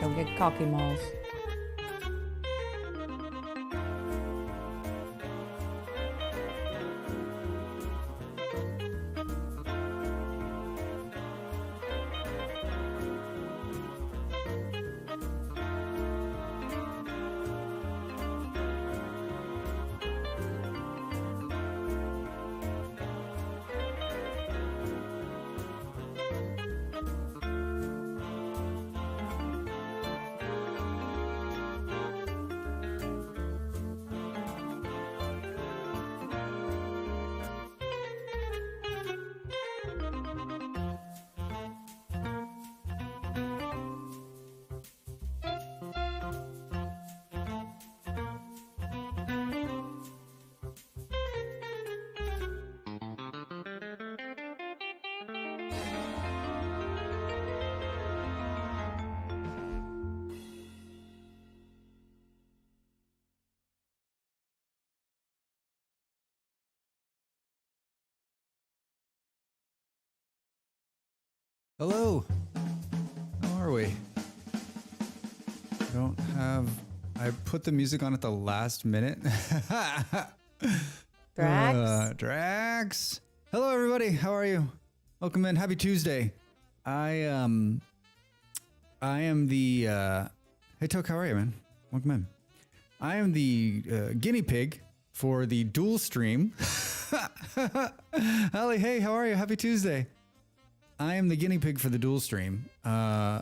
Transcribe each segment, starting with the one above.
Don't get cocky, Malls. Hello. How are we? I put the music on at the last minute. Drax? Drax. Hello, everybody. How are you? Welcome in. Happy Tuesday. I am the, hey, Toke, how are you, man? Welcome in. I am the guinea pig for the dual stream. Holly, hey, how are you? Happy Tuesday. I am the guinea pig for the dual stream. I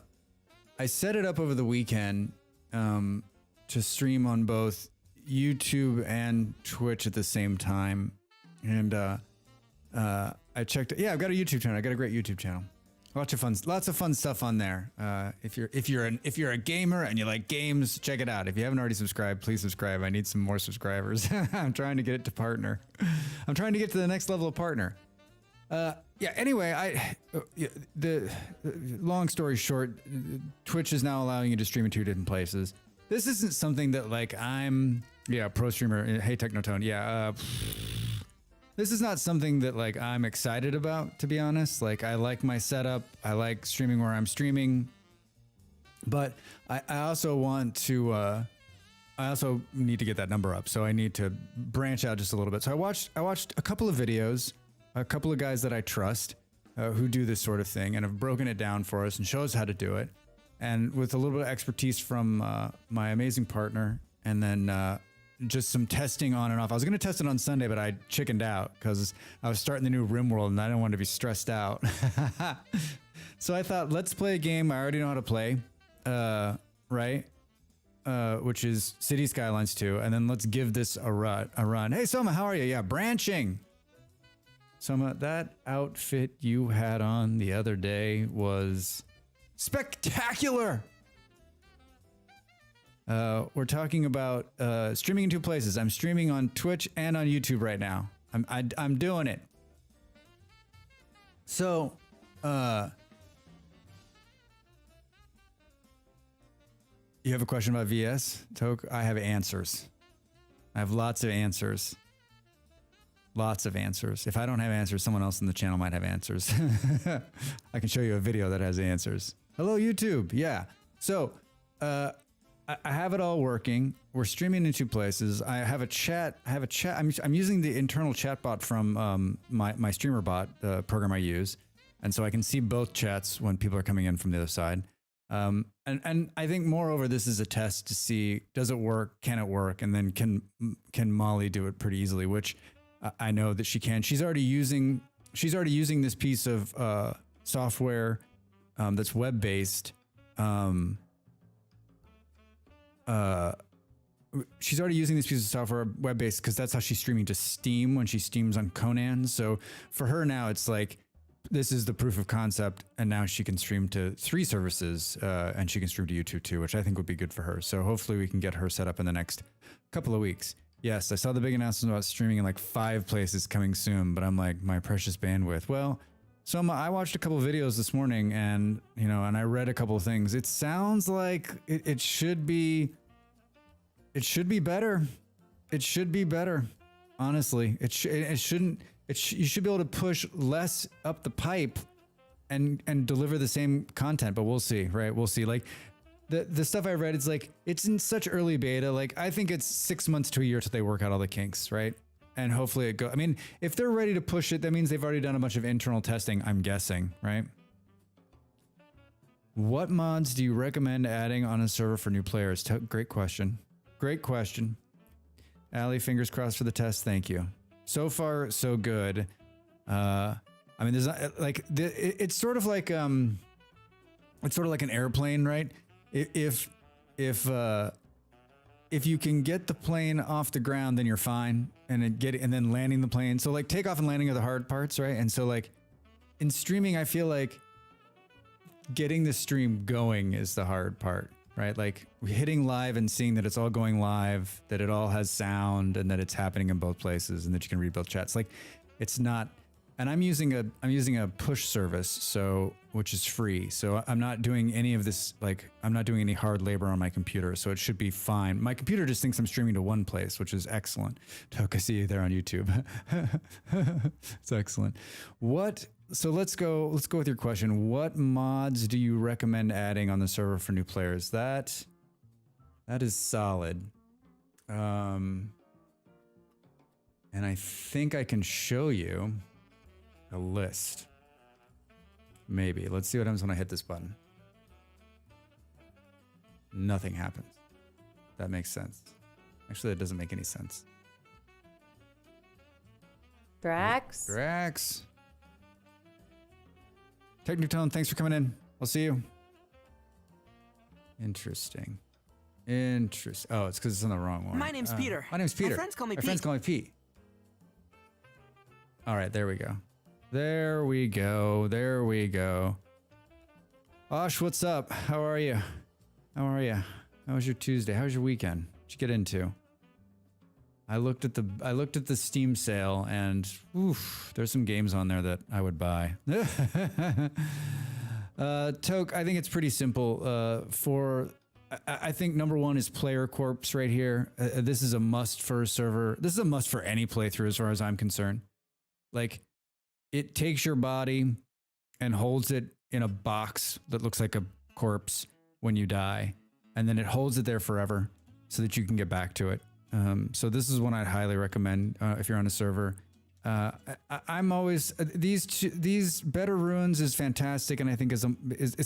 set it up over the weekend to stream on both YouTube and Twitch at the same time. And I checked. Yeah, I've got a YouTube channel. I got a great YouTube channel. Lots of fun stuff on there. If you're a gamer and you like games, check it out. If you haven't already subscribed, please subscribe. I need some more subscribers. I'm trying to get it to partner. I'm trying to get to the next level of partner. Yeah, anyway, the long story short, Twitch is now allowing you to stream in 2 different places. This isn't something that like I'm, pro streamer. Hey, Technotone. Yeah. this is not something that like I'm excited about, to be honest. Like I like my setup. I like streaming where I'm streaming, but I also want to, I also need to get that number up. So I need to branch out just a little bit. So I watched a couple of videos, a couple of guys that I trust, who do this sort of thing and have broken it down for us and show us how to do it. And with a little bit of expertise from my amazing partner, and then just some testing on and off. I was going to test it on Sunday, but I chickened out because I was starting the new RimWorld and I didn't want to be stressed out. So I thought, let's play a game I already know how to play, right? Which is City Skylines 2. And then let's give this a run. Hey, Soma, how are you? Yeah, branching. Soma, that outfit you had on the other day was spectacular. We're talking about streaming in 2 places. I'm streaming on Twitch and on YouTube right now. I'm doing it. So, you have a question about VS, Toke? I have answers. I have lots of answers. Lots of answers. If I don't have answers, someone else in the channel might have answers. I can show you a video that has answers. Hello, YouTube. Yeah. So, I have it all working. We're streaming in 2 places. I have a chat. I'm using the internal chat bot from my streamer bot, the program I use. And so I can see both chats when people are coming in from the other side. And I think moreover, this is a test to see, does it work? Can it work? And then can Molly do it pretty easily, which I know that she can. She's already using this piece of software that's web-based. She's already using this piece of software web-based because that's how she's streaming to Steam when she streams on Conan. So for her now, it's like, this is the proof of concept. And now she can stream to 3 services and she can stream to YouTube too, which I think would be good for her. So hopefully we can get her set up in the next couple of weeks. Yes, I saw the big announcement about streaming in like 5 places coming soon, but I'm like, my precious bandwidth. Well, so I watched a couple of videos this morning and, and I read a couple of things. It sounds like it should be better. It should be better. Honestly, you should be able to push less up the pipe and deliver the same content, but we'll see, right? We'll see. Like the stuff I read, it's like, it's in such early beta. Like I think it's 6 months to a year till they work out all the kinks, right? And hopefully I mean, if they're ready to push it, that means they've already done a bunch of internal testing, I'm guessing, right? What mods do you recommend adding on a server for new players? Great question. Great question. Allie, fingers crossed for the test. Thank you. So far, so good. I mean, there's not, like, it's sort of like an airplane, right? If you can get the plane off the ground, then you're fine. And then landing the plane. So like takeoff and landing are the hard parts, right? And so like in streaming, I feel like getting the stream going is the hard part, right? Like hitting live and seeing that it's all going live, that it all has sound and that it's happening in both places and that you can read both chats. Like it's not, and I'm using a push service, so which is free. So I'm not doing any of this, like I'm not doing any hard labor on my computer, so it should be fine. My computer just thinks I'm streaming to one place, which is excellent. Toke, I see you there on YouTube. It's excellent. So let's go with your question. What mods do you recommend adding on the server for new players? That is solid. And I think I can show you a list. Maybe. Let's see what happens when I hit this button. Nothing happens. That makes sense. Actually, that doesn't make any sense. Drax. Technotone, thanks for coming in. I'll see you. Interesting. Oh, it's because it's on the wrong one. My name's Peter. My name's Peter. My friends call me My Pete. friends call me Pete. All right, there we go. There we go. Osh, what's up? How are you? How was your Tuesday? How was your weekend? What'd you get into? I looked at the Steam sale and oof, there's some games on there that I would buy. Toke, I think it's pretty simple. I think number one is Player Corpse right here. This is a must for a server. This is a must for any playthrough as far as I'm concerned. Like it takes your body and holds it in a box that looks like a corpse when you die. And then it holds it there forever so that you can get back to it. So this is one I'd highly recommend if you're on a server. I'm always these better ruins is fantastic, and I think is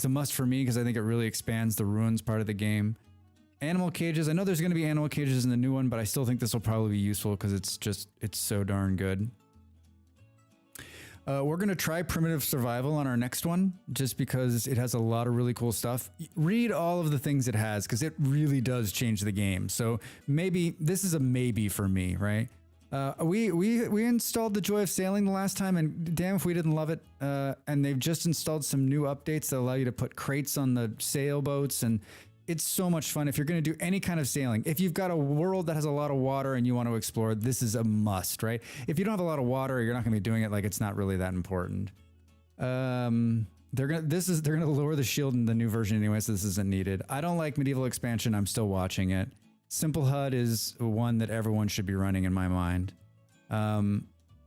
a must for me because I think it really expands the ruins part of the game. Animal cages. I know there's going to be animal cages in the new one, but I still think this will probably be useful because it's so darn good. We're going to try primitive survival on our next one just because it has a lot of really cool stuff. Read all of the things it has because it really does change the game. So maybe this is a maybe for me, right? We installed the Joy of Sailing the last time, and damn if we didn't love it. And they've just installed some new updates that allow you to put crates on the sailboats, and it's so much fun if you're going to do any kind of sailing. If you've got a world that has a lot of water and you want to explore, this is a must, right? If you don't have a lot of water, you're not going to be doing it. Like, it's not really that important. They're gonna lower the shield in the new version anyway, so this isn't needed. I don't like medieval expansion. I'm still watching it. Simple HUD is one that everyone should be running in my mind.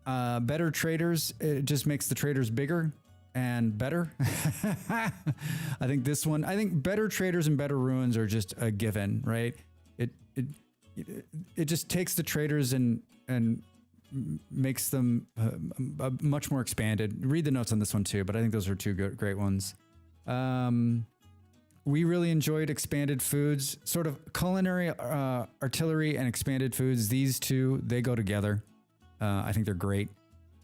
Better traders, it just makes the traders bigger and better. I think better traders and better ruins are just a given, right? It just takes the traders and makes them much more expanded. Read the notes on this one too, but I think those are two great ones. We really enjoyed expanded foods, sort of culinary artillery and expanded foods. These two, they go together. I think they're great.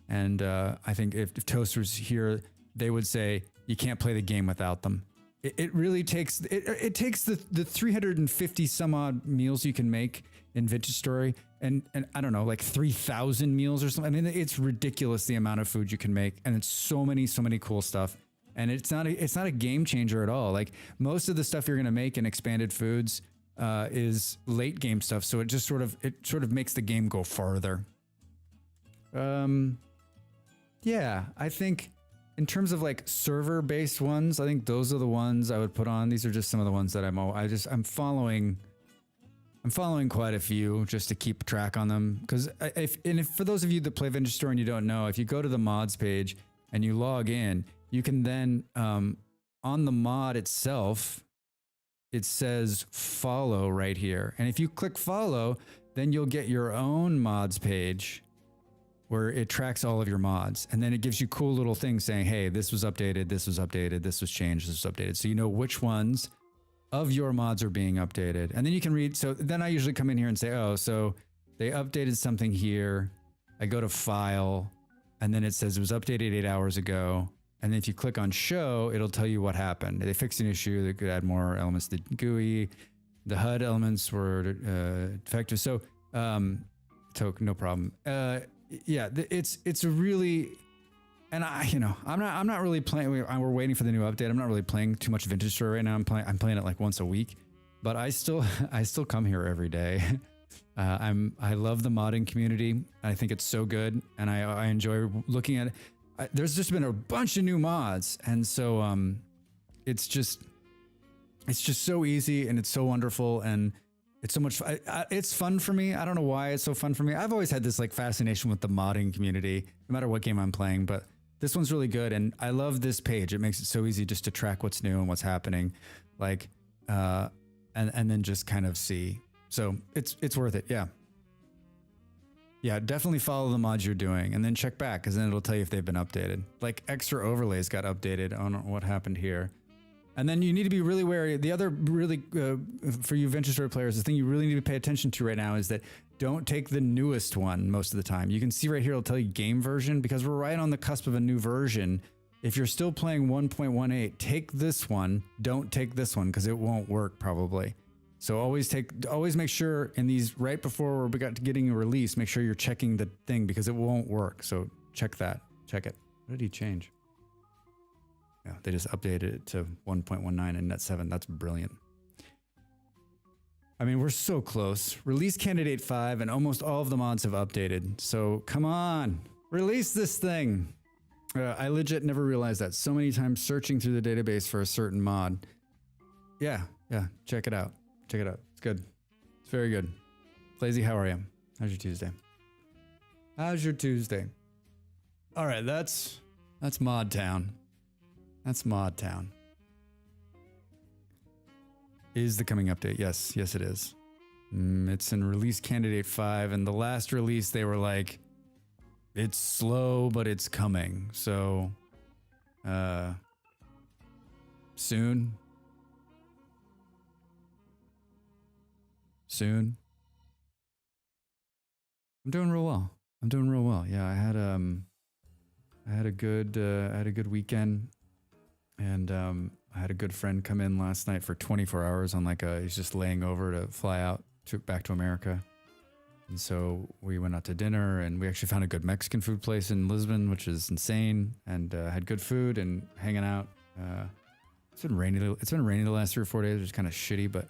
And I think if Toast was here, they would say you can't play the game without them. It really takes it takes the 350 some odd meals you can make in Vintage Story and I don't know, like 3,000 meals or something. I mean, it's ridiculous the amount of food you can make, and it's so many cool stuff. And it's not a game changer at all. Like most of the stuff you're going to make in expanded foods is late game stuff, so it just sort of makes the game go farther. Yeah, I think in terms of like server-based ones, I think those are the ones I would put on. These are just some of the ones that I'm following quite a few just to keep track on them. Because if for those of you that play Vintage Story and you don't know, if you go to the mods page and you log in, you can then on the mod itself, it says follow right here, and if you click follow, then you'll get your own mods page where it tracks all of your mods, and then it gives you cool little things saying, hey, this was updated, this was updated, this was changed, this was updated. So you know which ones of your mods are being updated. And then you can read, so then I usually come in here and say, oh, so they updated something here. I go to file, and then it says it was updated 8 hours ago. And then if you click on show, it'll tell you what happened. They fixed an issue. They could add more elements to the GUI. The HUD elements were defective. So, no problem. Yeah, it's a really, and I'm not really playing. We're waiting for the new update. I'm not really playing too much Vintage Story right now. I'm playing it like once a week, but I still come here every day. I love the modding community. I think it's so good, and I enjoy looking at it. There's just been a bunch of new mods, and so it's just so easy, and it's so wonderful, and it's so much fun. It's fun for me. I don't know why it's so fun for me. I've always had this like fascination with the modding community, no matter what game I'm playing, but this one's really good, and I love this page. It makes it so easy just to track what's new and what's happening, like and then just kind of see. So it's worth it. Yeah, definitely follow the mods you're doing and then check back, because then it'll tell you if they've been updated. Like extra overlays got updated on what happened here. And then you need to be really wary. The other really, for you Vintage Story players, the thing you really need to pay attention to right now is that don't take the newest one most of the time. You can see right here, it'll tell you game version, because we're right on the cusp of a new version. If you're still playing 1.18, take this one. Don't take this one, because it won't work probably. So always make sure in these right before we got to getting a release, make sure you're checking the thing, because it won't work. So check that. Check it. What did he change? Yeah, they just updated it to 1.19 and net 7. That's brilliant. I mean, we're so close. Release candidate 5 and almost all of the mods have updated. So come on, release this thing. I legit never realized that. So many times searching through the database for a certain mod. Yeah, check it out. Check it out. It's good. It's very good. Lazy, how are you? How's your Tuesday? All right, that's Mod Town. That's Mod Town. Is the coming update? Yes, it is. It's in release candidate 5, and the last release they were like, it's slow, but it's coming. So, soon. I'm doing real well. Yeah, I had a good weekend, and I had a good friend come in last night for 24 hours on he's just laying over to fly out back to America. And so we went out to dinner, and we actually found a good Mexican food place in Lisbon, which is insane, and had good food and hanging out. It's been rainy the last 3 or 4 days, which is kind of shitty, but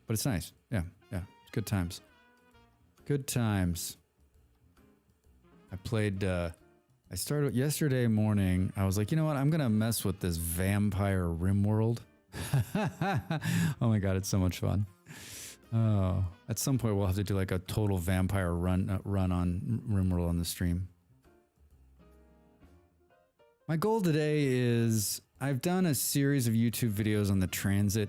it's nice. Yeah, it's good times. Good times. I started yesterday morning. I was like, you know what? I'm going to mess with this vampire rim world. Oh my God, it's so much fun. Oh, at some point we'll have to do like a total vampire run on RimWorld on the stream. My goal today is I've done a series of YouTube videos on the transit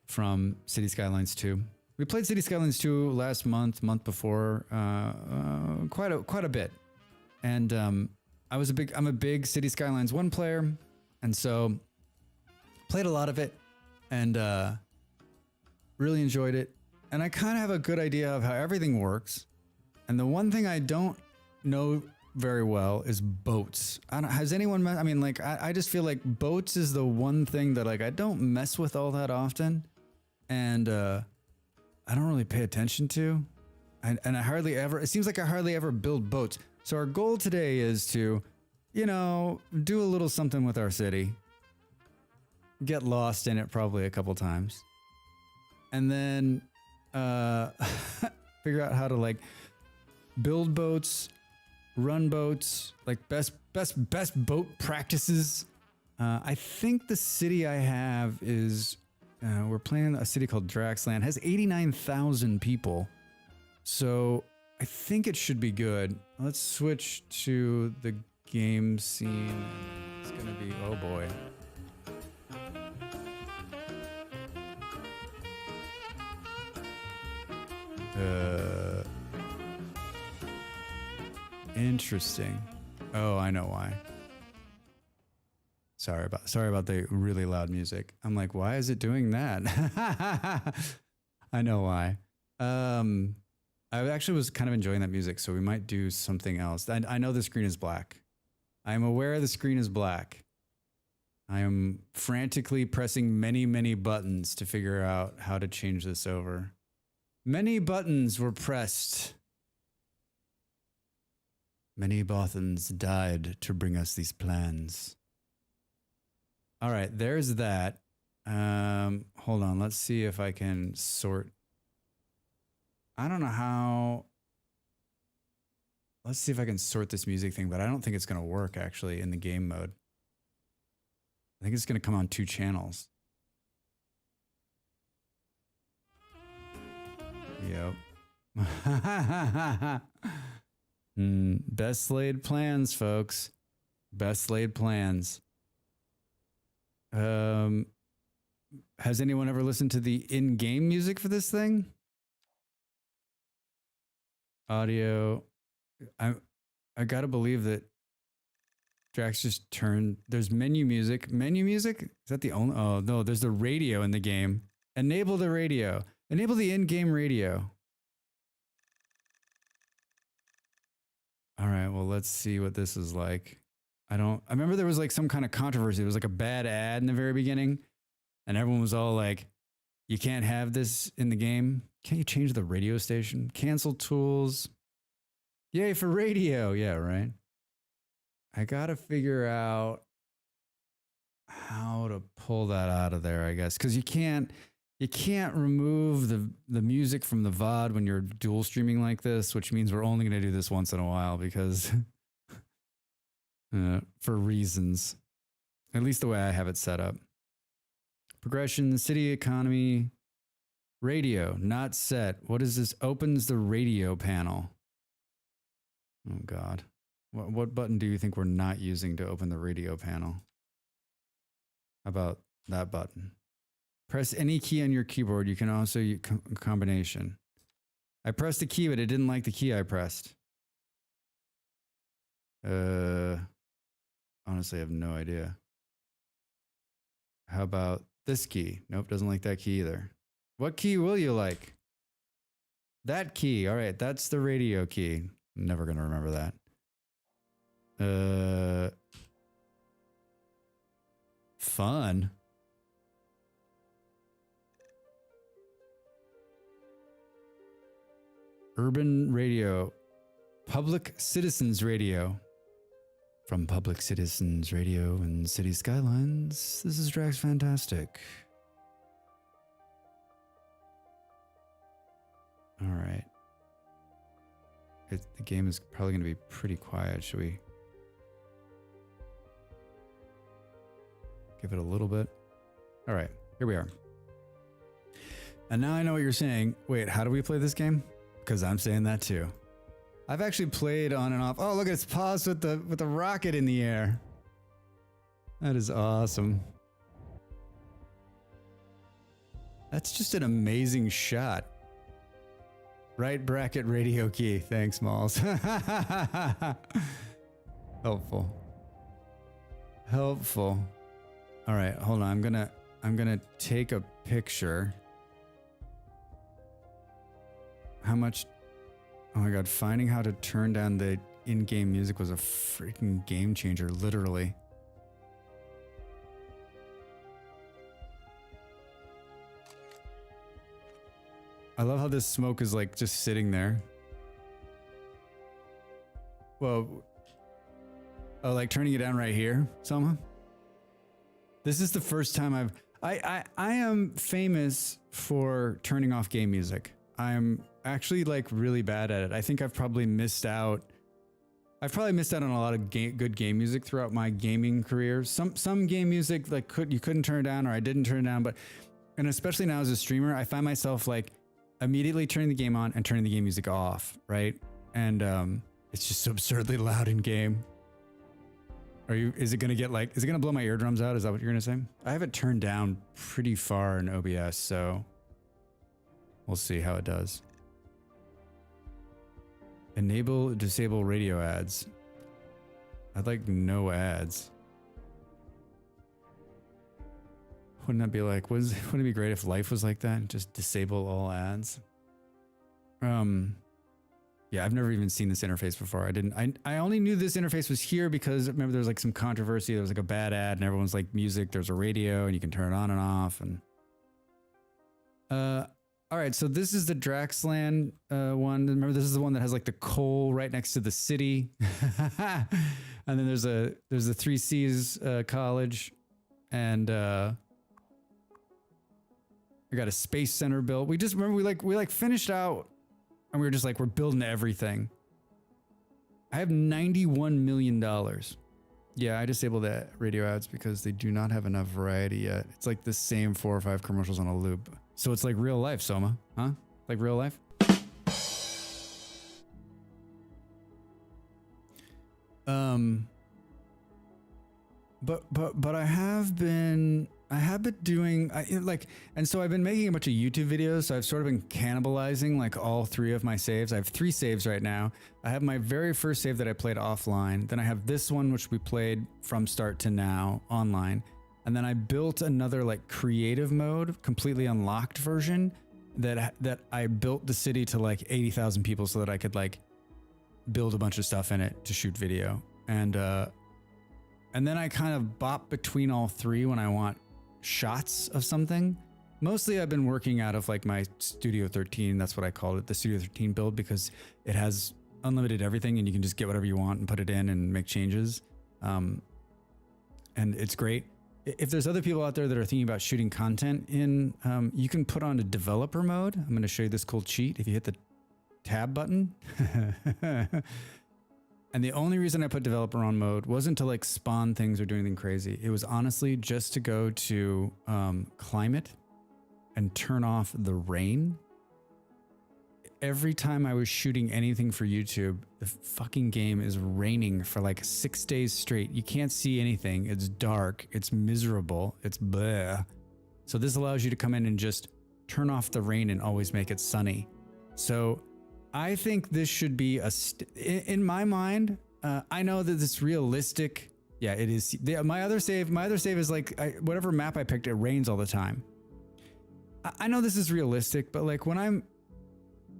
from City Skylines 2. We played City Skylines 2 last month before, quite a bit, and I'm a big City Skylines 1 player, and so played a lot of it, and really enjoyed it. And I kind of have a good idea of how everything works. And the one thing I don't know very well is boats. Has anyone I just feel like boats is the one thing that I don't mess with all that often, and I don't really pay attention to, and it seems like I hardly ever build boats. So our goal today is to, do a little something with our city, get lost in it probably a couple times, and then figure out how to build boats, run boats, best boat practices. I think the city I have is, we're playing a city called Draxland. It has 89,000 people. So I think it should be good. Let's switch to the game scene. It's going to be, oh boy. Interesting. Oh, I know why. Sorry about the really loud music. I'm like, why is it doing that? I know why. I actually was kind of enjoying that music, so we might do something else. I know the screen is black. I am aware the screen is black. I am frantically pressing many, many buttons to figure out how to change this over. Many buttons were pressed. Many Bothans died to bring us these plans. All right, there's that. Hold on, let's see if I can sort. I don't know how. Let's see if I can sort this music thing, but I don't think it's going to work actually in the game mode. I think it's going to come on 2 channels. Yep. Best laid plans, folks. Best laid plans. Has anyone ever listened to the in-game music for this thing? Audio. I gotta believe that Drax just turned. There's menu music. Menu music? Is that the only? Oh no, there's the radio in the game. Enable the radio. Enable the in-game radio. All right, well, let's see what this is like. I remember there was some kind of controversy. It was a bad ad in the very beginning, and everyone was all like, you can't have this in the game. Can't you change the radio station? Cancel tools. Yay for radio. Yeah, right. I gotta figure out how to pull that out of there, I guess, because you can't remove the music from the VOD when you're dual streaming like this, which means we're only going to do this once in a while because for reasons, at least the way I have it set up. Progression, city economy, radio, not set. What is this? Opens the radio panel. Oh God. What button do you think we're not using to open the radio panel? How about that button? Press any key on your keyboard. You can also use combination. I pressed the key, but it didn't like the key I pressed. Honestly, I have no idea. How about this key? Nope, doesn't like that key either. What key will you like? That key. All right, that's the radio key. Never gonna remember that. Fun. Urban radio. Public Citizens Radio. From Public Citizens Radio and City Skylines, this is Drax Fantastic. All right. The game is probably going to be pretty quiet. Should we give it a little bit? All right, here we are. And now I know what you're saying. Wait, how do we play this game? Because I'm saying that too. I've actually played on and off. Oh, look, it's paused with the rocket in the air. That is awesome. That's just an amazing shot. Right bracket radio key. Thanks, Malls. Helpful. Helpful. All right, hold on. I'm gonna take a picture. How much? Oh my god, finding how to turn down the in-game music was a freaking game changer, literally. I love how this smoke is like just sitting there. Whoa. Oh, like turning it down right here, Selma? This is the first time I am famous for turning off game music. I'm actually like really bad at it. I think I've probably missed out. I've probably missed out on a lot of good game music throughout my gaming career. Some game music like you couldn't turn it down, or I didn't turn it down. And especially now as a streamer, I find myself like immediately turning the game on and turning the game music off, right? And it's just so absurdly loud in game. Is it gonna blow my eardrums out? Is that what you're gonna say? I have it turned down pretty far in OBS, so we'll see how it does. Enable, disable radio ads. I'd like no ads. Wouldn't that be like, wouldn't it be great if life was like that? Just disable all ads. Yeah, I've never even seen this interface before. I only knew this interface was here because remember there was like some controversy. There was like a bad ad and everyone's like, music, there's a radio and you can turn it on and off. And all right, so this is the Draxland one. Remember, this is the one that has like the coal right next to the city. And then there's the 3Cs college, and I got a space center built. We just remember we finished out, and we were just like, we're building everything. I have $91 million. Yeah, I disabled the radio ads because they do not have enough variety yet. It's like the same 4 or 5 commercials on a loop. So it's like real life, Soma, huh? Like real life? But I have been doing and so I've been making a bunch of YouTube videos. So I've sort of been cannibalizing like all 3 of my saves. I have 3 saves right now. I have my very first save that I played offline. Then I have this one, which we played from start to now online. And then I built another like creative mode, completely unlocked version that I built the city to like 80,000 people so that I could like build a bunch of stuff in it to shoot video. And then I kind of bop between all 3 when I want shots of something. Mostly I've been working out of like my Studio 13. That's what I called it, the Studio 13 build, because it has unlimited everything and you can just get whatever you want and put it in and make changes. And it's great. If there's other people out there that are thinking about shooting content in, you can put on a developer mode. I'm going to show you this cool cheat. If you hit the tab button, and the only reason I put developer on mode wasn't to like spawn things or do anything crazy. It was honestly just to go to climate and turn off the rain. every time I was shooting anything for YouTube, the fucking game is raining for like 6 days straight. You can't see anything. It's dark. It's miserable. It's bleh. So this allows you to come in and just turn off the rain and always make it sunny. So I think this should be in my mind. I know that it's realistic. Yeah, it is. My other save is like whatever map I picked, it rains all the time. I know this is realistic, but like when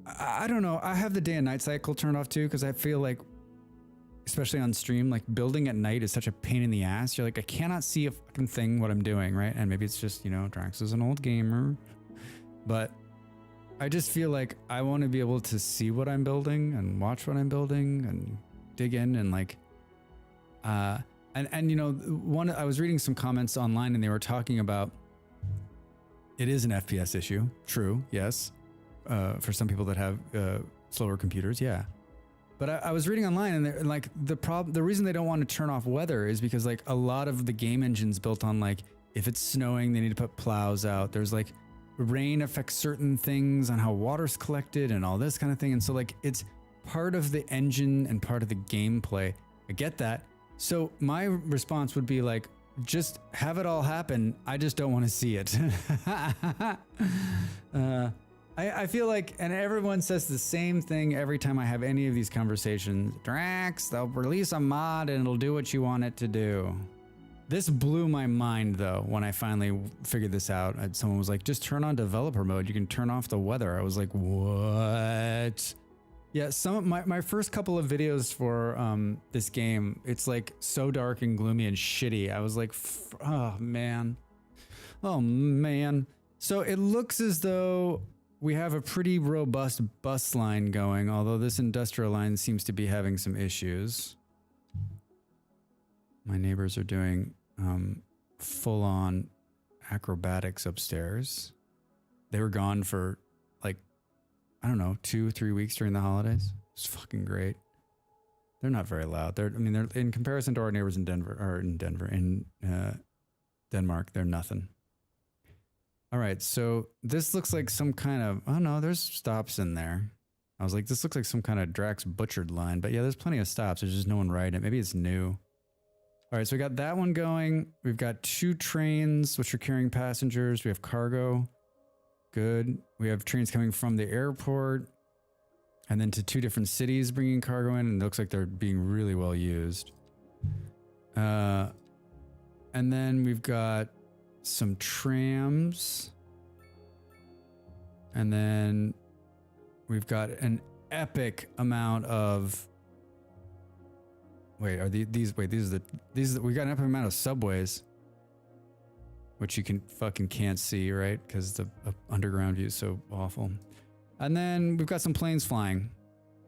I don't know, I have the day and night cycle turned off too, because I feel like, especially on stream, like building at night is such a pain in the ass. You're like, I cannot see a fucking thing what I'm doing, right? And maybe it's just, you know, Drax is an old gamer, but I just feel like I want to be able to see what I'm building and watch what I'm building and dig in and like, and you know, I was reading some comments online and they were talking about it is an FPS issue. True. Yes. For some people that have slower computers. Yeah. But I was reading online and like the reason they don't want to turn off weather is because like a lot of the game engine's built on like, if it's snowing, they need to put plows out. There's like rain affects certain things on how water's collected and all this kind of thing. And so like, it's part of the engine and part of the gameplay. I get that. So my response would be like, just have it all happen. I just don't want to see it. I feel like, and everyone says the same thing every time I have any of these conversations. Drax, they'll release a mod and it'll do what you want it to do. This blew my mind though, when I finally figured this out. Someone was like, just turn on developer mode. You can turn off the weather. I was like, what? Yeah, my first couple of videos for this game, it's like so dark and gloomy and shitty. I was like, oh man. Oh man. So it looks as though we have a pretty robust bus line going, although this industrial line seems to be having some issues. My neighbors are doing full-on acrobatics upstairs. They were gone for like, I don't know, 2-3 weeks during the holidays. It's fucking great. They're not very loud. They're in comparison to our neighbors in Denmark, they're nothing. All right, so this looks like some kind of, oh no, there's stops in there. I was like, this looks like some kind of Drax butchered line, but yeah, there's plenty of stops. There's just no one riding it. Maybe it's new. All right, so we got that one going. We've got 2 trains, which are carrying passengers. We have cargo. Good. We have trains coming from the airport and then to 2 different cities bringing cargo in. And it looks like they're being really well used. And then we've got some trams. And then we've got an epic amount of... Wait, are these we got an epic amount of subways. Which you can't see, right? Because the underground view is so awful. And then we've got some planes flying.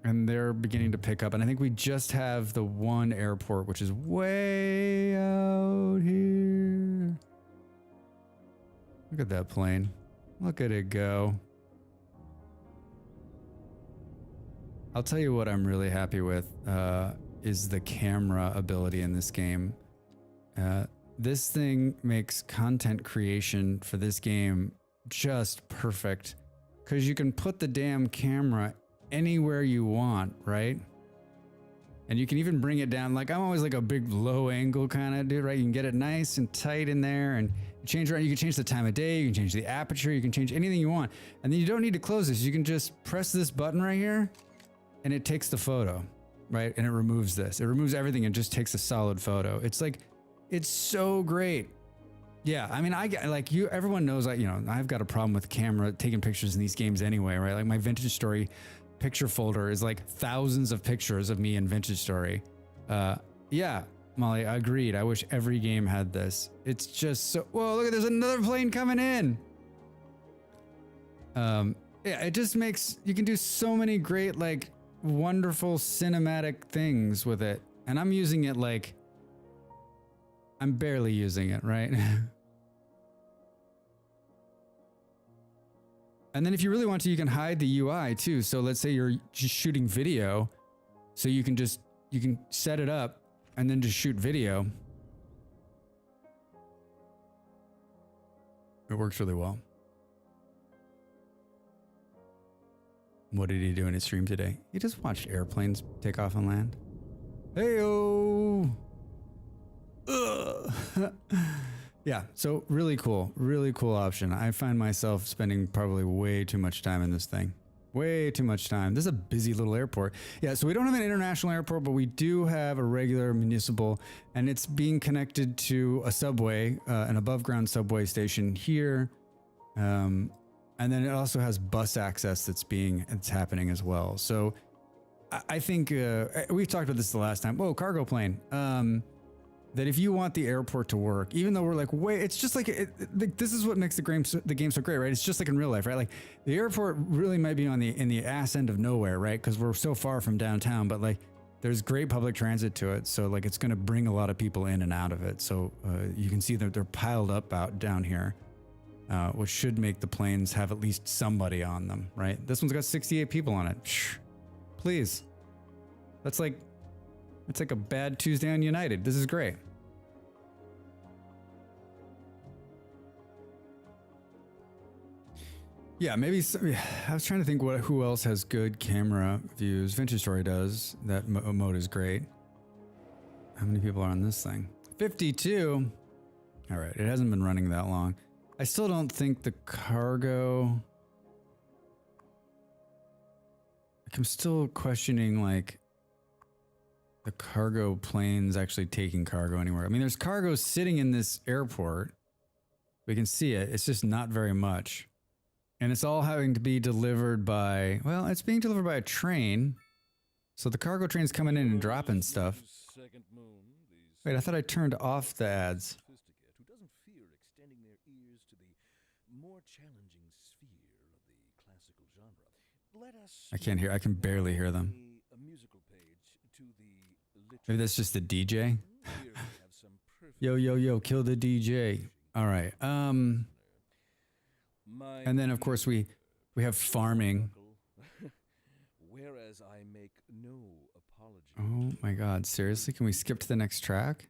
And they're beginning to pick up. And I think we just have the one airport, which is way out here. Look at that plane. Look at it go. I'll tell you what I'm really happy with is the camera ability in this game. This thing makes content creation for this game just perfect because you can put the damn camera anywhere you want, right? And you can even bring it down. Like I'm always like a big low angle kind of dude, right? You can get it nice and tight in there and change around. You can change the time of day. You can change the aperture. You can change anything you want. And then you don't need to close this. You can just press this button right here and it takes the photo, right? And it removes this. It removes everything and just takes a solid photo. It's like, it's so great. Yeah, I mean, everyone knows, like, you know, I've got a problem with camera taking pictures in these games anyway, right? Like my Vintage Story picture folder is like thousands of pictures of me in Vintage Story. Yeah, Molly, agreed. I wish every game had this. It's just so, whoa, look at, there's another plane coming in. Yeah, it just makes, you can do so many great, like, wonderful cinematic things with it. And I'm using it like, I'm barely using it, right? And then if you really want to, you can hide the UI too. So let's say you're just shooting video. So you can set it up and then just shoot video. It works really well. What did he do in his stream today? He just watched airplanes take off and land. Hey-o! Ugh. Yeah, so really cool option. I find myself spending probably way too much time in this thing. Way too much time. This is a busy little airport. Yeah, so we don't have an international airport, but we do have a regular municipal, and it's being connected to a subway, an above ground subway station here. And then it also has bus access it's happening as well. So I think we've talked about this the last time. Whoa, cargo plane. That if you want the airport to work, even though we're like, wait, it's just like, this is what makes the game so great, right? It's just like in real life, right? Like the airport really might be in the ass end of nowhere, right? Because we're so far from downtown, but like there's great public transit to it. So like it's going to bring a lot of people in and out of it. So you can see that they're piled up out down here, which should make the planes have at least somebody on them, right? This one's got 68 people on it. Shh, please. It's like a bad Tuesday on United. This is great. Yeah, maybe I was trying to think who else has good camera views. Vintage Story does. That mode is great. How many people are on this thing? 52. All right, it hasn't been running that long. I still don't think the cargo. Like, I'm still questioning like the cargo planes actually taking cargo anywhere. I mean, there's cargo sitting in this airport. We can see it. It's just not very much. And it's all having to be delivered by, well, it's being delivered by a train. So the cargo train's coming in and dropping stuff. Wait, I thought I turned off the ads. Who doesn't fear extending their ears to the more challenging sphere of the classical genre. Let us I can't hear, I can barely hear them. a musical page to the Maybe that's just the DJ. Yo, yo, yo, kill the DJ. All right. And then of course we have farming. Whereas I make no apology. Oh my God! Seriously, can we skip to the next track?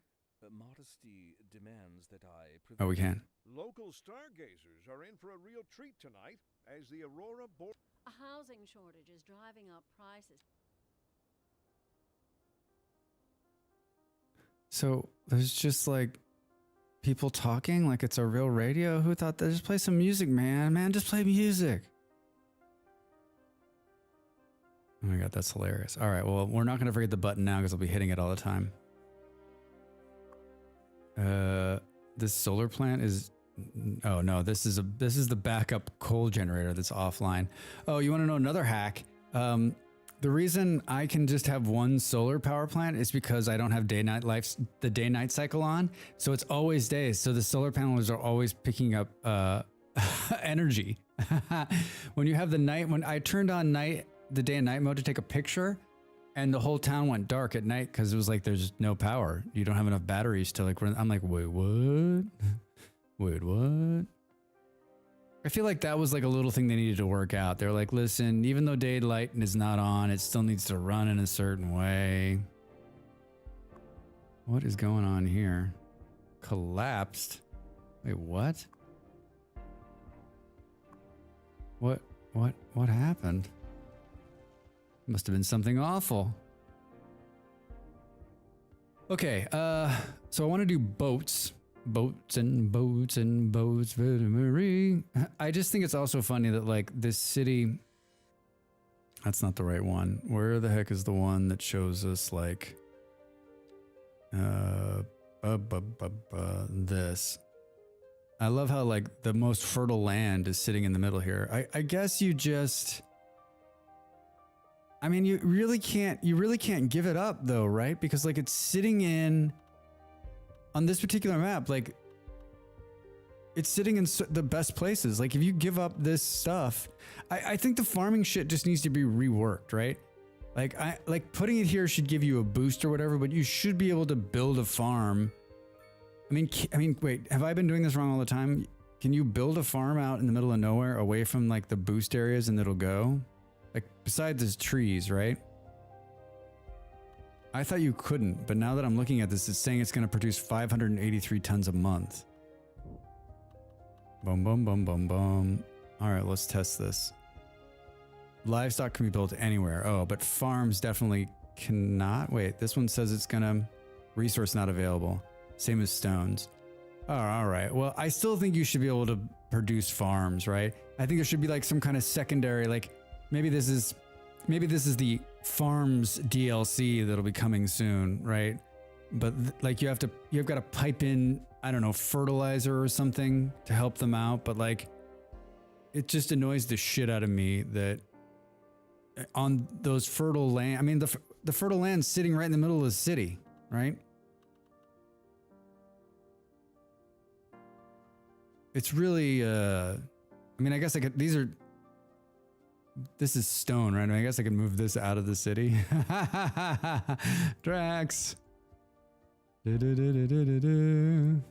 Modesty demands that I. Oh, we can. Local stargazers are in for a real treat tonight as the Aurora A housing shortage is driving up prices. So there's just like people talking like it's a real radio. Who thought that? Just play some music, man. Man, just play music. Oh my God, that's hilarious. All right, well, we're not going to forget the button now because I'll be hitting it all the time. This solar plant is... Oh no, this is the backup coal generator that's offline. Oh, you want to know another hack? The reason I can just have one solar power plant is because I don't have the day-night cycle on. So it's always days. So the solar panels are always picking up energy. When you have the night, when I turned on the day and night mode to take a picture, and the whole town went dark at night because it was like there's no power. You don't have enough batteries to like run. I'm like, wait, what? Wait, what? I feel like that was like a little thing they needed to work out. They're like, listen, even though daylight is not on, it still needs to run in a certain way. What is going on here? Collapsed? Wait, what? What happened? Must have been something awful. Okay, so I want to do boats. Boats and boats and boats, Marie. I just think it's also funny that like this city, that's not the right one. Where the heck is the one that shows us like, this. I love how like the most fertile land is sitting in the middle here. I guess you just, I mean, you really can't give it up though, right? Because like it's sitting on this particular map, like it's sitting in the best places. Like if you give up this stuff, I think the farming shit just needs to be reworked, right? Like putting it here should give you a boost or whatever, but you should be able to build a farm. I mean, wait, have I been doing this wrong all the time? Can you build a farm out in the middle of nowhere away from like the boost areas and it'll go? Like besides the trees, right? I thought you couldn't, but now that I'm looking at this, it's saying it's going to produce 583 tons a month. Boom, boom, boom, boom, boom. All right, let's test this. livestock can be built anywhere. Oh, but farms definitely cannot. Wait, this one says it's gonna resource not available. Same as stones. Oh, all right. Well, I still think you should be able to produce farms, right? I think there should be like some kind of secondary, like maybe this is the farms DLC that'll be coming soon, right? But like you've got to pipe in, I don't know, fertilizer or something to help them out. But like, it just annoys the shit out of me that on those fertile land, I mean, the fertile land's sitting right in the middle of the city, right? It's really, I mean, I guess I could, this is stone, right? I mean, I guess I could move this out of the city. Drax. Boom,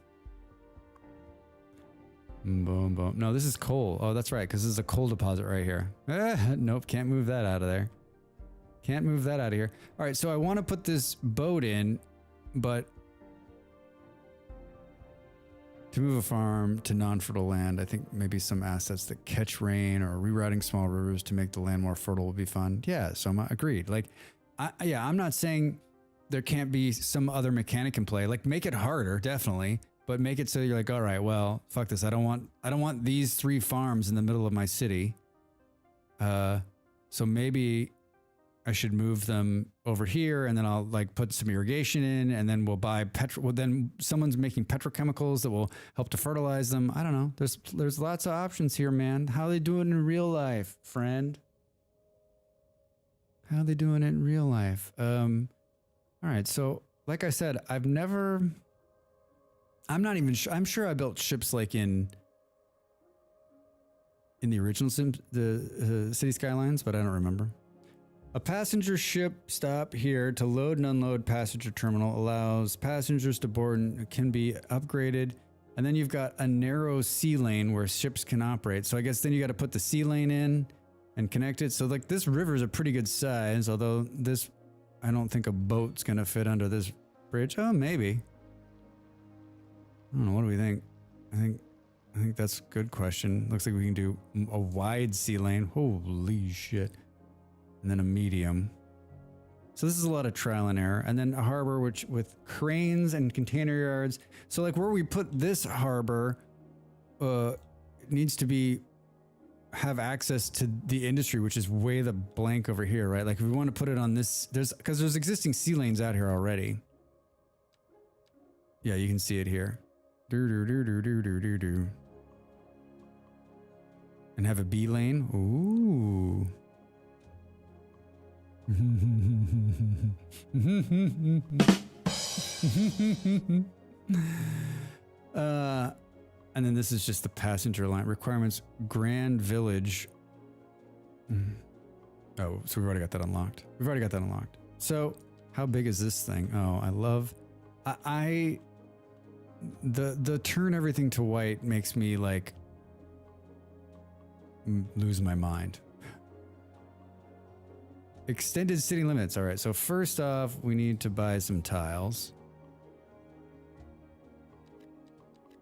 boom. No, this is coal. Oh, that's right, because this is a coal deposit right here. Nope, can't move that out of there. Can't move that out of here. All right, so I want to put this boat in, but to move a farm to non-fertile land, I think maybe some assets that catch rain or rerouting small rivers to make the land more fertile would be fun. Yeah, so I'm agreed. Like, I'm not saying there can't be some other mechanic in play. Like, make it harder, definitely, but make it so you're like, all right, well, fuck this. I don't want these 3 farms in the middle of my city. So maybe I should move them over here, and then I'll like put some irrigation in, and then we'll buy Well, then someone's making petrochemicals that will help to fertilize them. I don't know. There's lots of options here, man. How are they doing in real life, friend? How are they doing it in real life? All right. So, like I said, I'm not even sure. I'm sure I built ships like in the original Sims, the City Skylines, but I don't remember. A passenger ship stop here to load and unload passenger terminal allows passengers to board and can be upgraded. And then you've got a narrow sea lane where ships can operate. So I guess then you got to put the sea lane in and connect it. So like this river is a pretty good size, although I don't think a boat's going to fit under this bridge. Oh, maybe. I don't know. What do we think? I think that's a good question. Looks like we can do a wide sea lane. Holy shit. And then a medium. So this is a lot of trial and error. And then a harbor with cranes and container yards. So like where we put this harbor needs to have access to the industry, which is way the blank over here, right? Like if we want to put it on this, because there's existing sea lanes out here already. Yeah, you can see it here. And have a B lane. Ooh. And then this is just the passenger line requirements. Grand Village. Oh, so we've already got that unlocked. So how big is this thing? Oh, I love the turn everything to white makes me like lose my mind. Extended city limits. All right. So first off, we need to buy some tiles.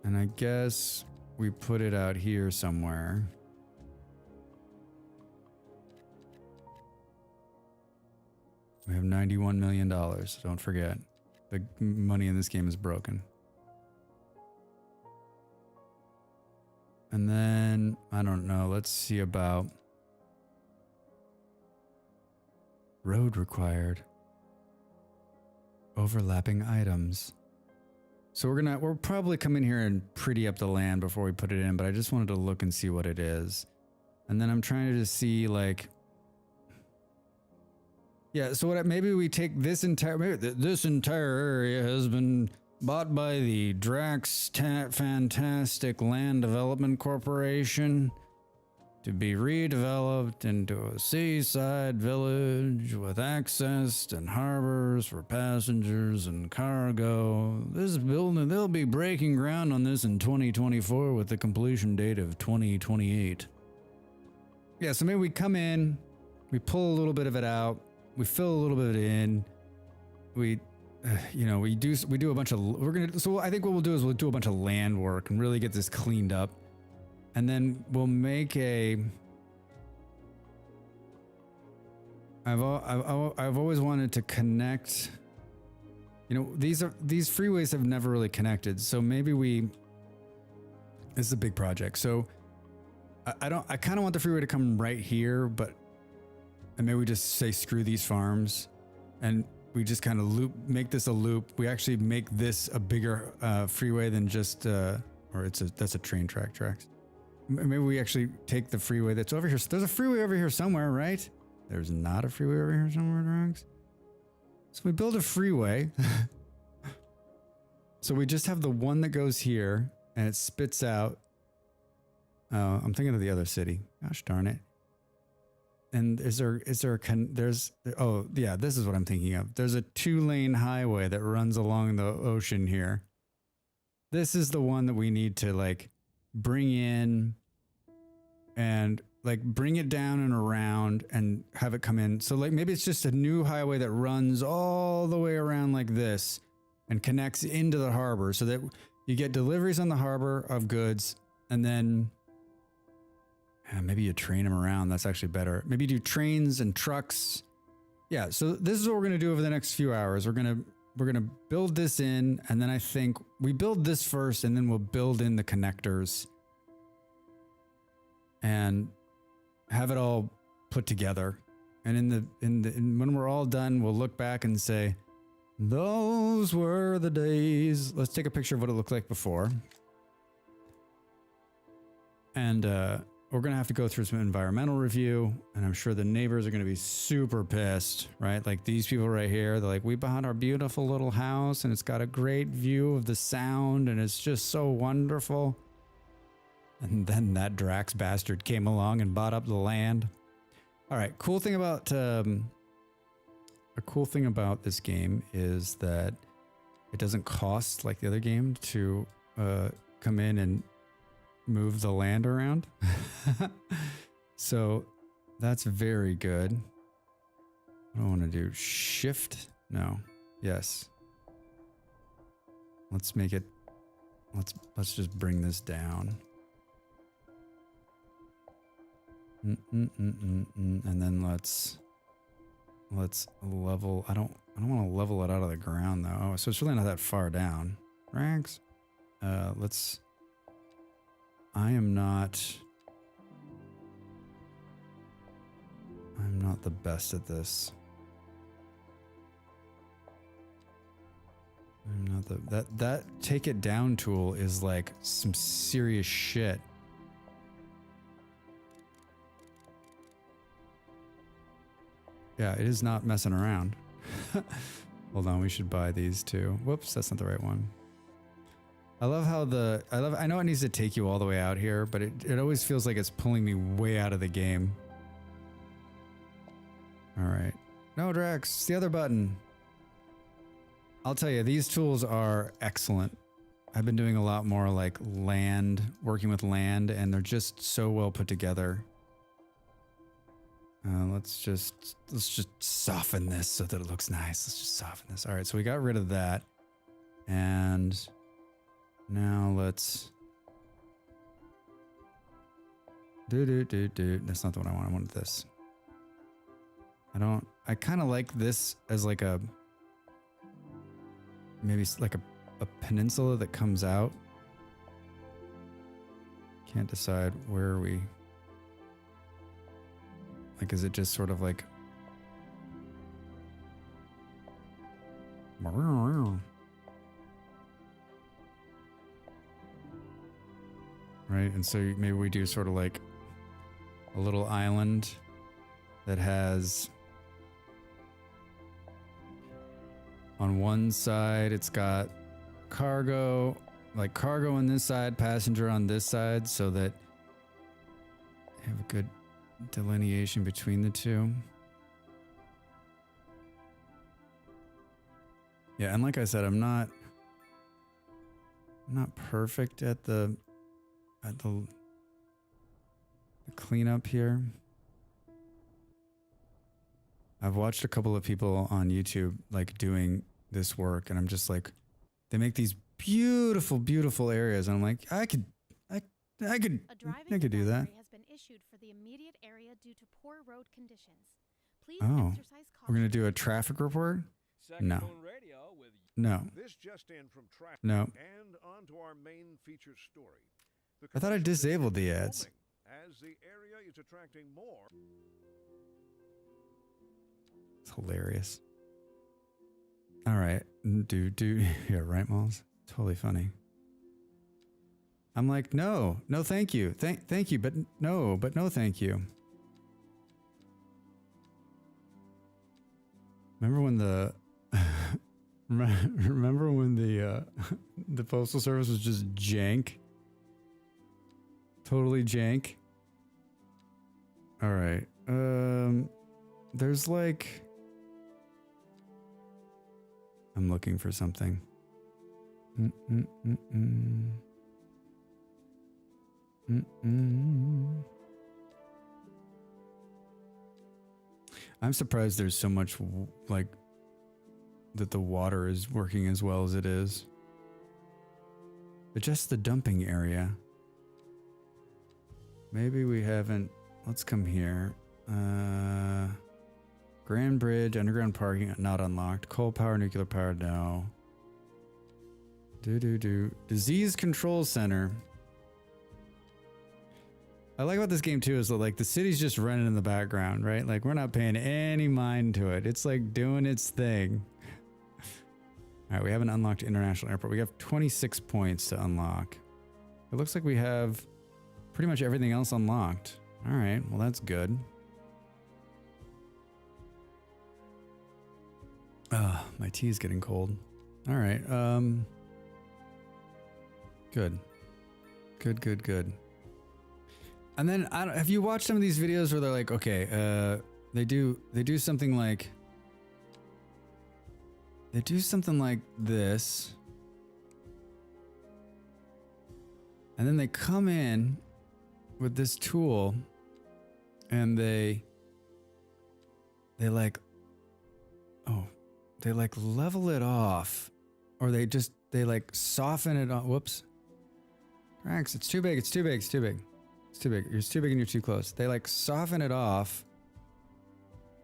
And I guess we put it out here somewhere. We have $91 million. Don't forget. The money in this game is broken. And then, I don't know. Let's see about road required. Overlapping items. So we'll probably come in here and pretty up the land before we put it in, but I just wanted to look and see what it is. And then I'm trying to see like, yeah, so maybe we take this entire area has been bought by the Drax Fantastic Land Development Corporation to be redeveloped into a seaside village with access and harbors for passengers and cargo. This building, they'll be breaking ground on this in 2024 with the completion date of 2028. Yeah, so maybe we come in, we pull a little bit of it out, we fill a little bit of it in, we do a bunch of, so I think what we'll do is we'll do a bunch of land work and really get this cleaned up. And then we'll make I've always wanted to connect. You know, these freeways have never really connected. So maybe this is a big project. So I kind of want the freeway to come right here, but and maybe we just say screw these farms, and we just kind of make this a loop. We actually make this a bigger freeway than just that's a train tracks. Maybe we actually take the freeway that's over here. So there's a freeway over here somewhere, right? There's not a freeway over here somewhere, Drax. So we build a freeway. So we just have the one that goes here and it spits out. I'm thinking of the other city. Gosh darn it. And this is what I'm thinking of. There's a 2-lane highway that runs along the ocean here. This is the one that we need to like bring in and like bring it down and around and have it come in. So like maybe it's just a new highway that runs all the way around like this and connects into the harbor so that you get deliveries on the harbor of goods, and then maybe you train them around. That's actually better. Maybe you do trains and trucks. Yeah. So this is what we're going to do over the next few hours. We're going to build this in, and then I think we build this first and then we'll build in the connectors and have it all put together. And when we're all done, we'll look back and say, those were the days. Let's take a picture of what it looked like before. And we're going to have to go through some environmental review, and I'm sure the neighbors are going to be super pissed, right? Like these people right here, they're like, we bought our beautiful little house and it's got a great view of the sound and it's just so wonderful. And then that Drax bastard came along and bought up the land. All right, cool thing about this game is that it doesn't cost like the other game to come in and move the land around. So that's very good. What do I want to do? Shift? No. Yes. Let's make it. Let's just bring this down. And then let's level. I don't want to level it out of the ground though. Oh, so it's really not that far down. Rags. I'm not the best at this. I'm not that take it down tool is like some serious shit. Yeah, it is not messing around. Hold on, we should buy these too. Whoops, that's not the right one. I love how I know it needs to take you all the way out here, but it always feels like it's pulling me way out of the game. All right. No, Drax, it's the other button. I'll tell you, these tools are excellent. I've been doing a lot more like working with land, and they're just so well put together. Let's just soften this so that it looks nice. Let's just soften this. All right, so we got rid of that. And now let's do. That's not the one I want. I wanted this. I kind of like this as like maybe like a peninsula that comes out. Can't decide where are we. Like, is it just sort of like... Right, and so maybe we do sort of like a little island that has... On one side, it's got cargo on this side, passenger on this side, so that you have a good delineation between the two. Yeah, and like I said, I'm not perfect at the cleanup here. I've watched a couple of people on YouTube like doing this work, and I'm just like, they make these beautiful, beautiful areas, and I'm like, I could do that. Has been issued for the immediate area due to poor road conditions. Please Oh, exercise we're going to caution. do a traffic report? Second No. on radio with No. This just in from traffic No. and on to our main featured story. The I thought I commercial disabled the district ads. is booming as the area is attracting more. It's hilarious. All right. Yeah, right, Malls? Totally funny. I'm like, no, thank you. Thank you, but no, thank you. Remember when the the postal service was just jank? Totally jank. All right. There's like, I'm looking for something. I'm surprised there's so much like that the water is working as well as it is. But just the dumping area. Maybe we haven't. Let's come here. Grand Bridge, underground parking not unlocked. Coal power, nuclear power, no. Disease Control Center. I like about this game too is that like the city's just running in the background, right? Like we're not paying any mind to it. It's like doing its thing. All right, we haven't unlocked International Airport. We have 26 points to unlock. It looks like we have pretty much everything else unlocked. All right, well that's good. My tea is getting cold. All right, good. And then have you watched some of these videos where they're like, okay, they do something like this, and then they come in with this tool, and they like level it off, or they like soften it off. Whoops, Rex, it's too big. It's too big. You're too big and you're too close. They like soften it off,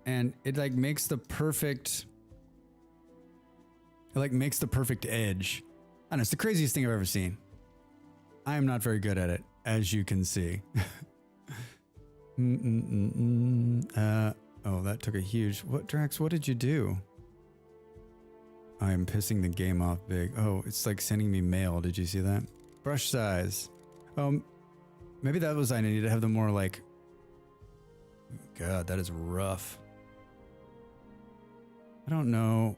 and it like makes the perfect. It like makes the perfect edge. I don't know, it's the craziest thing I've ever seen. I am not very good at it, as you can see. Oh, that took a huge. What, Drax? What did you do? I am pissing the game off big. Oh, it's like sending me mail. Did you see that? Brush size. Maybe that was I needed to have the more like. God, that is rough. I don't know.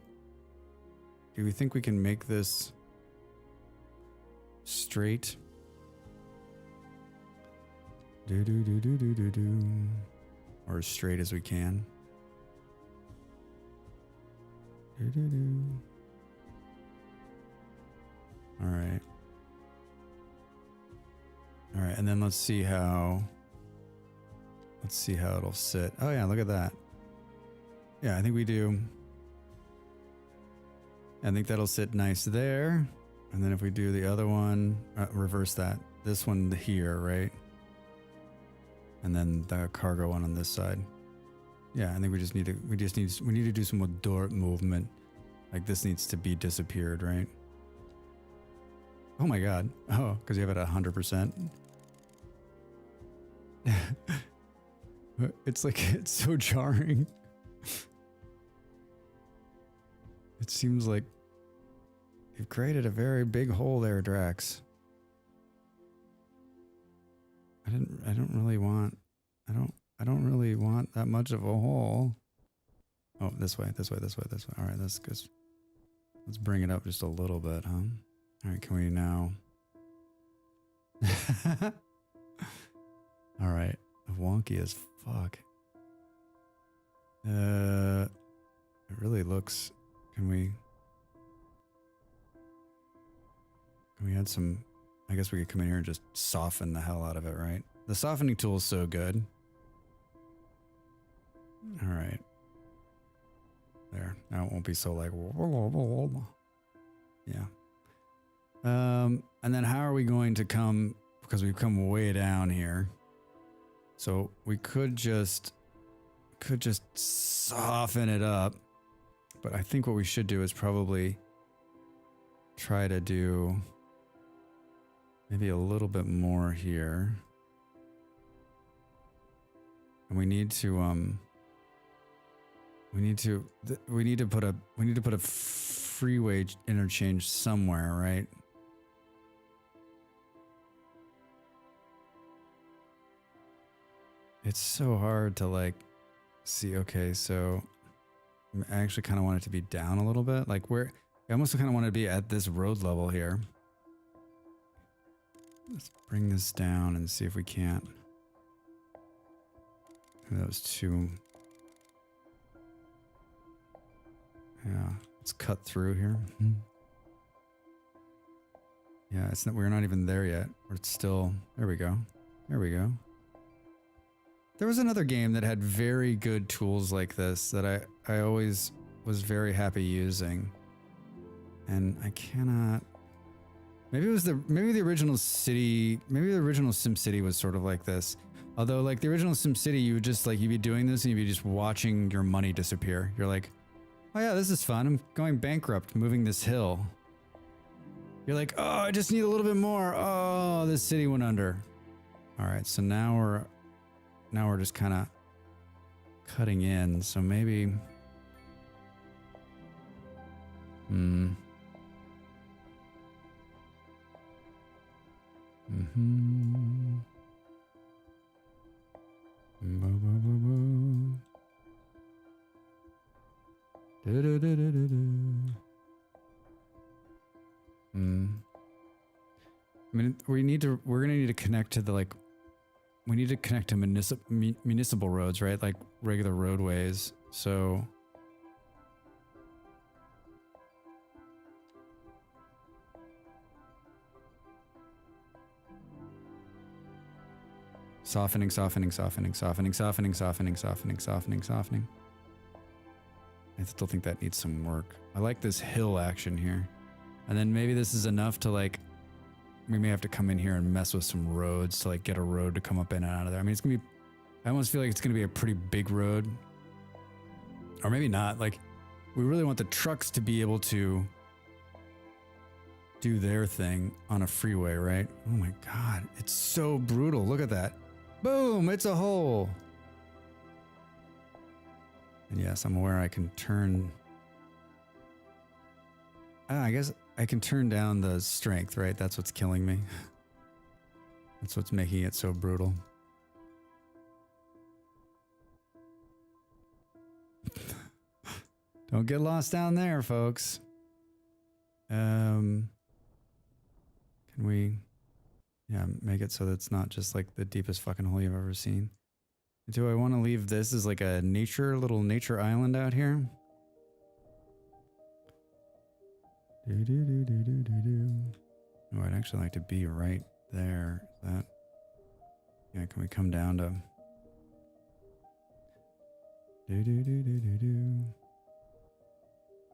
Do we think we can make this straight? Or as straight as we can. All right. All right, and then let's see how it'll sit. Oh yeah, look at that. Yeah, I think we do. I think that'll sit nice there. And then if we do the other one, reverse that. This one here, right? And then the cargo one on this side. Yeah, I think we need to do some more door movement. Like this needs to be disappeared, right? Oh my god. Oh, because you have it at 100%. It's like, it's so jarring. It seems like you've created a very big hole there, Drax. I don't really want that much of a hole. Oh, this way. All right, that's good. Let's bring it up just a little bit, huh? All right, can we now? All right, wonky as fuck. It really looks. Can we add some? I guess we could come in here and just soften the hell out of it, right? The softening tool is so good. All right. There. Now it won't be so like. Yeah. And then how are we going to come? Because we've come way down here. So we could just could just soften it up. But I think what we should do is probably try to do maybe a little bit more here. And we need to put a freeway interchange somewhere, right? It's so hard to like see. Okay, so I actually kind of want it to be down a little bit. Like I almost kind of want it to be at this road level here. Let's bring this down and see if we can't. That was too. Yeah, let's cut through here. Yeah, it's not. We're not even there yet. We're still. There we go. There we go. There was another game that had very good tools like this that I always was very happy using, and I cannot. Maybe it was the original City. Maybe the original SimCity was sort of like this. Although, like the original SimCity, you would just like you'd be doing this and you'd be just watching your money disappear. You're like, oh yeah, this is fun. I'm going bankrupt, moving this hill. You're like, oh, I just need a little bit more. Oh, this city went under. All right, so now we're just kind of cutting in. So maybe, I mean, we're gonna need to connect to the like, we need to connect to municipal roads, right? Like regular roadways. So softening. I still think that needs some work. I like this hill action here. And then maybe this is enough to like, we may have to come in here and mess with some roads to like get a road to come up in and out of there. I mean, it's gonna be, I almost feel like it's gonna be a pretty big road. Or maybe not. Like, we really want the trucks to be able to do their thing on a freeway, right? Oh my God, it's so brutal. Look at that. Boom, it's a hole. And yes, I'm aware I can turn. I guess I can turn down the strength, right? That's what's killing me. That's what's making it so brutal. Don't get lost down there, folks. Can we, make it so that it's not just like the deepest fucking hole you've ever seen? Do I want to leave this as like a little nature island out here? Oh, I'd actually like to be right there. Is that? Yeah, can we come down to?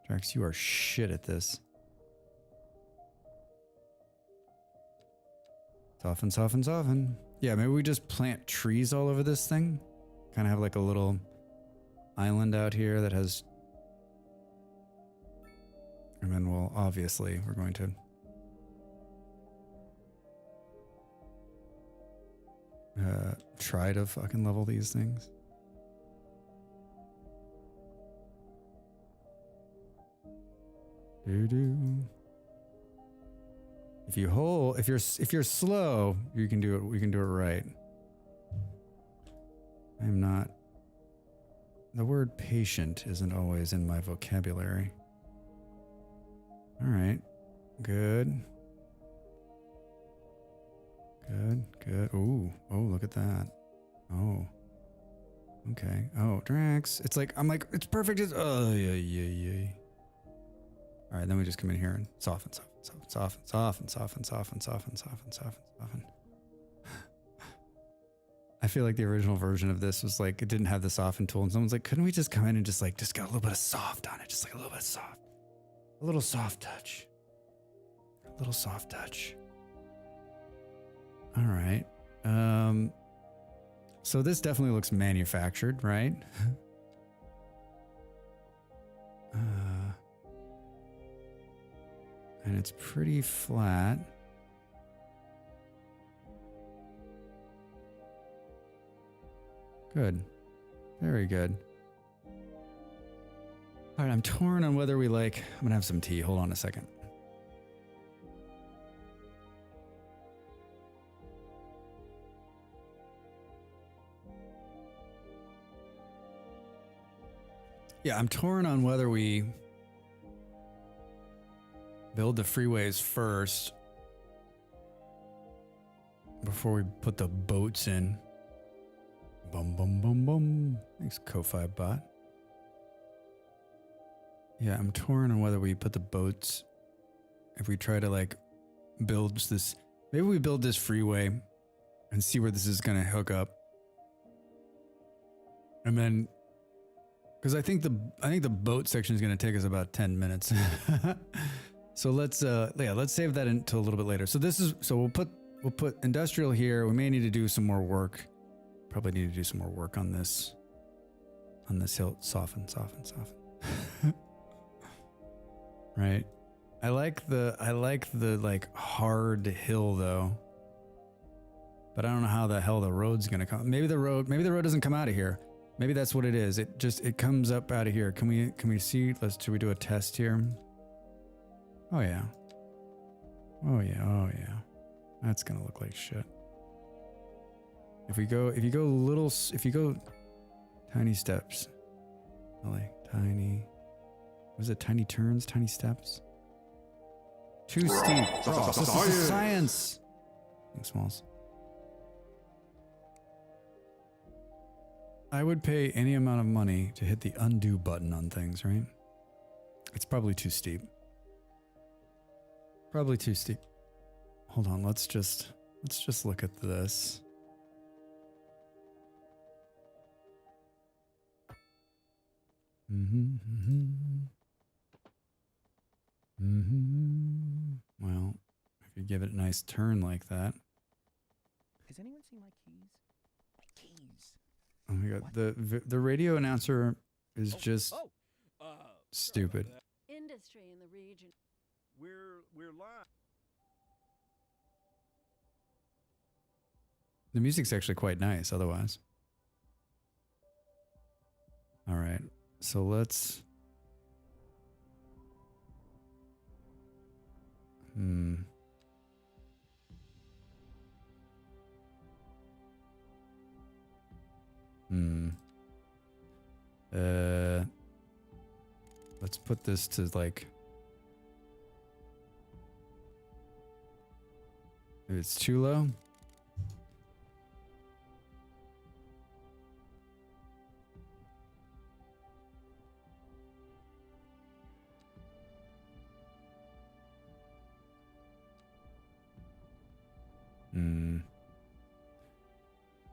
Drax, you are shit at this. Soften. Yeah, maybe we just plant trees all over this thing. Kind of have like a little island out here that has... And then we'll, obviously, we're going to... try to fucking level these things. If you're slow, you can do it. We can do it right. I'm not. The word patient isn't always in my vocabulary. All right. Good. Ooh. Oh, look at that. Oh. Okay. Oh, Drax. It's like, I'm like, it's perfect. It's, oh, yeah. All right, then we just come in here and soften. I feel like the original version of this was like, it didn't have the soften tool, and someone's like, couldn't we just come in and just get a little bit of soft on it? Just like a little bit of soft. A little soft touch. All right. So this definitely looks manufactured, right? And it's pretty flat. Good. Very good. All right, I'm torn on whether we like... I'm going to have some tea. Hold on a second. Yeah, I'm torn on whether we build the freeways first before we put the boats in. Bum, bum, bum, bum. Thanks, Ko-Fi bot. Yeah, I'm torn on whether we put the boats, if we try to like build this, maybe we build this freeway and see where this is going to hook up. And then, because I think the boat section is going to take us about 10 minutes. So let's save that until a little bit later. So we'll put industrial here. We may need to do some more work. Probably need to do some more work on this hill. Soften. Right. I like the like hard hill though. But I don't know how the hell the road's gonna come. Maybe the road doesn't come out of here. Maybe that's what it is. It comes up out of here. Can we see? Should we do a test here? Oh yeah. That's gonna look like shit. If you go tiny steps. Really tiny. Was it tiny turns, tiny steps? Too steep. Oh, this is science. Thanks, Smalls. I would pay any amount of money to hit the undo button on things, right? It's probably too steep. Probably too steep. Hold on, let's just look at this. Well, if you give it a nice turn like that. Has anyone seen my keys? My keys. Oh my god, the radio announcer is just stupid. Industry in the region. We're live. The music's actually quite nice otherwise. All right. So let's let's put this to like, if it's too low.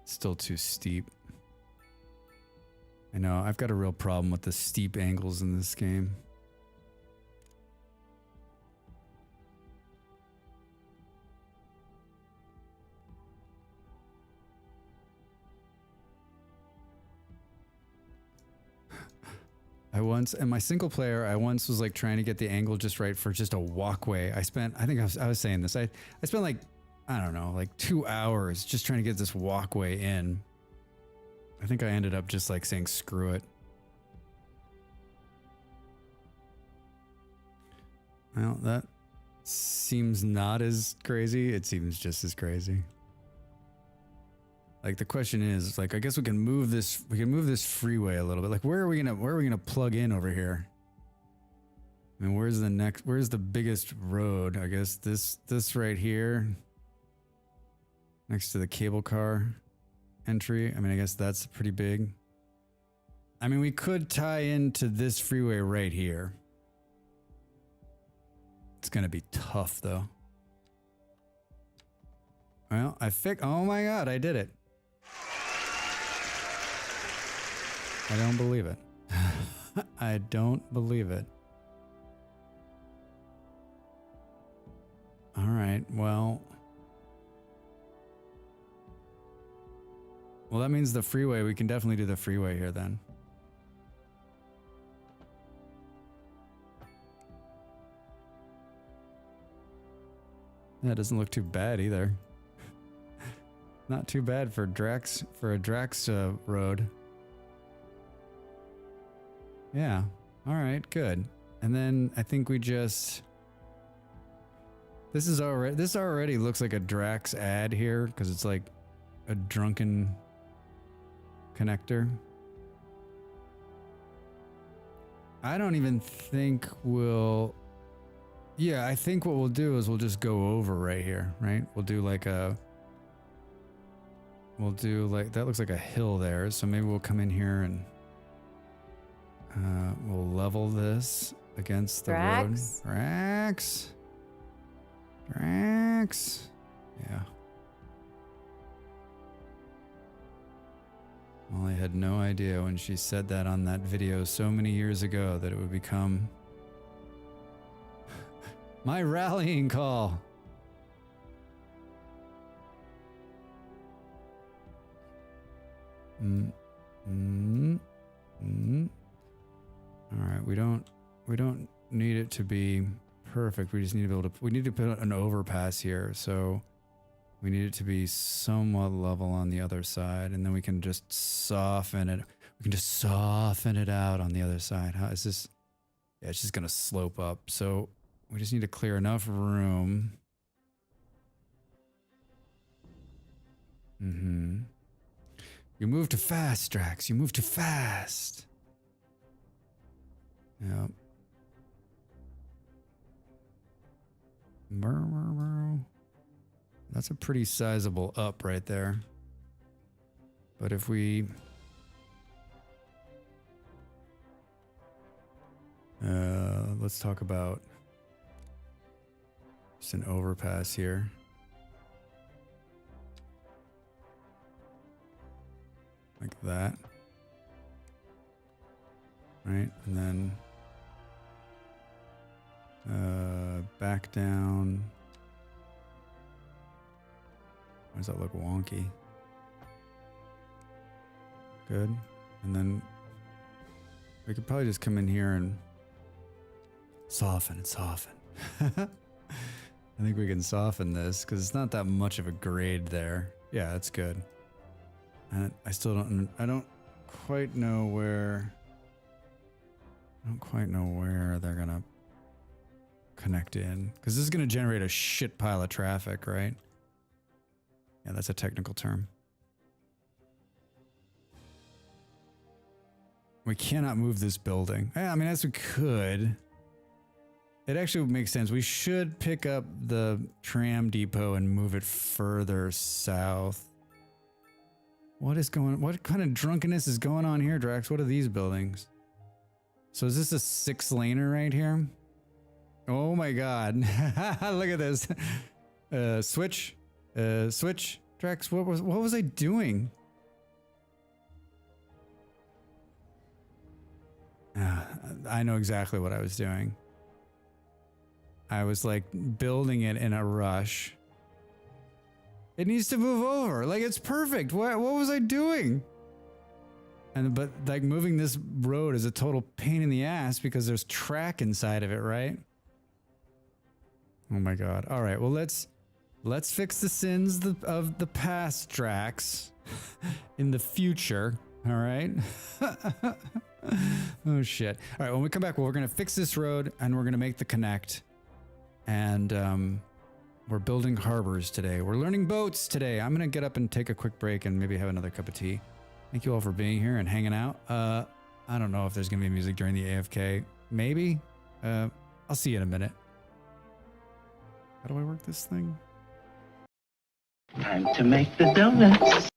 Still too steep. I know, I've got a real problem with the steep angles in this game. In my single player, I once was like trying to get the angle just right for just a walkway. I was saying this. I spent like, I don't know, like 2 hours just trying to get this walkway in. I think I ended up just like saying screw it. Well, that seems not as crazy. It seems just as crazy. Like the question is, like, I guess we can move this freeway a little bit. Like where are we gonna plug in over here? I mean, where's the biggest road? I guess this right here. Next to the cable car entry. I mean, I guess that's pretty big. I mean, we could tie into this freeway right here. It's going to be tough, though. Well, oh my god, I did it. I don't believe it. I don't believe it. All right, well... Well, that means the freeway. We can definitely do the freeway here then. That doesn't look too bad either. Not too bad for a Drax road. Yeah. All right. Good. And then I think we just. This already looks like a Drax ad here because it's like a drunken connector. I don't even think we'll. Yeah, I think what we'll do is we'll just go over right here, right? We'll do like that looks like a hill there. So maybe we'll come in here and we'll level this against the road. Drax. Yeah. Molly had no idea when she said that on that video so many years ago that it would become my rallying call. All right, we don't need it to be perfect. We just need to be able to. We need to put an overpass here, so we need it to be somewhat level on the other side, and then we can just soften it. We can just soften it out on the other side. How is this? Yeah, it's just gonna slope up. So we just need to clear enough room. You move too fast, Drax. You move too fast. Yep. That's a pretty sizable up right there. But if we... let's talk about just an overpass here. Like that. Right, and then back down. Why does that look wonky? Good. And then we could probably just come in here and soften and soften. I think we can soften this because it's not that much of a grade there. Yeah, that's good. And I still don't quite know where. I don't quite know where they're gonna connect in because this is gonna generate a shit pile of traffic, right? Yeah, that's a technical term. We cannot move this building. Yeah, I mean, as we could. It actually makes sense. We should pick up the tram depot and move it further south. What kind of drunkenness is going on here, Drax? What are these buildings? So is this a 6-laner right here? Oh my God. Look at this. Switch. Switch. Drax, what was I doing? I know exactly what I was doing. I was like building it in a rush. It needs to move over. Like it's perfect. What was I doing? But like moving this road is a total pain in the ass because there's track inside of it, right? Oh my God. All right. Well, let's fix the sins of the past, Drax, in the future. All right. Oh shit. All right. When we come back, we're gonna fix this road and we're gonna make the connect. And we're building harbors today. We're learning boats today. I'm gonna get up and take a quick break and maybe have another cup of tea. Thank you all for being here and hanging out. I don't know if there's gonna be music during the AFK. Maybe. I'll see you in a minute. How do I work this thing? Time to make the donuts.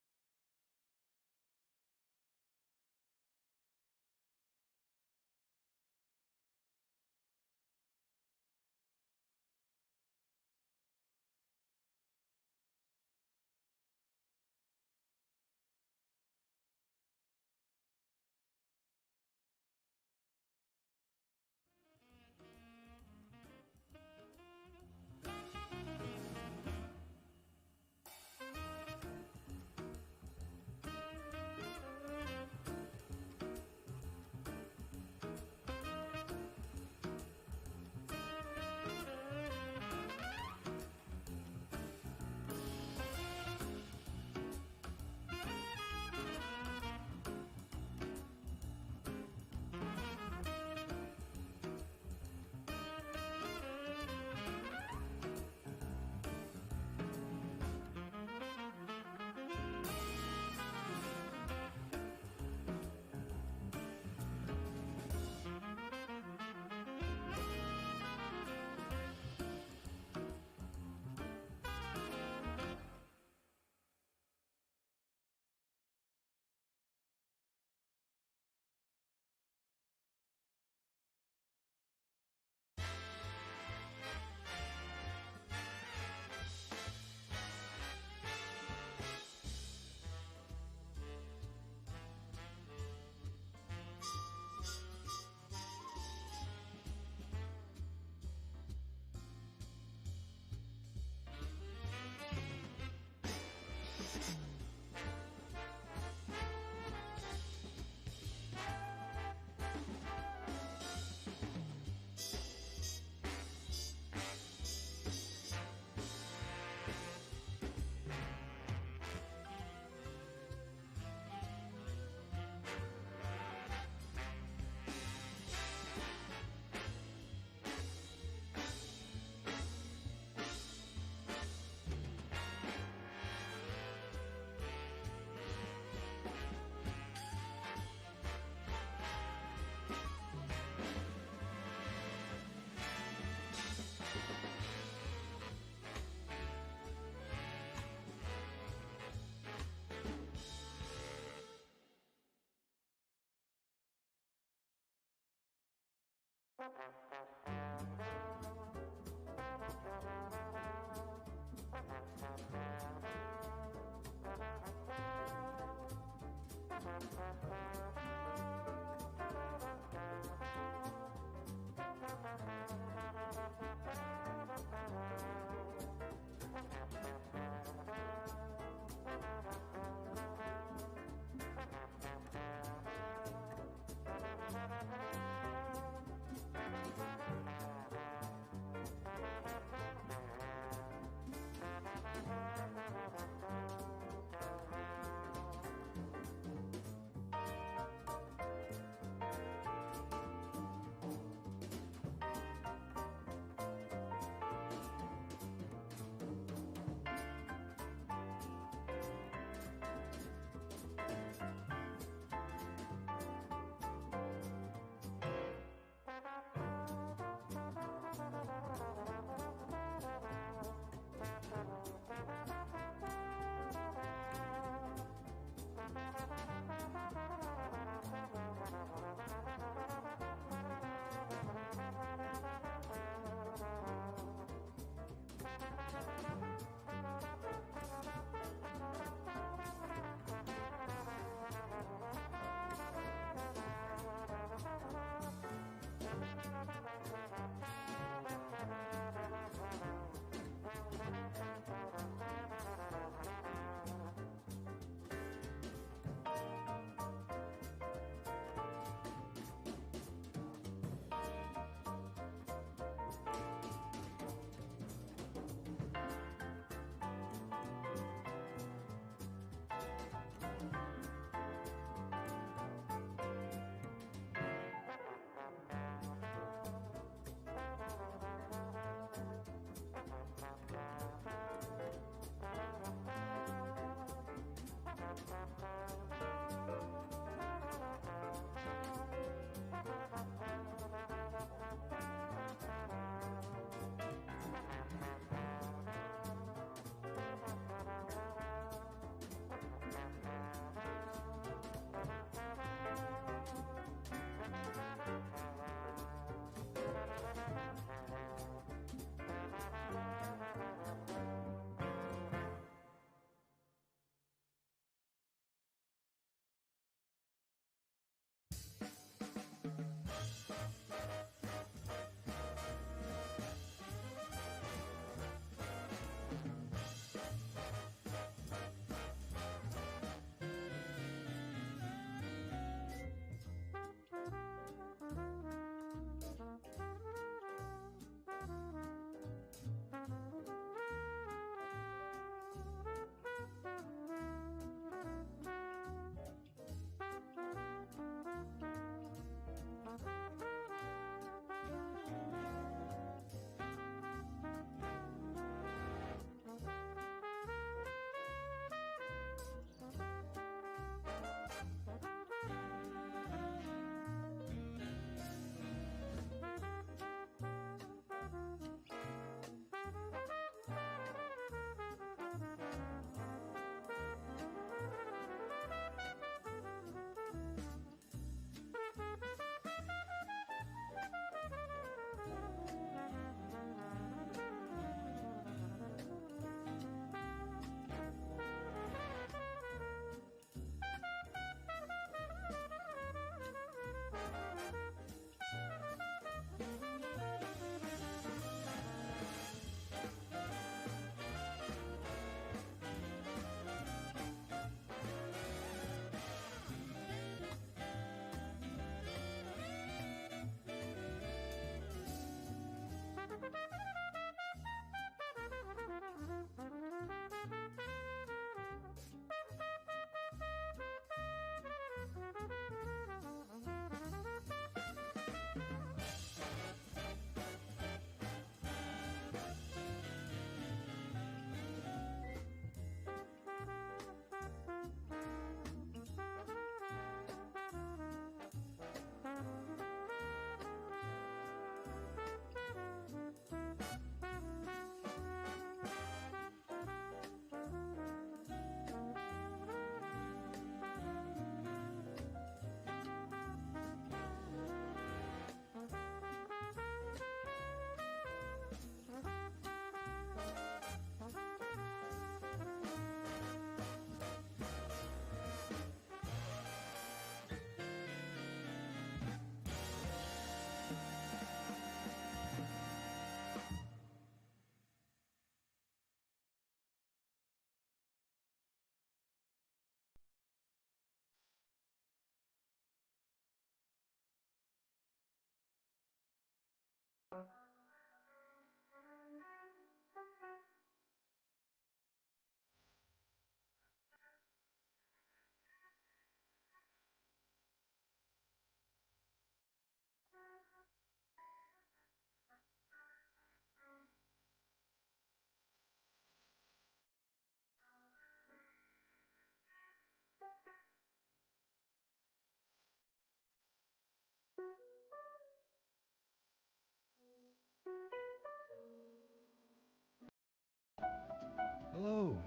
Hello.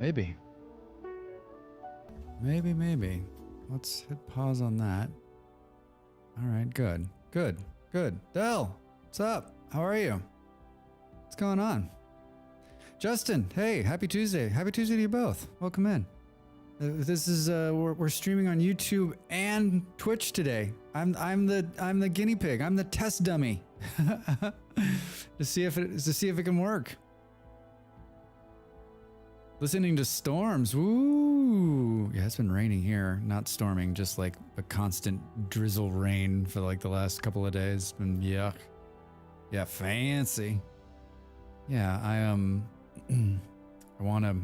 Maybe. Maybe. Let's hit pause on that. All right, good. Del, what's up? How are you? What's going on? Justin, hey, happy Tuesday. Happy Tuesday to you both. Welcome in. This is we're streaming on YouTube and Twitch today. I'm the guinea pig. I'm the test dummy to see if it can work. Listening to storms. Ooh, yeah, it's been raining here. Not storming, just like a constant drizzle rain for like the last couple of days. It's been yuck. Yeah, fancy. Yeah, I want to.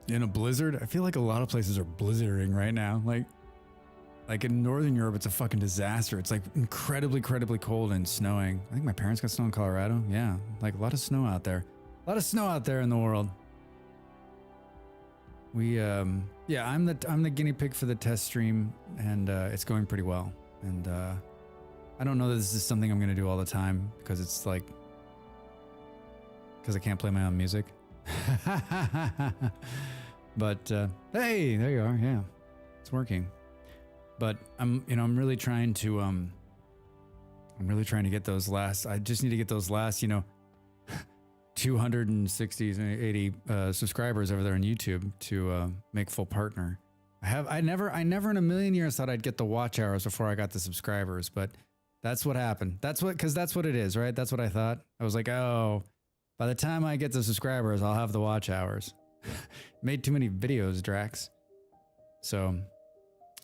In a blizzard, I feel like a lot of places are blizzarding right now. Like in Northern Europe, it's a fucking disaster. It's like incredibly cold and snowing. I think my parents got snow in Colorado. Yeah, like a lot of snow out there. A lot of snow out there in the world. Yeah, I'm the guinea pig for the test stream, and it's going pretty well. And I don't know that this is something I'm gonna do all the time because it's like because I can't play my own music. But hey, there you are. Yeah, it's working. But I'm really trying to get those last. I just need to get those last 260 80 subscribers over there on YouTube to make full partner. I never in a million years thought I'd get the watch hours before I got the subscribers, but that's what happened. Because that's what it is, right? That's what I thought. I was like, oh, by the time I get the subscribers, I'll have the watch hours. Made too many videos, Drax. So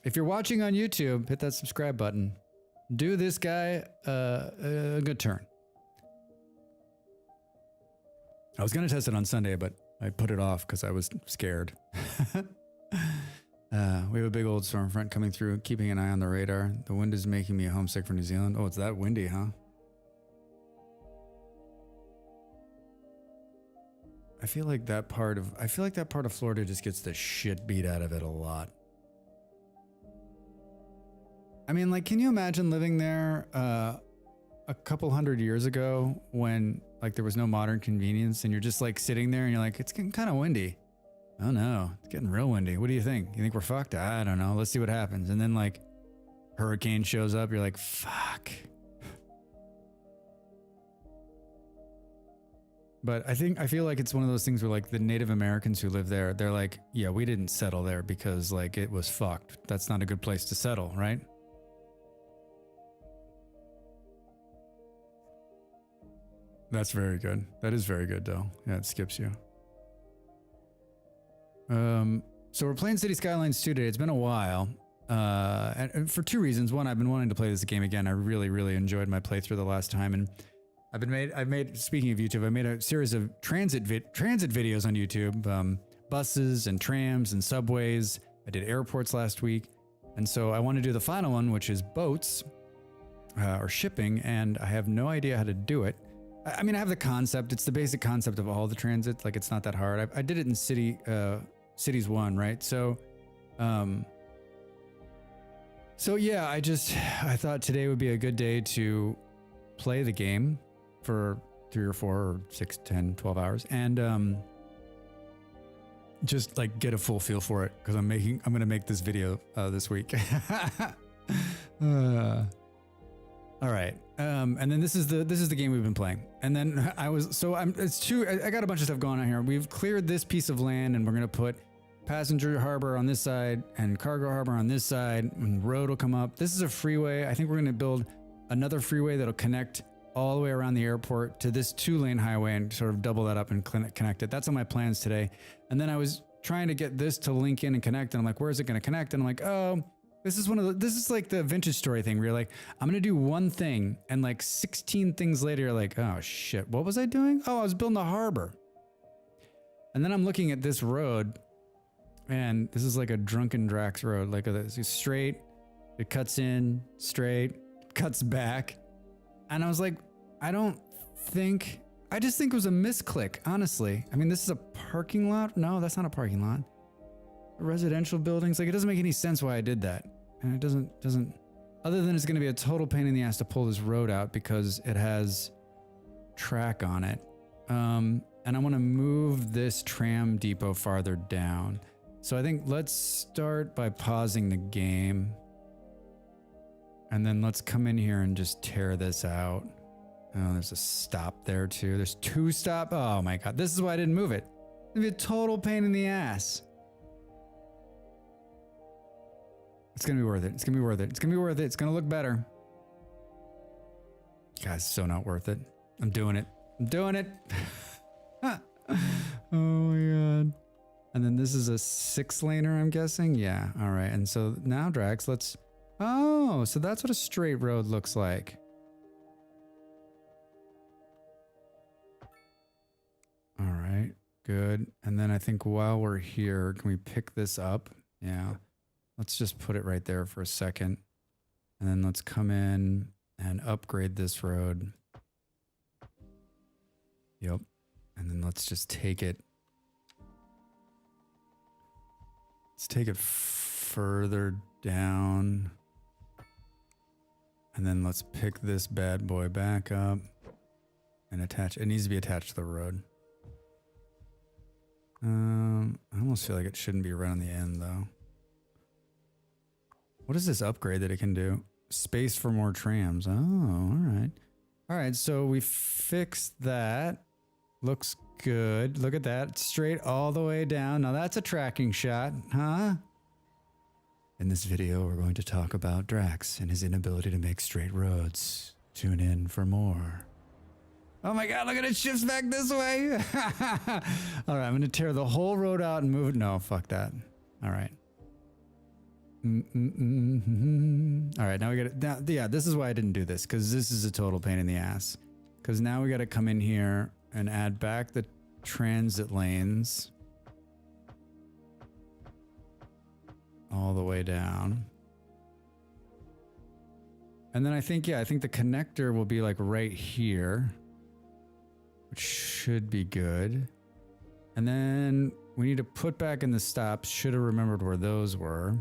if you're watching on YouTube, hit that subscribe button. Do this guy a good turn. I was going to test it on Sunday, but I put it off because I was scared. We have a big old storm front coming through, keeping an eye on the radar. The wind is making me homesick for New Zealand. Oh, it's that windy, huh? I feel like that part of Florida just gets the shit beat out of it a lot. I mean, like, can you imagine living there a couple hundred years ago when like there was no modern convenience and you're just like sitting there and you're like, it's getting kind of windy. Oh no, it's getting real windy. What do you think? You think we're fucked? I don't know. Let's see what happens. And then like hurricane shows up. You're like, fuck. But I feel like it's one of those things where like the Native Americans who live there, they're like, yeah, we didn't settle there because like it was fucked. That's not a good place to settle, right? That's very good. That is very good though. Yeah, it skips you. So we're playing City Skylines 2 today. It's been a while. And for two reasons. One, I've been wanting to play this game again. I really enjoyed my playthrough the last time, and speaking of YouTube, I made a series of transit videos on YouTube, buses and trams and subways. I did airports last week. And so I want to do the final one, which is boats, or shipping, and I have no idea how to do it. I mean, I have the concept. It's the basic concept of all the transit. Like, it's not that hard. I did it in Cities 1, right? So yeah, I thought today would be a good day to play the game for 3 or 4 or 6, 10, 12 hours and just like get a full feel for it because I'm going to make this video this week. All right. And then this is the game we've been playing. And then I got a bunch of stuff going on here. We've cleared this piece of land and we're going to put passenger harbor on this side and cargo harbor on this side, and road will come up. This is a freeway. I think we're going to build another freeway that'll connect all the way around the airport to this 2-lane highway and sort of double that up and connect it. That's on my plans today. And then I was trying to get this to link in and connect, and I'm like, where's it going to connect? And I'm like, oh, this is like the Vintage Story thing where you're like, I'm going to do one thing, and like 16 things later, you're like, oh shit, what was I doing? Oh, I was building a harbor. And then I'm looking at this road, and this is like a drunken Drax road, like it's straight, it cuts in, straight, cuts back. And I was like, I just think it was a misclick, honestly. I mean, this is a parking lot. No, that's not a parking lot. Residential buildings. Like, it doesn't make any sense why I did that. And it doesn't, other than it's going to be a total pain in the ass to pull this road out because it has track on it. And I want to move this tram depot farther down. So I think let's start by pausing the game. And then let's come in here and just tear this out. Oh, there's a stop there too. There's 2 stop. Oh my God. This is why I didn't move it. It'd be a total pain in the ass. It's going to be worth it. It's going to be worth it. It's going to be worth it. It's going to look better. Guys, so not worth it. I'm doing it. I'm doing it. Oh my God. And then this is a 6-laner, I'm guessing. Yeah. All right. And so now, Drax, let's... Oh, so that's what a straight road looks like. All right. Good. And then I think while we're here, can we pick this up? Yeah. Let's just put it right there for a second. And then let's come in and upgrade this road. Yep. And then let's just take it. Let's take it further down. And then let's pick this bad boy back up and attach. It needs to be attached to the road. I almost feel like it shouldn't be right on the end though. What is this upgrade that it can do? Space for more trams. Oh, all right. All right, so we fixed that. Looks good. Look at that. Straight all the way down. Now that's a tracking shot, huh? In this video, we're going to talk about Drax and his inability to make straight roads. Tune in for more. Oh my God, look at it, shifts back this way. All right, I'm going to tear the whole road out and move it. No, fuck that. All right. All right, now we got it. Now, yeah, this is why I didn't do this, because this is a total pain in the ass. Because now we got to come in here and add back the transit lanes all the way down. And then I think, yeah, I think the connector will be like right here, which should be good. And then we need to put back in the stops. Should have remembered where those were.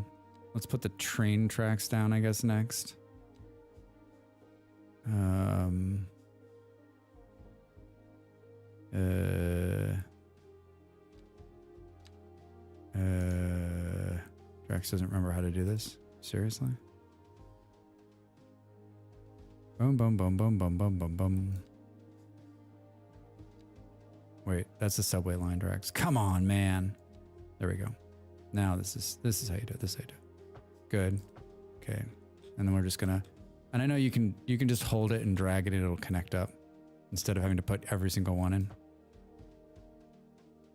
Let's put the train tracks down, I guess, next. Drax doesn't remember how to do this. Seriously? Boom, boom, boom, boom, boom, boom, boom, boom. Wait, that's the subway line, Drax. Come on, man. There we go. Now this is how you do it. This is how you do it. Good. Okay. And then we're just gonna, and I know you can just hold it and drag it and it'll connect up instead of having to put every single one in.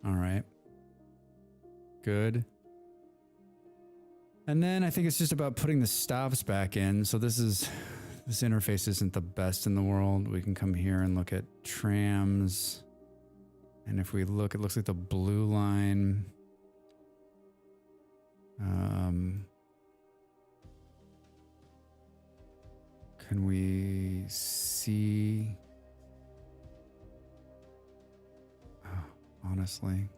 All right. Good. And then I think it's just about putting the stops back in. So this interface isn't the best in the world. We can come here and look at trams. And if we look, it looks like the blue line. Can we see? Oh, honestly.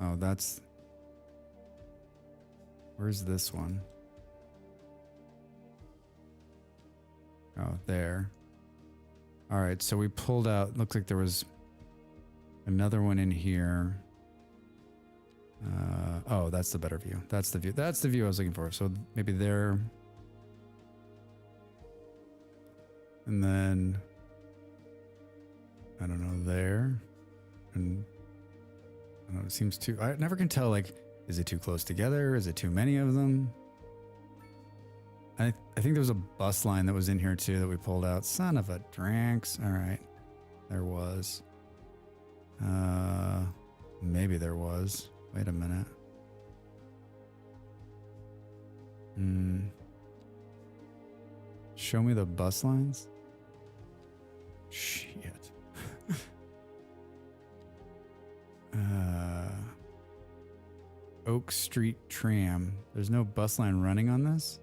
Oh, that's... Where's this one? Oh, there. All right, so we pulled out... Looks like there was another one in here. Oh, that's the better view. That's the view. That's the view I was looking for. So maybe there... And then, I don't know, there. And I don't know, it seems too, I never can tell, like, is it too close together? Is it too many of them? I think there was a bus line that was in here too that we pulled out. Son of a Drax. All right. There was. Maybe there was. Wait a minute. Show me the bus lines. Shit. Oak Street Tram. There's no bus line running on this?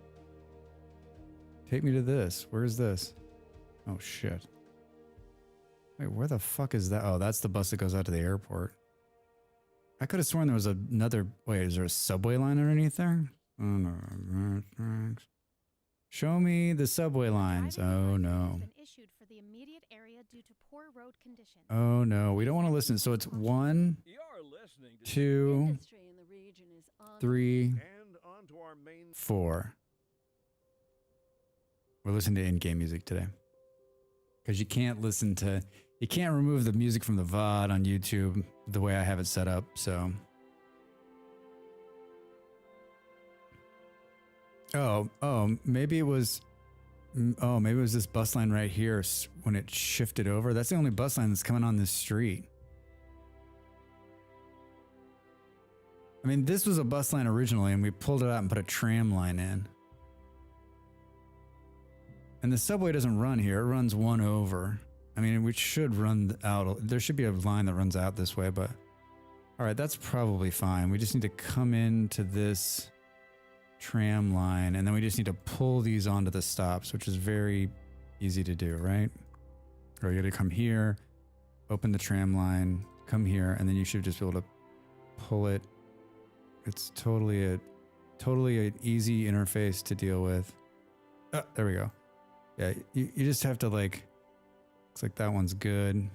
Take me to this. Where is this? Oh, shit. Wait, where the fuck is that? Oh, that's the bus that goes out to the airport. I could have sworn there was another... Wait, is there a subway line underneath there? Oh, no. Show me the subway lines. Oh, no. Been issued for the immediate area due to poor road conditions. Oh no, we don't want to listen. So it's 1, You're listening to 2, Industry in the region is on 3, And on to our main 4. We're listening to in-game music today. Because you can't remove the music from the VOD on YouTube the way I have it set up, so. Maybe it was this bus line right here when it shifted over. That's the only bus line that's coming on this street. I mean, this was a bus line originally, and we pulled it out and put a tram line in. And the subway doesn't run here. It runs one over. I mean, we should run out. There should be a line that runs out this way, but all right, that's probably fine. We just need to come into this tram line, and then we just need to pull these onto the stops, which is very easy to do, right? Or you got to come here, open the tram line, come here, and then you should just be able to pull it. It's totally an easy interface to deal with. Oh, there we go. Yeah, you just have to looks like that one's good.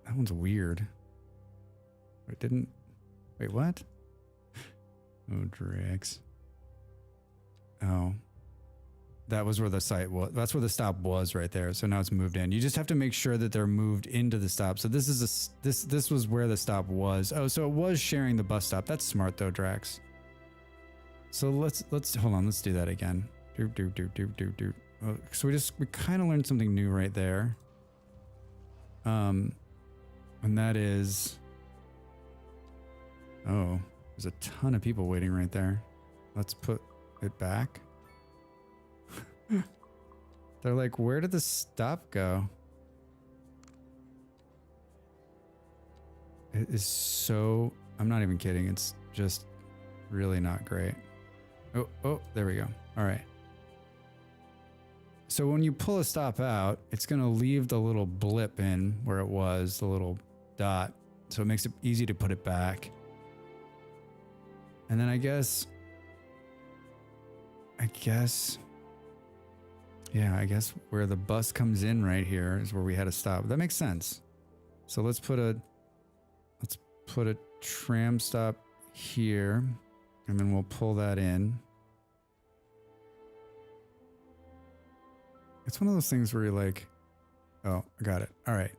That one's weird. Wait, what? Oh, Drax. Oh. That was where the site was. That's where the stop was right there. So now it's moved in. You just have to make sure that they're moved into the stop. So this is this was where the stop was. Oh, so it was sharing the bus stop. That's smart though, Drax. So let's hold on. Let's do that again. So we kind of learned something new right there. And that is, oh, there's a ton of people waiting right there. Let's put it back. They're like, where did the stop go? It is so, I'm not even kidding. It's just really not great. Oh, there we go. All right. So when you pull a stop out, it's going to leave the little blip in where it was, the little dot. So it makes it easy to put it back. And then I guess, where the bus comes in right here is where we had to stop. That makes sense. So let's put a tram stop here, and then we'll pull that in. It's one of those things where you're like, oh, I got it. All right.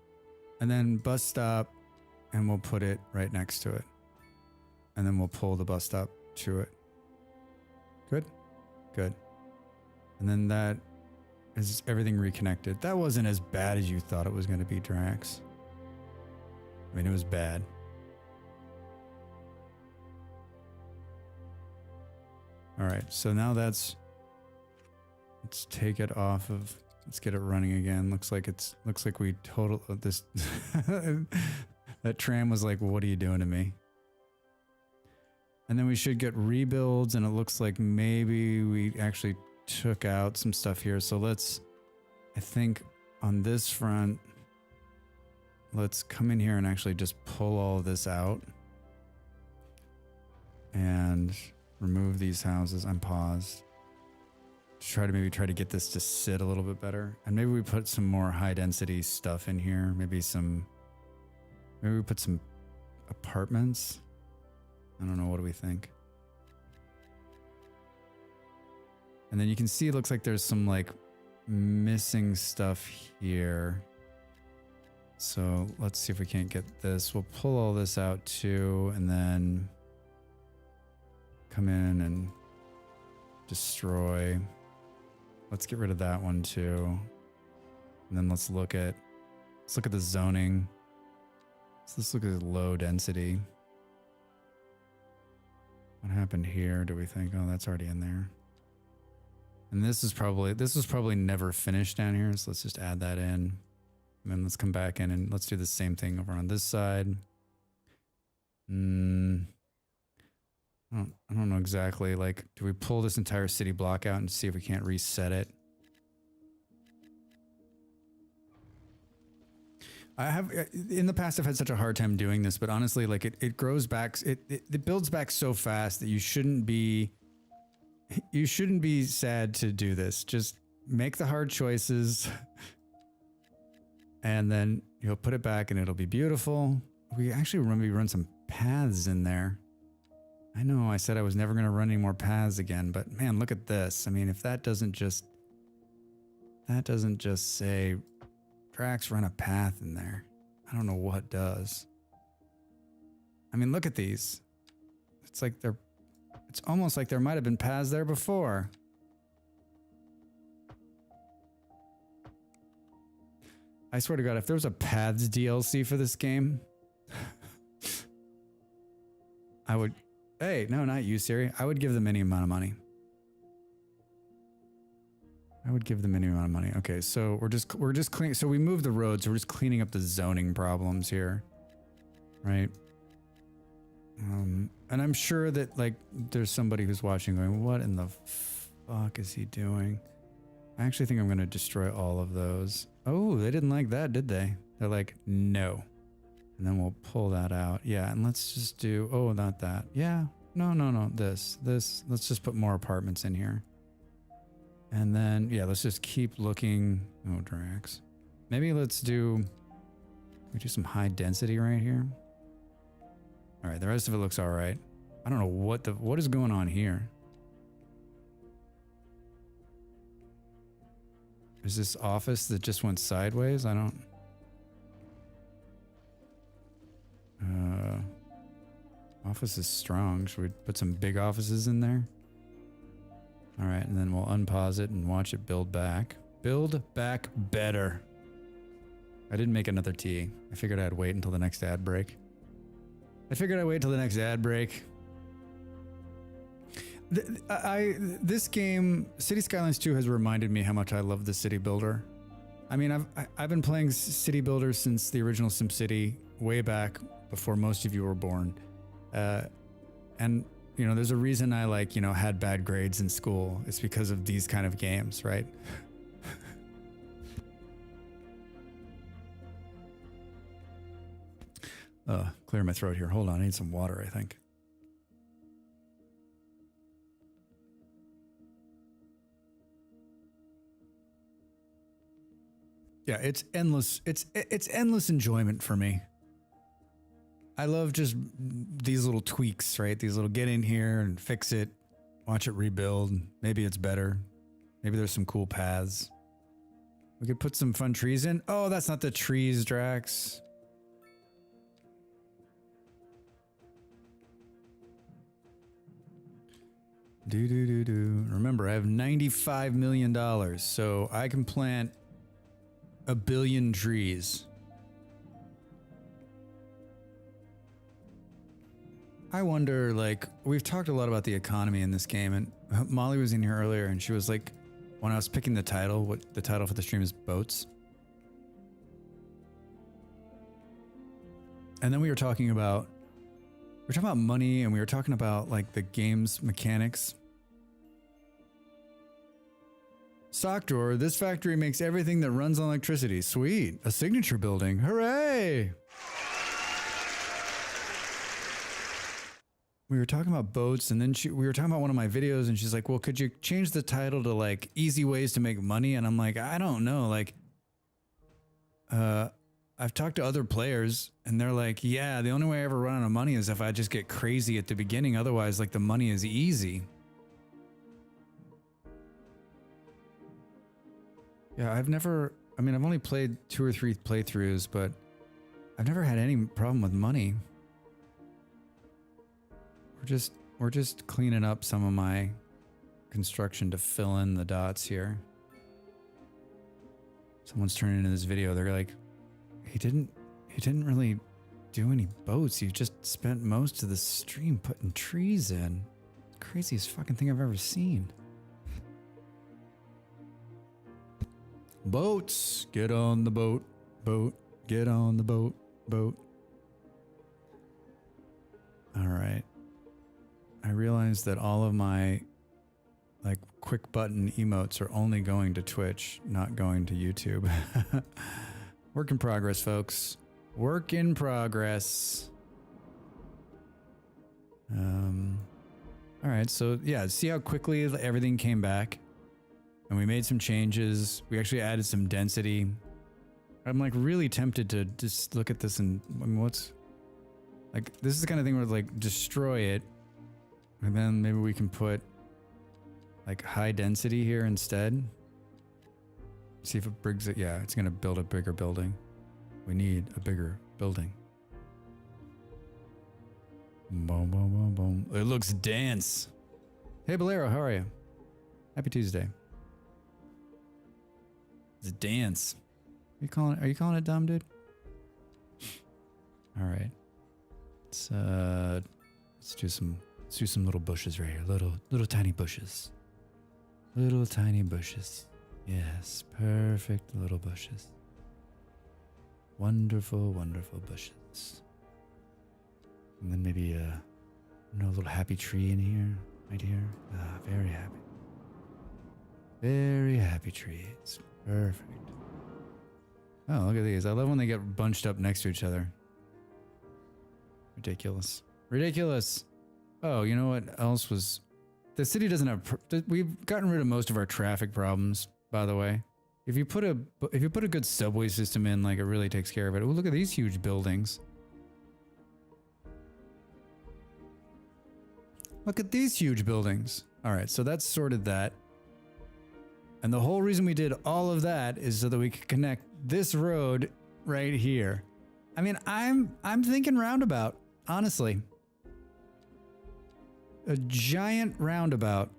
And then bus stop, and we'll put it right next to it. And then we'll pull the bus stop to it. Good? Good. And then that is everything reconnected. That wasn't as bad as you thought it was going to be, Drax. I mean, it was bad. All right. So now let's take it off of, let's get it running again. Looks like we this, that tram was like, what are you doing to me? And then we should get rebuilds, and it looks like maybe we actually took out some stuff here. So I think on this front, let's come in here and actually just pull all of this out and remove these houses. I'm paused. Maybe try to get this to sit a little bit better. And maybe we put some more high density stuff in here. Maybe we put some apartments. I don't know. What do we think? And then you can see it looks like there's some missing stuff here. So let's see if we can't get this. We'll pull all this out too, and then come in and destroy. Let's get rid of that one too. And then let's look at the zoning. So let's look at low density. What happened here? Do we think, oh, that's already in there? And this was probably never finished down here. So let's just add that in. And then let's come back in and let's do the same thing over on this side. I don't know exactly. Do we pull this entire city block out and see if we can't reset it? I have, in the past, I've had such a hard time doing this, but honestly, it grows back. It builds back so fast that you shouldn't be sad to do this. Just make the hard choices, and then you'll put it back and it'll be beautiful. We actually maybe run some paths in there. I know I said I was never going to run any more paths again, but man, look at this. I mean, if that doesn't just say Drax run a path in there, I don't know what does. I mean, look at these. It's almost like there might have been paths there before. I swear to God, if there was a paths DLC for this game, I would... Hey, no, not you, Siri. I would give them any amount of money. I would give them any amount of money. Okay, so we're just cleaning. So we moved the road, so we're just cleaning up the zoning problems here, right? And I'm sure that like there's somebody who's watching going, "What in the fuck is he doing?" I actually think I'm going to destroy all of those. Oh, they didn't like that, did they? They're like, no. And then we'll pull that out. Yeah, and let's just do, oh, not that. Yeah, no, this. Let's just put more apartments in here. And then, yeah, let's just keep looking. Oh, Drax. Maybe we do some high density right here. All right, the rest of it looks all right. I don't know what is going on here. Is this office that just went sideways? I don't... office is strong. Should we put some big offices in there? All right, and then we'll unpause it and watch it build back. Build back better. I didn't make another tea. I figured I'd wait until the next ad break. This game, City Skylines 2, has reminded me how much I love the city builder. I mean, I've been playing city builders since the original SimCity, way back before most of you were born. And you know, there's a reason I had bad grades in school. It's because of these kind of games, right? Clear my throat here. Hold on, I need some water, I think. Yeah, it's endless. It's endless enjoyment for me. I love just these little tweaks, right? These little get in here and fix it, watch it rebuild. Maybe it's better. Maybe there's some cool paths. We could put some fun trees in. Oh, that's not the trees, Drax. Remember, I have $95 million, so I can plant 1 billion trees. I wonder, we've talked a lot about the economy in this game, and Molly was in here earlier, and she was like, when I was picking the title, the title for the stream is Boats. And then we were talking about money, and we were talking about, the game's mechanics. Sock drawer, this factory makes everything that runs on electricity. Sweet. A signature building. Hooray! We were talking about boats, and then we were talking about one of my videos, and she's like, well, could you change the title to easy ways to make money? And I'm like, I don't know. I've talked to other players, and they're like, yeah, the only way I ever run out of money is if I just get crazy at the beginning. Otherwise, the money is easy. Yeah, I've only played 2 or 3 playthroughs, but I've never had any problem with money. We're just cleaning up some of my construction to fill in the dots here. Someone's turning into this video. They're like, he didn't really do any boats. He just spent most of the stream putting trees in. Craziest fucking thing I've ever seen. Boats, get on the boat, boat, get on the boat, boat. All right. I realized that all of my quick button emotes are only going to Twitch, not going to YouTube. Work in progress, folks. Work in progress. All right, so yeah, see how quickly everything came back? and we made some changes. We actually added some density. I'm like really tempted to just look at this and I mean, what's like, this is the kind of thing where like destroy it. And then maybe we can put like high density here instead. See if it brings it. Yeah, it's going to build a bigger building. We need a bigger building. Boom, boom, boom, boom. It looks dense. Hey, Bolero, how are you? Happy Tuesday. It's dance. Are you calling it dumb, dude? All right. Let's do some little bushes right here. Little tiny bushes. Little tiny bushes. Yes, perfect little bushes. Wonderful, wonderful bushes. And then maybe a little happy tree in here, right here. Ah, very happy. Very happy trees. Perfect. Oh, look at these. I love when they get bunched up next to each other. Ridiculous. Ridiculous. Oh, you know what else was... The city doesn't have... We've gotten rid of most of our traffic problems, by the way. If you put a good subway system in, like, it really takes care of it. Oh, look at these huge buildings. Look at these huge buildings. All right, so that's sorted that. And the whole reason we did all of that is so that we could connect this road right here. I mean, I'm thinking roundabout, honestly. A giant roundabout.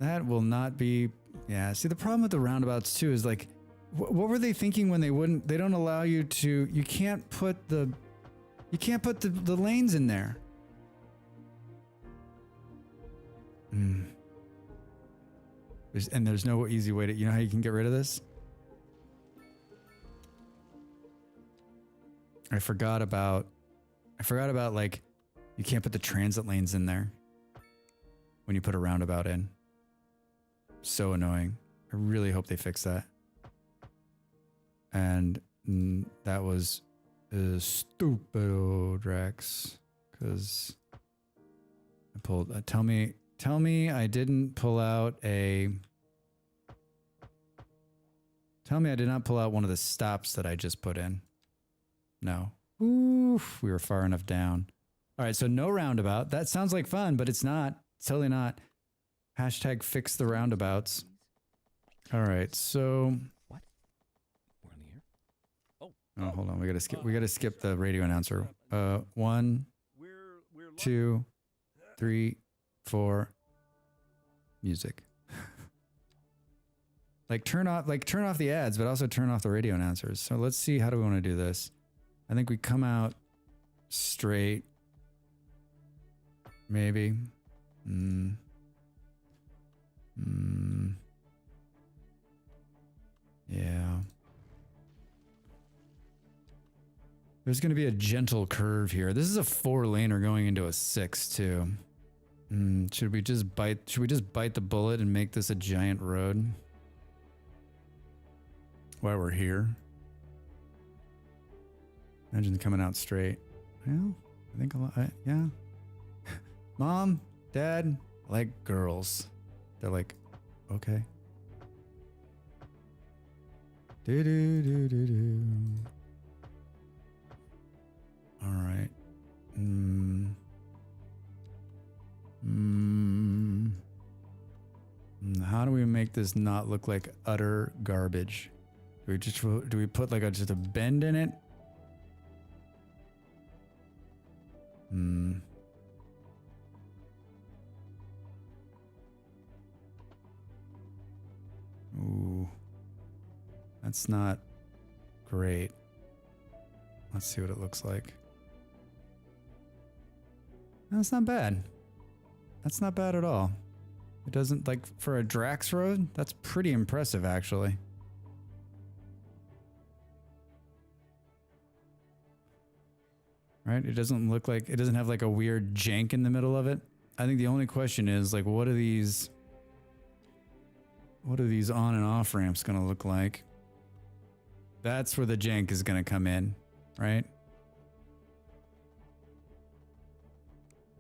That will not be... Yeah, see, the problem with the roundabouts, too, is like... What were they thinking when they don't allow you to... You can't put the lanes in there. There's no easy way to... You know how you can get rid of this? I forgot about like, you can't put the transit lanes in there when you put a roundabout in. So annoying. I really hope they fix that. And that was stupid, Drex, because I pulled... Tell me I didn't pull out a... Tell me I did not pull out one of the stops that I just put in. No. Oof, we were far enough down. All right, so no roundabout. That sounds like fun, but it's not. It's totally not. Hashtag fix the roundabouts. All right, so... What? We're on the air? Oh. Oh, hold on. We gotta skip the radio announcer. 1, 2, 3, 4. Music. turn off the ads, but also turn off the radio announcers. So let's see, how do we want to do this? I think we come out straight. Maybe. Yeah. There's going to be a gentle curve here. This is a 4-laner going into a 6 too. Should we just bite the bullet and make this a giant road? While we're here. Imagine coming out straight. Well, I think a lot, yeah. Mom, Dad, I like girls. They're like, okay. Do. All right. How do we make this not look like utter garbage? Do we put like just a bend in it? Ooh. That's not great. Let's see what it looks like. That's not bad. That's not bad at all. It doesn't, like, for a Drax road, that's pretty impressive, actually. Right? It doesn't look like, it doesn't have like a weird jank in the middle of it. I think the only question is, like, what are these on and off ramps going to look like? That's where the jank is going to come in, right?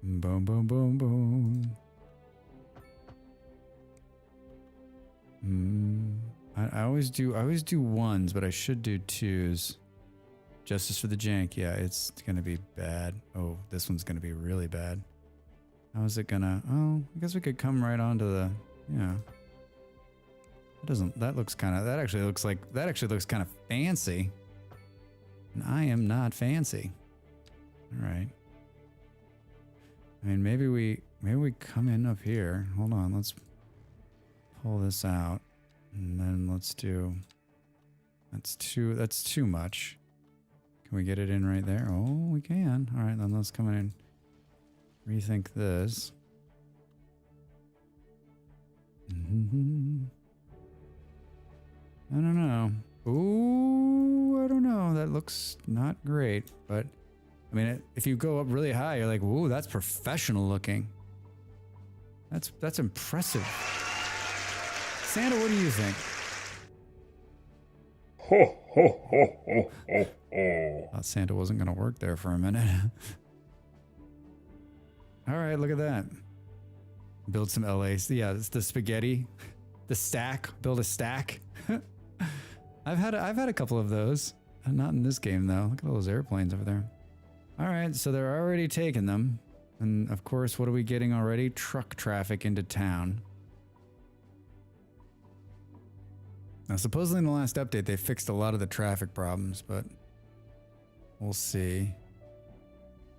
Boom, boom, boom, boom. I always do ones, but I should do twos. Justice for the jank. Yeah, it's gonna be bad. Oh, this one's gonna be really bad. How is it gonna? Oh, I guess we could come right onto the. Yeah. It doesn't. That looks kind of. That actually looks kind of fancy. And I am not fancy. All right. I mean, maybe we come in up here. Hold on. Let's pull this out. And then let's do, that's too much. Can we get it in right there? Oh, we can. All right, then let's come in and rethink this. I don't know. Ooh, I don't know. That looks not great, but I mean, if you go up really high, you're like, ooh, that's professional looking. That's impressive. Santa, what do you think? Ho, ho, ho, ho, ho, ho. Thought Santa wasn't going to work there for a minute. All right, look at that. Build some LAs. Yeah, it's the spaghetti. The stack. Build a stack. I've had a couple of those. Not in this game, though. Look at all those airplanes over there. All right, so they're already taking them. And, of course, what are we getting already? Truck traffic into town. Now, supposedly in the last update, they fixed a lot of the traffic problems, but we'll see.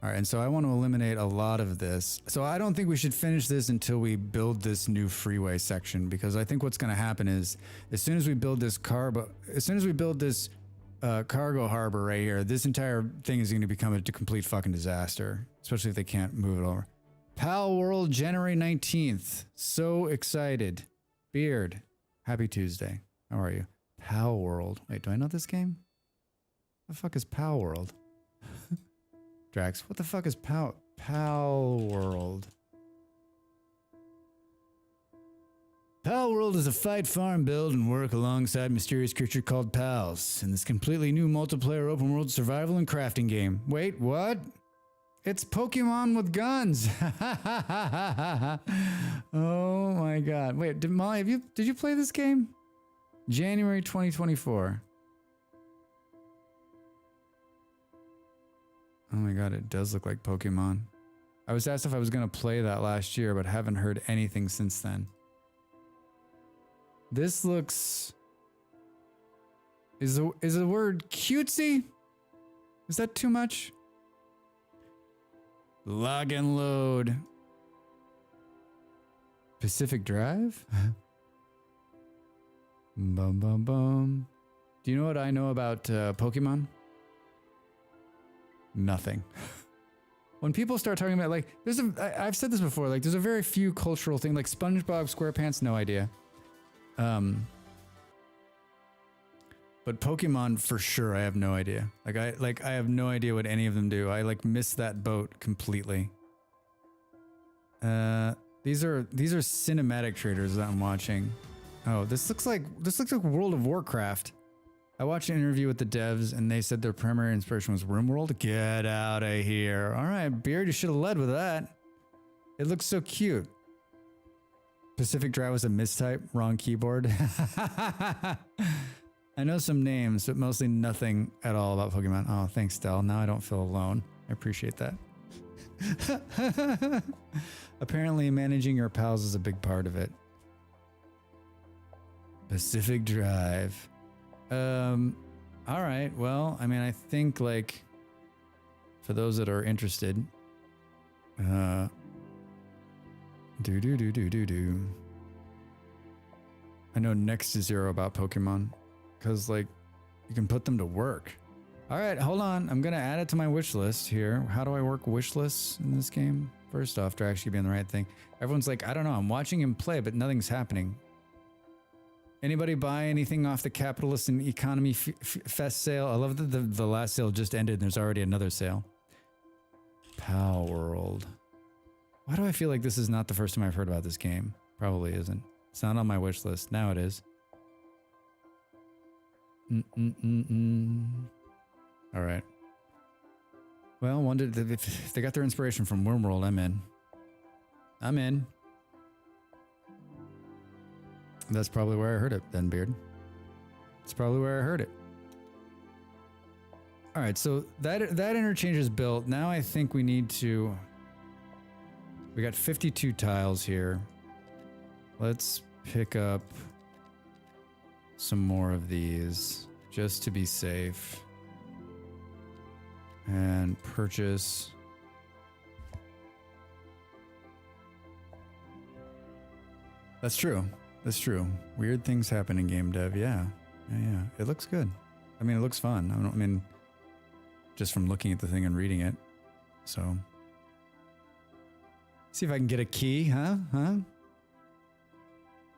All right, and so I want to eliminate a lot of this. So I don't think we should finish this until we build this new freeway section, because I think what's going to happen is as soon as we build this cargo harbor right here, this entire thing is going to become a complete fucking disaster, especially if they can't move it over. Pal World, January 19th. So excited. Beard, happy Tuesday. How are you? Pal World. Wait, do I know this game? What the fuck is Pal World? Drax, what the fuck is Pal World? Pal World is a fight, farm, build, and work alongside a mysterious creature called pals in this completely new multiplayer open world survival and crafting game. Wait, what? It's Pokemon with guns. Oh my god. Wait, Molly, did you play this game? January 2024. Oh my god, it does look like Pokemon. I was asked if I was going to play that last year, but haven't heard anything since then. This looks... Is the word cutesy? Is that too much? Log and load. Pacific Drive? Bum bum bum. Do you know what I know about Pokemon? Nothing. When people start talking about, like, I've said this before, like, there's a very few cultural thing, like SpongeBob SquarePants, no idea. But Pokemon, for sure, I have no idea. I have no idea what any of them do. I missed that boat completely. These are cinematic trailers that I'm watching. Oh, this looks like World of Warcraft. I watched an interview with the devs, and they said their primary inspiration was RimWorld. Get out of here! All right, Beard, you should have led with that. It looks so cute. Pacific Drive was a mistype, wrong keyboard. I know some names, but mostly nothing at all about Pokemon. Oh, thanks, Del. Now I don't feel alone. I appreciate that. Apparently, managing your pals is a big part of it. Pacific Drive. All right. Well, I mean, I think, like, for those that are interested, I know next to zero about Pokemon, because, like, you can put them to work. All right, hold on. I'm going to add it to my wish list here. How do I work wish lists in this game? First off, to actually be on the right thing. Everyone's like, I don't know. I'm watching him play, but nothing's happening. Anybody buy anything off the Capitalist and Economy Fest sale? I love that the last sale just ended and there's already another sale. Pal World. Why do I feel like this is not the first time I've heard about this game? Probably isn't. It's not on my wish list. Now it is. All right. Well, if they got their inspiration from RimWorld, I'm in. I'm in. That's probably where I heard it then, Beard. It's probably where I heard it. All right, so that interchange is built. Now I think we need to... We got 52 tiles here. Let's pick up some more of these just to be safe. And purchase. That's true. That's true. Weird things happen in game dev. Yeah. Yeah. It looks good. I mean, it looks fun. I mean, just from looking at the thing and reading it. So, see if I can get a key, huh?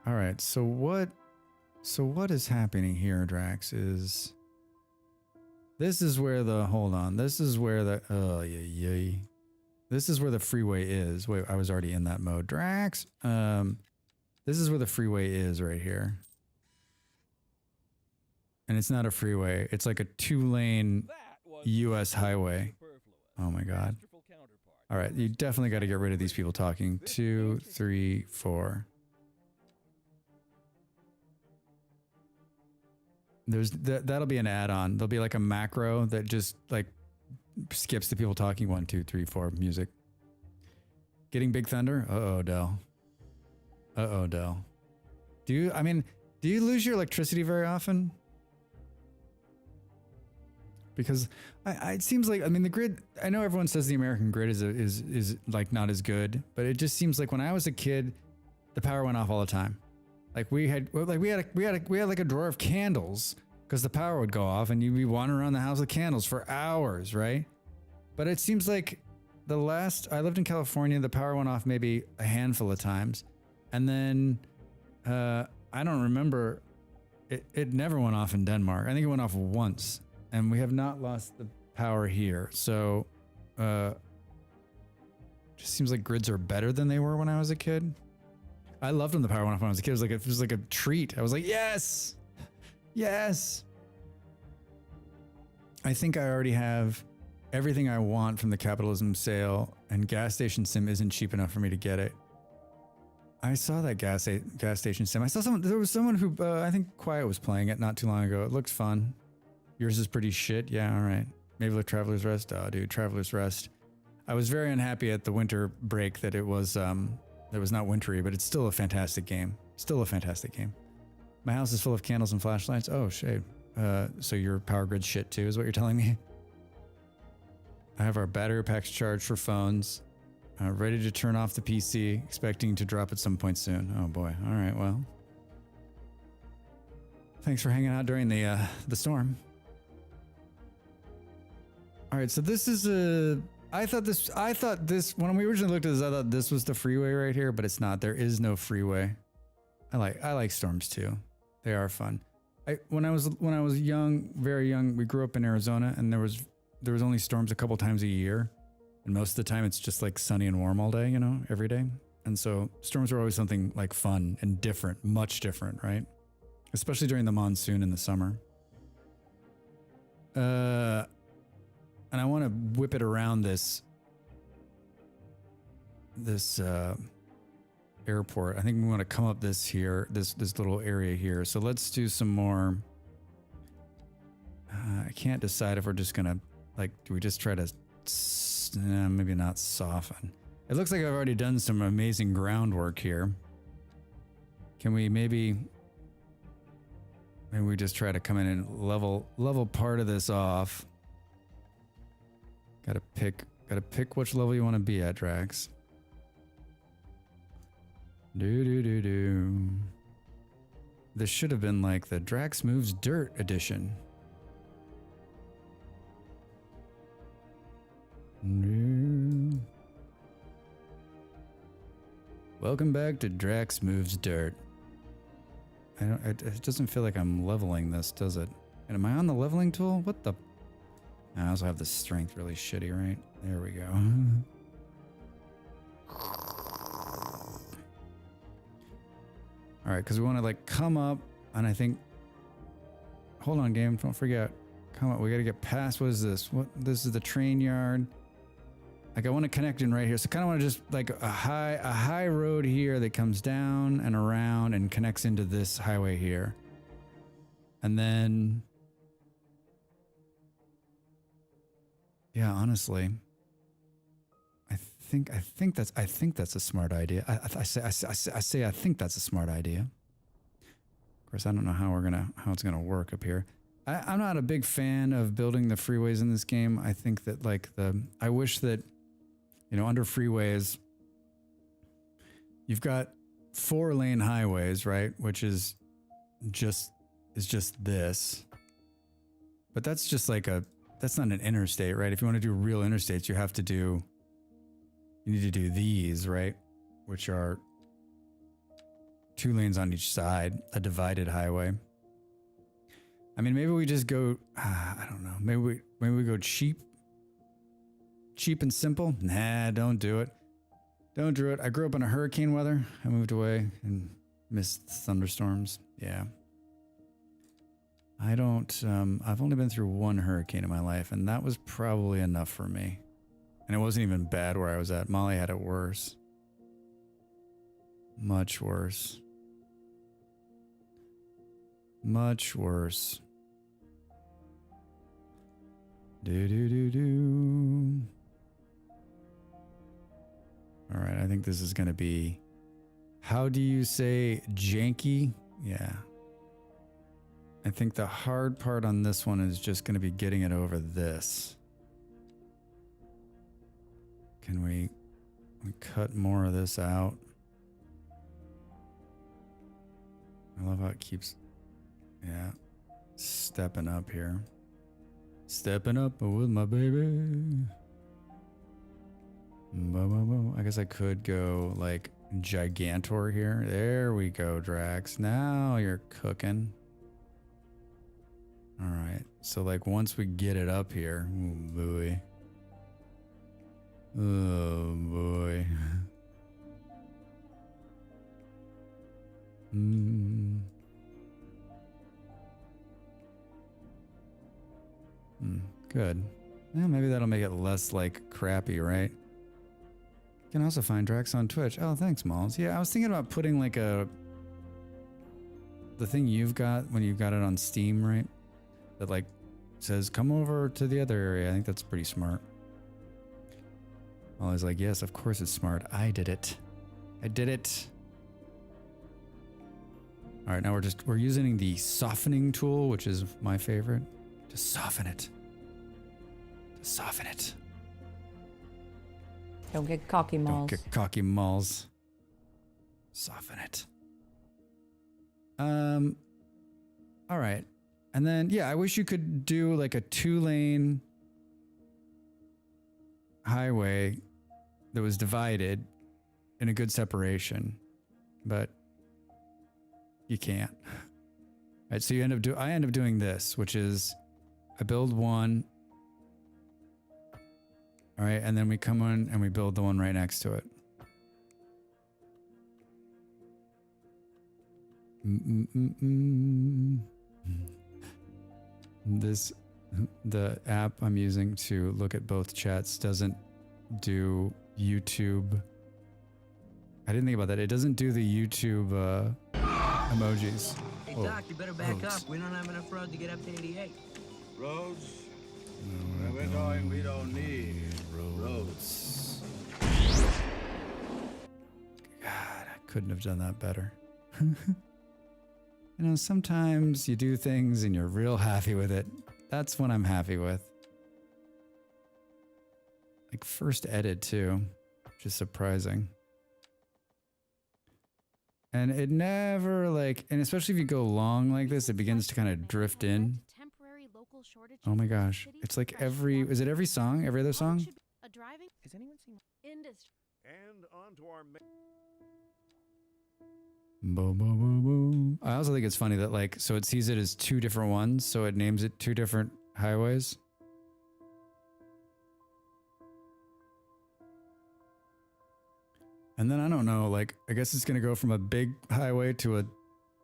All right. So what is happening here, Drax, is this is where the, hold on. This is where the, oh, yeah. This is where the freeway is. Wait, I was already in that mode. Drax, this is where the freeway is right here. And it's not a freeway. It's like a 2-lane US highway. Oh my God. All right. You definitely got to get rid of these people talking. 2, 3, 4. There's that'll be an add-on. There'll be like a macro that just like skips the people talking. 1, 2, 3, 4 music. Getting Big Thunder? Uh-oh, Dell. Uh-oh, Dell. Do you lose your electricity very often? Because it seems like, I mean, the grid, I know everyone says the American grid is like not as good, but it just seems like when I was a kid, the power went off all the time. Like we had like a drawer of candles because the power would go off and you'd be wandering around the house with candles for hours, right? But it seems like I lived in California, the power went off maybe a handful of times. And then, I don't remember, it never went off in Denmark. I think it went off once. And we have not lost the power here. So, just seems like grids are better than they were when I was a kid. I loved when the power went off when I was a kid. It was like a treat. I was like, yes! Yes! I think I already have everything I want from the capitalism sale, and gas station sim isn't cheap enough for me to get it. I saw that gas station sim. There was someone who, I think Quiet was playing it not too long ago. It looked fun. Yours is pretty shit. Yeah, all right. Maybe like Traveler's Rest. Oh, dude, Traveler's Rest. I was very unhappy at the winter break that it was not wintry, but it's still a fantastic game. Still a fantastic game. My house is full of candles and flashlights. Oh, shit. So your power grid's shit too, is what you're telling me? I have our battery packs charged for phones. Ready to turn off the PC, expecting to drop at some point soon. Oh boy. All right, well. Thanks for hanging out during the storm. All right, so this is I thought this, when we originally looked at this, I thought this was the freeway right here, but it's not. There is no freeway. I like storms too. They are fun. When I was young, very young, we grew up in Arizona, and there was only storms a couple times a year. And most of the time it's just like sunny and warm all day, you know, every day. And so storms are always something like fun and different, much different, right? Especially during the monsoon in the summer. And I want to whip it around this airport. I think we want to come up this little area here. So let's do some more. I can't decide if we're just gonna, like, do we just try to maybe not soften. It looks like I've already done some amazing groundwork here. Can we maybe we just try to come in and level part of this off. Gotta pick which level you want to be at, Drax. This should have been like the Drax Moves Dirt edition. Welcome back to Drax Moves Dirt. It doesn't feel like I'm leveling this, does it? And am I on the leveling tool? What the? I also have the strength really shitty, right? There we go. All right, because we want to like come up, and I think. Hold on, game. Don't forget. Come on, we got to get past. What is this? This is the train yard. Like I want to connect in right here. So kind of want to just like a high road here that comes down and around and connects into this highway here. And then, yeah, honestly, I think that's a smart idea. I say I think that's a smart idea. Of course, I don't know how it's gonna work up here. I'm not a big fan of building the freeways in this game. I think that like I wish that, you know, under freeways, you've got 4-lane highways, right? Which is just this. But that's just like that's not an interstate, right? If you want to do real interstates, you need to do these, right? Which are 2 lanes on each side, a divided highway. I mean, maybe we just go, I don't know. Maybe we go cheap and simple. Nah, don't do it. Don't do it. I grew up in a hurricane weather. I moved away and missed thunderstorms. Yeah. I've only been through 1 hurricane in my life, and that was probably enough for me. And it wasn't even bad where I was at. Molly had it worse. Much worse. Much worse. Do. All right, I think this is going to be, how do you say janky? Yeah. I think the hard part on this one is just going to be getting it over this. Can we cut more of this out? I love how it keeps, yeah, stepping up here. Stepping up with my baby. I guess I could go like Gigantor here. There we go, Drax. Now you're cooking. All right. So like once we get it up here, oh boy. Oh boy. Good. Yeah, maybe that'll make it less like crappy, right? You can also find Drax on Twitch. Oh, thanks, Malls. Yeah, I was thinking about putting like the thing you've got when you've got it on Steam, right? That like says, come over to the other area. I think that's pretty smart. Molly's like, yes, of course it's smart. I did it. I did it. All right, now we're using the softening tool, which is my favorite. To soften it. To soften it. Don't get cocky, Malls. Don't get cocky, Malls. Soften it. All right. And then, yeah, I wish you could do like a 2-lane highway that was divided in a good separation, but you can't. All right, so I end up doing this, which is I build one. All right, and then we come on and we build the one right next to it. The app I'm using to look at both chats doesn't do YouTube. I didn't think about that. It doesn't do the YouTube emojis. Hey, Doc, you better back up. We don't have enough road to get up to 88. Roads? Where we're going, we don't need roads. God, I couldn't have done that better. You know, sometimes you do things and you're real happy with it. That's what I'm happy with. Like first edit too, which is surprising. And it never like, and especially if you go long like this, it begins to kind of drift in. Oh my gosh. It's like is it every song? Every other song? Is anyone seeing Industry. And on to our Boom, boom, boom, boom. I also think it's funny that like, so it sees it as 2 different ones, so it names it 2 different highways. And then I don't know, like, I guess it's going to go from a big highway to a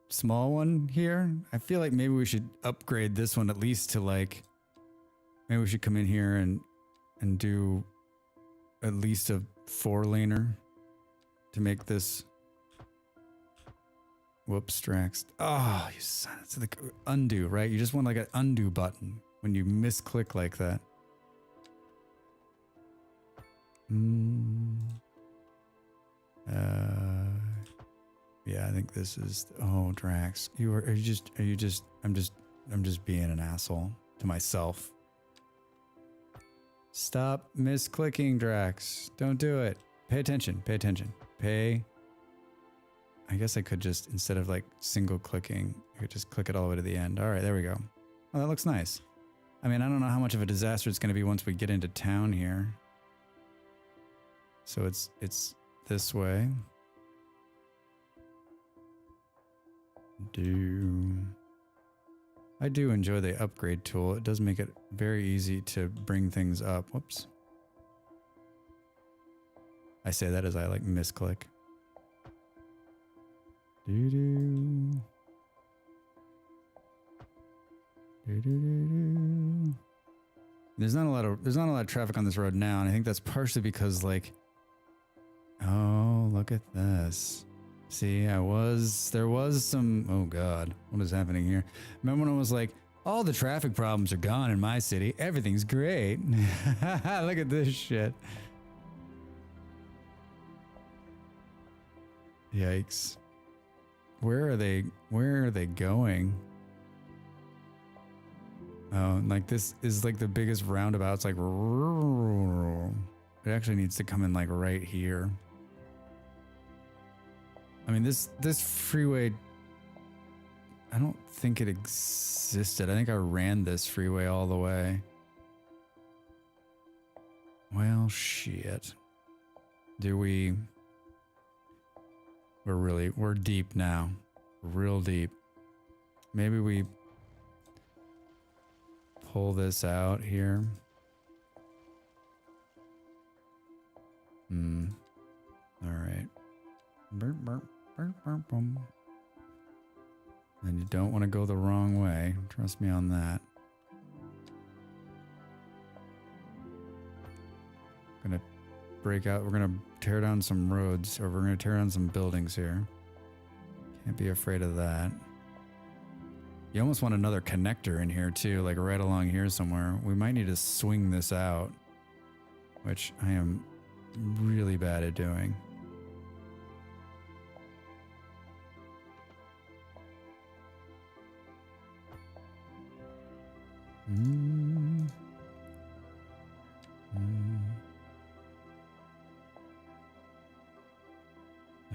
small one here. I feel like maybe we should upgrade this one at least to like, maybe we should come in here and do at least a 4-laner to make this Whoops, Drax. Oh, you son of the undo, right? You just want like an undo button when you misclick like that. Yeah, I think this is. Oh, Drax, are you just? I'm just being an asshole to myself. Stop misclicking, Drax. Don't do it. Pay attention. Pay attention. I guess I could just, instead of like single clicking, I could just click it all the way to the end. All right, there we go. Oh, that looks nice. I mean, I don't know how much of a disaster it's going to be once we get into town here. So it's this way. I do enjoy the upgrade tool. It does make it very easy to bring things up. Whoops. I say that as I like misclick. There's not a lot of traffic on this road now, and I think that's partially because like, oh, look at this. See, there was some, oh God, what is happening here? Remember when I was like, all the traffic problems are gone in my city. Everything's great. Look at this shit. Yikes. Where are they going? Oh, like this is like the biggest roundabout. It's like, it actually needs to come in like right here. I mean, this freeway, I don't think it existed. I think I ran this freeway all the way. Well, shit. We're deep now. Real deep. Maybe we pull this out here. All right. Burp, burp, burp, burp, boom. And you don't want to go the wrong way. Trust me on that. Gonna break out. We're gonna tear down some roads, or we're gonna tear down some buildings here. Can't be afraid of that. You almost want another connector in here too, like right along here somewhere. We might need to swing this out, which I am really bad at doing.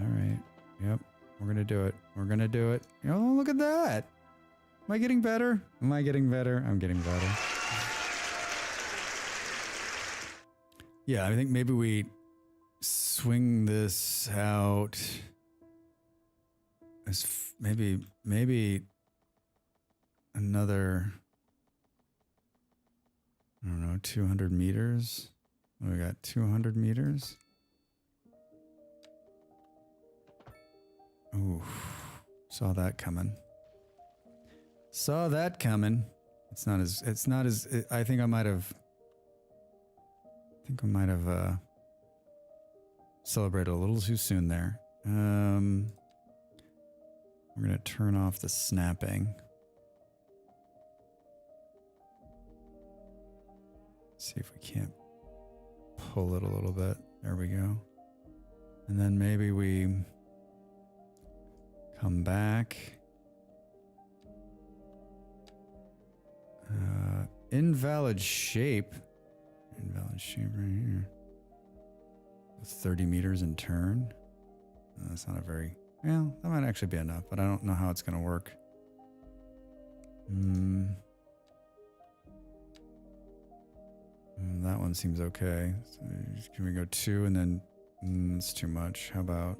All right. Yep. We're going to do it. We're going to do it. Oh, look at that. Am I getting better? Am I getting better? I'm getting better. Yeah, I think maybe we swing this out. As maybe another, I don't know, 200 meters. We got 200 meters. Ooh, saw that coming. Saw that coming. It's not as, I think I might have celebrated a little too soon there. We're going to turn off the snapping. See if we can't pull it a little bit. There we go. And then maybe we come back. Invalid shape. Invalid shape right here. 30 meters in turn. That's not a very... Well, that might actually be enough, but I don't know how it's going to work. That one seems okay. So can we go 2 and then... it's too much. How about...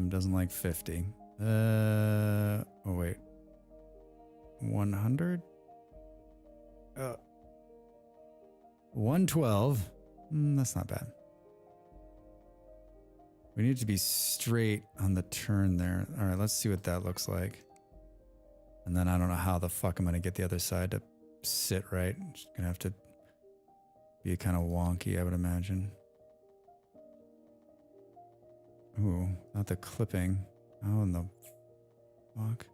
doesn't like 50. Oh, wait. 100? 112. That's not bad. We need to be straight on the turn there. All right, let's see what that looks like. And then I don't know how the fuck I'm going to get the other side to sit right. It's going to have to be kind of wonky, I would imagine. Ooh, not the clipping. How in the fuck?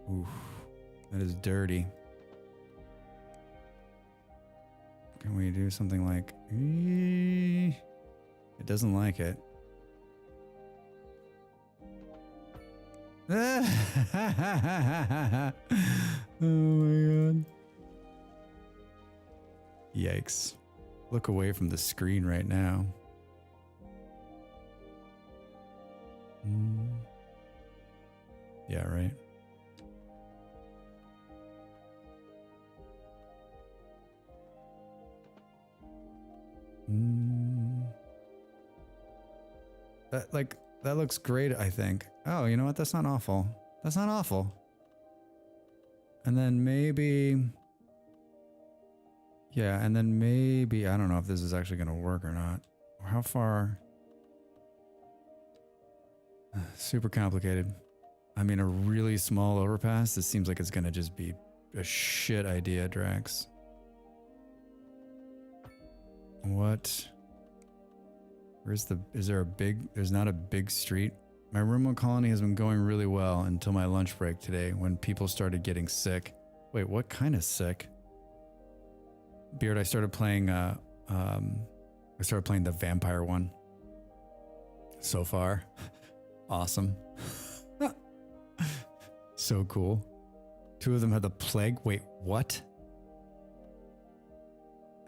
Oof. That is dirty. Can we do something like... It doesn't like it. Oh my god. Yikes. Look away from the screen right now. Yeah, right. That looks great, I think. Oh, you know what? That's not awful. That's not awful. And then maybe... Yeah, and then maybe... I don't know if this is actually going to work or not. How far... Super complicated. I mean, a really small overpass, this seems like it's going to just be a shit idea, Drax. What? Where's the... Is there a big... There's not a big street? My remote colony has been going really well until my lunch break today when people started getting sick. Wait, what kind of sick? Beard, I started playing the vampire one. So far. Awesome. So cool. 2 of them had the plague. Wait, what?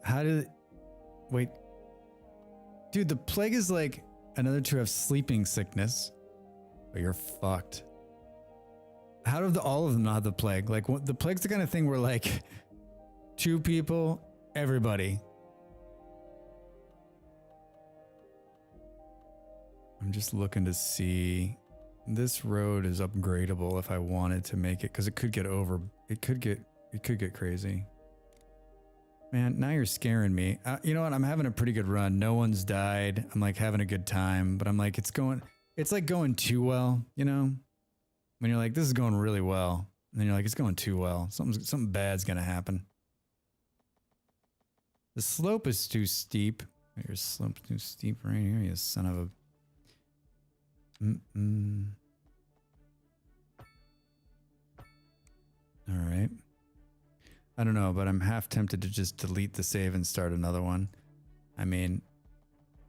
How did... Wait. Dude, the plague is like... Another 2 have sleeping sickness. But you're fucked. How did all of them not have the plague? Like, the plague's the kind of thing where, like, 2 people, everybody. I'm just looking to see... This road is upgradable if I wanted to make it, because it could get over... It could get crazy. Man, now you're scaring me. You know what? I'm having a pretty good run. No one's died. I'm, like, having a good time. But I'm like, it's like going too well, you know? When you're like, this is going really well. And then you're like, it's going too well. Something bad's gonna happen. The slope is too steep. Your slope's too steep right here, you son of a... Alright. I don't know, but I'm half tempted to just delete the save and start another one. I mean,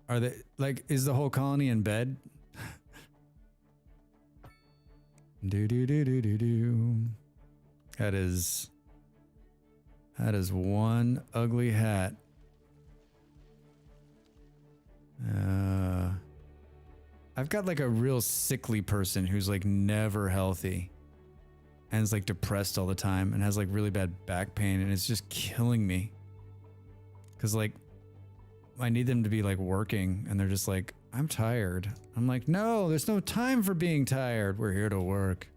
are they... Like, is the whole colony in bed? Do. That is one ugly hat. I've got like a real sickly person who's like never healthy and is like depressed all the time and has like really bad back pain, and it's just killing me. Cause like I need them to be like working and they're just like, I'm tired. I'm like, no, there's no time for being tired. We're here to work.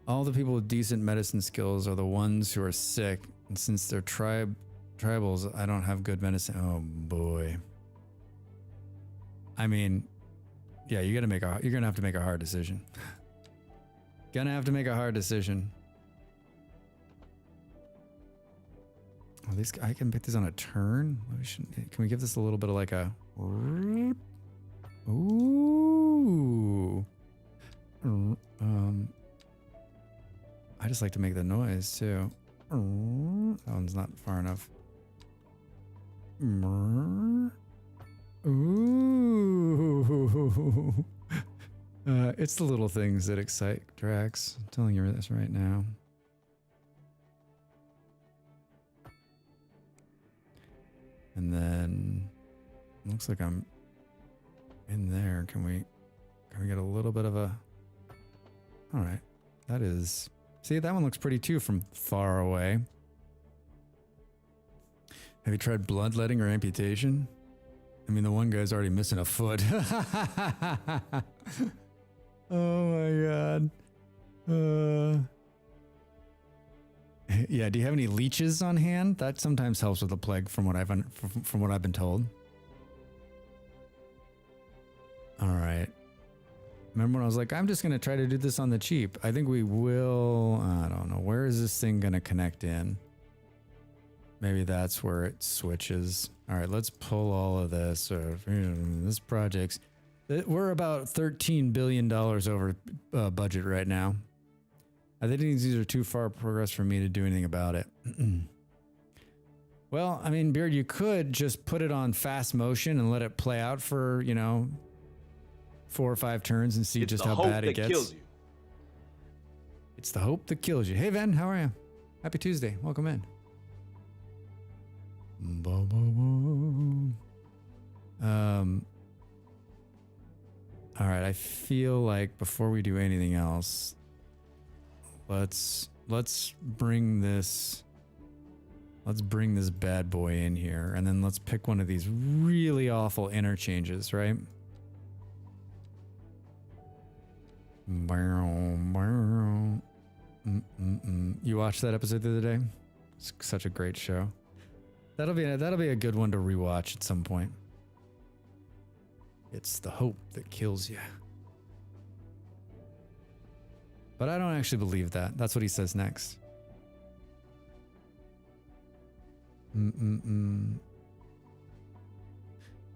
All the people with decent medicine skills are the ones who are sick. And since they're tribals, I don't have good medicine. Oh boy. I mean, yeah, you're gonna have to make a hard decision. Gonna have to make a hard decision. Oh, I can pick this on a turn. Can we give this a little bit of like a... Ooh. I just like to make the noise too. That one's not far enough. Ooh. It's the little things that excite Drax. I'm telling you this right now. And then looks like I'm in there. Can we get a little bit of a... All right. That is... See, that one looks pretty too from far away. Have you tried bloodletting or amputation? I mean, the one guy's already missing a foot. Oh my god. Yeah, do you have any leeches on hand? That sometimes helps with the plague, from what I've been told. All right. Remember when I was like, I'm just going to try to do this on the cheap. I think we will. I don't know. Where is this thing going to connect in? Maybe that's where it switches. All right, let's pull all of this. This project's... We're about $13 billion over budget right now. I think these are too far progress for me to do anything about it. Well, I mean, Beard, you could just put it on fast motion and let it play out for, 4 or 5 turns and see just how bad it gets. Kills you. It's the hope that kills you. Hey, Ven, how are you? Happy Tuesday. Welcome in. All right, I feel like before we do anything else, let's bring this bad boy in here, and then let's pick one of these really awful interchanges, right? You watched that episode the other day? It's such a great show. That'll be a good one to rewatch at some point. It's the hope that kills you. But I don't actually believe that. That's what he says next.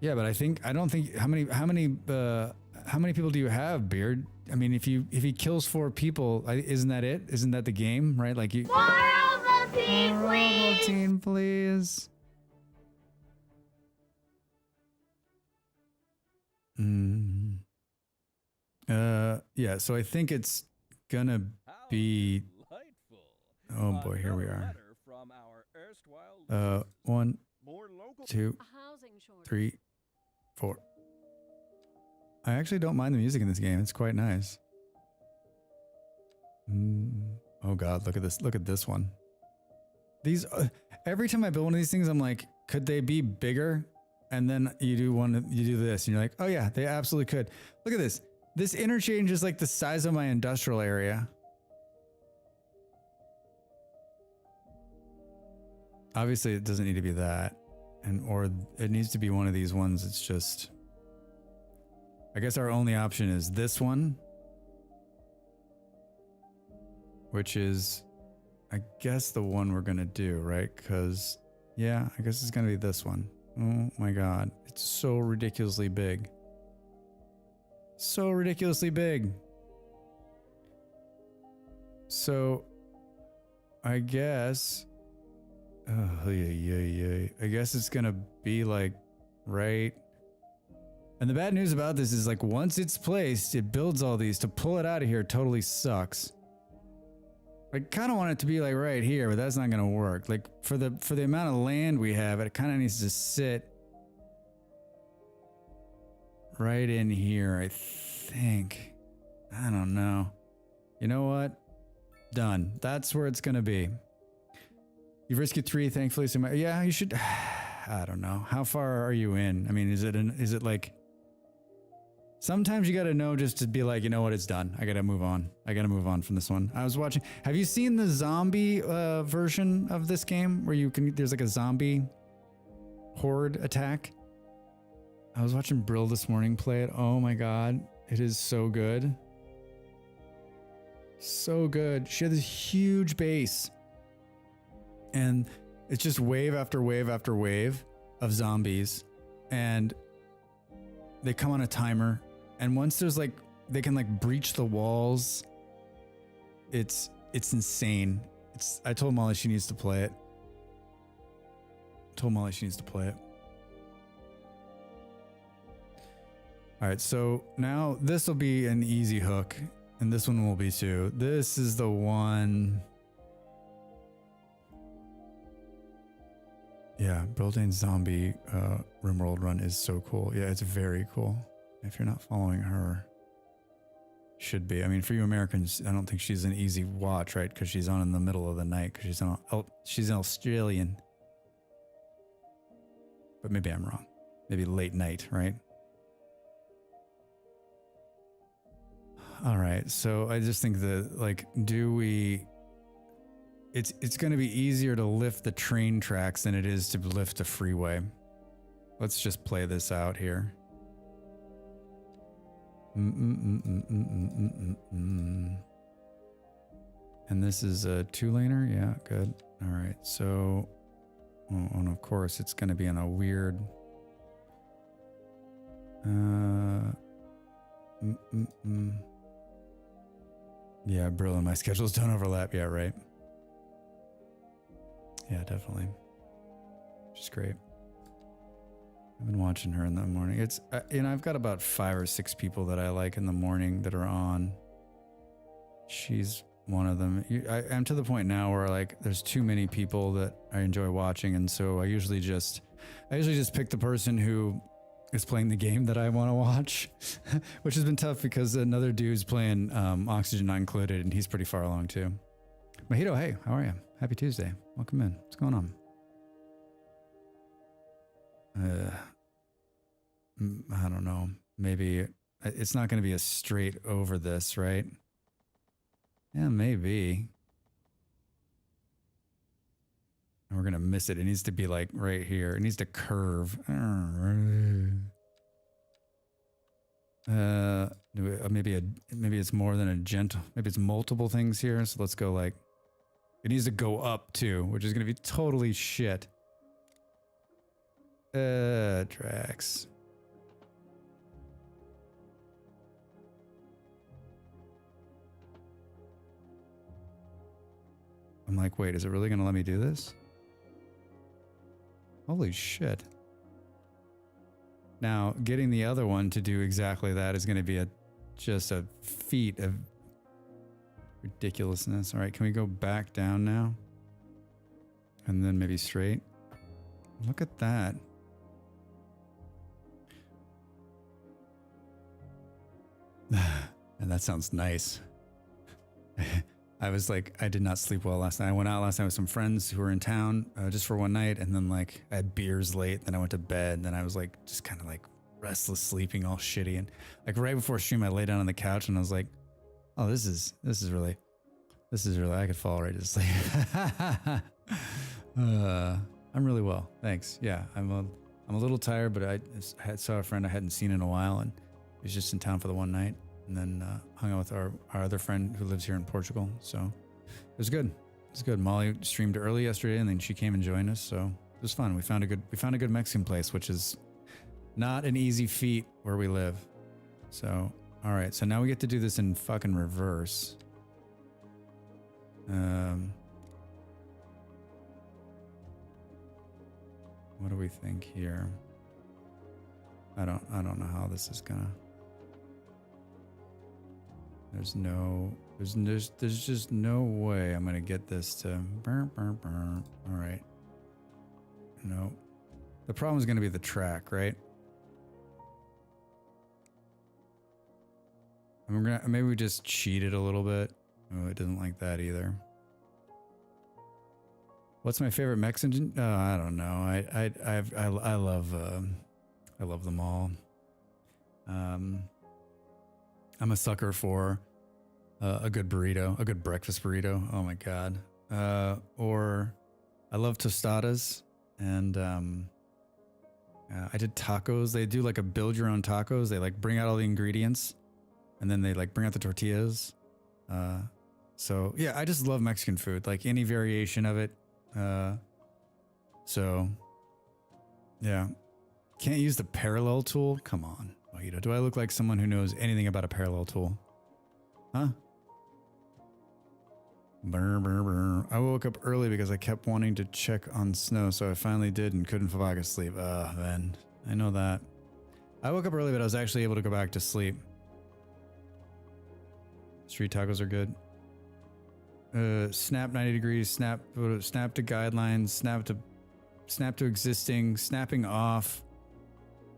Yeah, but I don't think how many people do you have, Beard? I mean, if he kills 4 people, isn't that it? Isn't that the game, right? Like you. Ovaltine, please. Yeah, so I think it's gonna be. Oh boy, here we are. 1, 2, 3, 4. I actually don't mind the music in this game. It's quite nice. Oh God, look at this. Look at this one. These, every time I build one of these things, I'm like, could they be bigger? And then you do this, and you're like, oh yeah, they absolutely could. Look at this. This interchange is like the size of my industrial area. Obviously, it doesn't need to be that, or it needs to be one of these ones. It's just, I guess our only option is this one, which is, I guess the one we're gonna do, right? Because, yeah, I guess it's gonna be this one. Oh my God, it's so ridiculously big. So ridiculously big. So, I guess, I guess it's gonna be like, right? And the bad news about this is like once it's placed, it builds all these. To pull it out of here totally sucks. I kind of want it to be like right here, but that's not gonna work. Like for the amount of land we have, it kind of needs to sit right in here, I think. I don't know. You know what? Done. That's where it's gonna be. You've risked 3, thankfully. So yeah, you should. I don't know. How far are you in? I mean, is it like? Sometimes you got to know just to be like, you know what, it's done. I got to move on. I got to move on from this one. I was watching. Have you seen the zombie version of this game where there's like a zombie horde attack? I was watching Brill this morning play it. Oh my God. It is so good. So good. She had this huge base. And it's just wave after wave after wave of zombies. And they come on a timer. And once there's like, they can like breach the walls. It's insane. I told Molly she needs to play it. All right, so now this will be an easy hook. And this one will be too. This is the one. Yeah, Brildane's zombie RimWorld run is so cool. Yeah, it's very cool. If you're not following her, should be. I mean, for you Americans, I don't think she's an easy watch, right? Because she's on in the middle of the night. Because she's an Australian. But maybe I'm wrong. Maybe late night, right? All right. So I just think that, like, It's going to be easier to lift the train tracks than it is to lift a freeway. Let's just play this out here. And this is a 2-laner? Yeah, good. All right, so... Oh, and of course, it's going to be on a weird... Yeah, Brill and my schedules don't overlap. Yeah, right. Yeah, definitely. Which is great. I've been watching her in the morning. It's, I've got about 5 or 6 people that I like in the morning that are on. She's one of them. I'm to the point now where like there's too many people that I enjoy watching, and so I usually just pick the person who is playing the game that I want to watch, which has been tough because another dude's playing Oxygen Not Included, and he's pretty far along too. Mojito, hey, how are you? Happy Tuesday. Welcome in. What's going on? I don't know. Maybe it's not going to be a straight over this, right? Yeah, maybe. And we're going to miss it. It needs to be like right here. It needs to curve. Maybe it's more than a gentle. Maybe it's multiple things here. So let's go like, it needs to go up too, which is going to be totally shit. Drax. I'm like, wait, is it really going to let me do this? Holy shit. Now, getting the other one to do exactly that is going to be just a feat of ridiculousness. All right, can we go back down now? And then maybe straight? Look at that. And that sounds nice. I was like, I did not sleep well last night. I went out last night with some friends who were in town just for one night. And then like I had beers late. Then I went to bed. And then I was like, just kind of like restless sleeping all shitty. And like right before stream, I lay down on the couch and I was like, oh, this is really, I could fall right to sleep. I'm really well. Thanks. Yeah, I'm a little tired, but I saw a friend I hadn't seen in a while, and he was just in town for the one night, and then hung out with our other friend who lives here in Portugal. So it was good. It was good. Molly streamed early yesterday, and then she came and joined us. So it was fun. We found a good Mexican place, which is not an easy feat where we live. So all right. So now we get to do this in fucking reverse. What do we think here? I don't know how this is gonna. There's just no way I'm gonna get this to. All right. No. The problem is gonna be the track, right? Maybe we just cheat it a little bit. Oh, it doesn't like that either. What's my favorite Mexican? I don't know. I love them all. I'm a sucker for a good burrito, a good breakfast burrito. Oh my god. Or I love tostadas, and I did tacos. They do like a build your own tacos. They like bring out all the ingredients, and then they like bring out the tortillas. So yeah, I just love Mexican food, like any variation of it. So yeah, can't use the parallel tool. Come on, Mojito. Do I look like someone who knows anything about a parallel tool? Huh? Brr, brr, brr. I woke up early because I kept wanting to check on snow, so I finally did and couldn't fall back asleep. Then I know that. I woke up early, but I was actually able to go back to sleep. Street tacos are good. Snap 90 degrees, snap to guidelines, snap to existing, snapping off.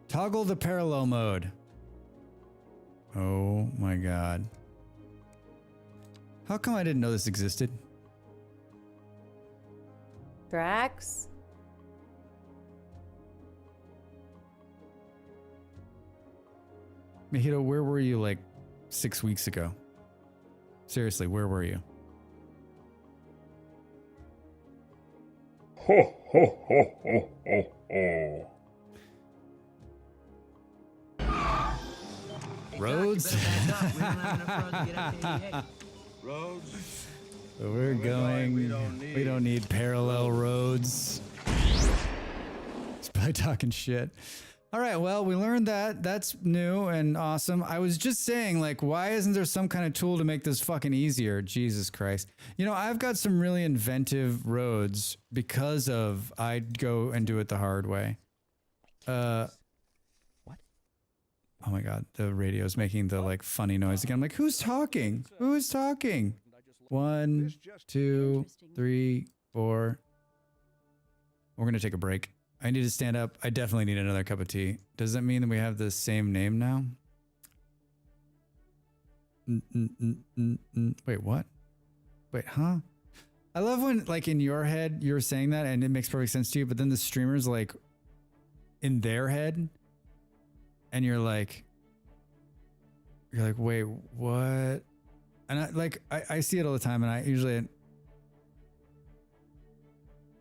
Toggle the parallel mode. Oh my god. How come I didn't know this existed? Drax? Mojito, where were you like 6 weeks ago? Seriously, where were you? Ho, ho, ho, ho, ho, ho. Roads? You better back up. We don't have enough road to get up to 88. Roads? So we're going. We don't need parallel roads. It's probably talking shit. All right, well, we learned that. That's new and awesome. I was just saying, like, why isn't there some kind of tool to make this fucking easier? Jesus Christ. You know, I've got some really inventive roads because of I'd go and do it the hard way. What? Oh my God, the radio's making the like funny noise again. I'm like, who's talking? Who is talking? 1, 2, 3, 4. We're gonna take a break. I need to stand up. I definitely need another cup of tea. Does that mean that we have the same name now? Wait, what? Wait, huh? I love when, like, in your head, you're saying that and it makes perfect sense to you, but then the streamer's like, in their head, and you're like, wait, what? And I see it all the time, and I usually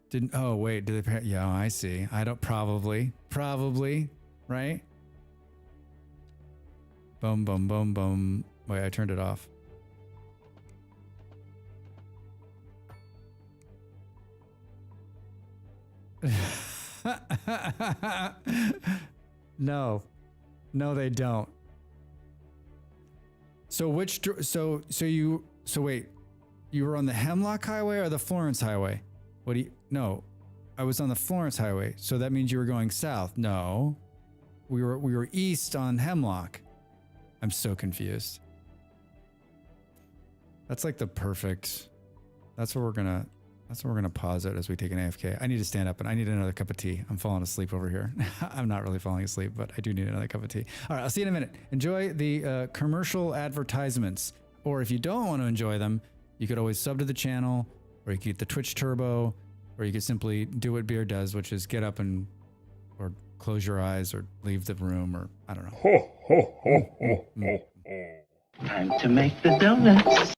didn't. Oh wait, do they? Yeah, I see. I don't. Probably, right? Boom, boom, boom, boom. Wait, I turned it off. No, they don't. So wait, you were on the Hemlock Highway or the Florence Highway? No, I was on the Florence Highway. So that means you were going south. No, we were east on Hemlock. I'm so confused. That's like the perfect, that's where we're gonna pause it as we take an AFK. I need to stand up and I need another cup of tea. I'm falling asleep over here. I'm not really falling asleep, but I do need another cup of tea. All right, I'll see you in a minute. Enjoy the commercial advertisements. Or if you don't want to enjoy them, you could always sub to the channel, or you could get the Twitch Turbo, or you could simply do what Beer does, which is get up and, or close your eyes, or leave the room, or I don't know. Ho, ho, ho, ho, ho, ho. Time to make the donuts.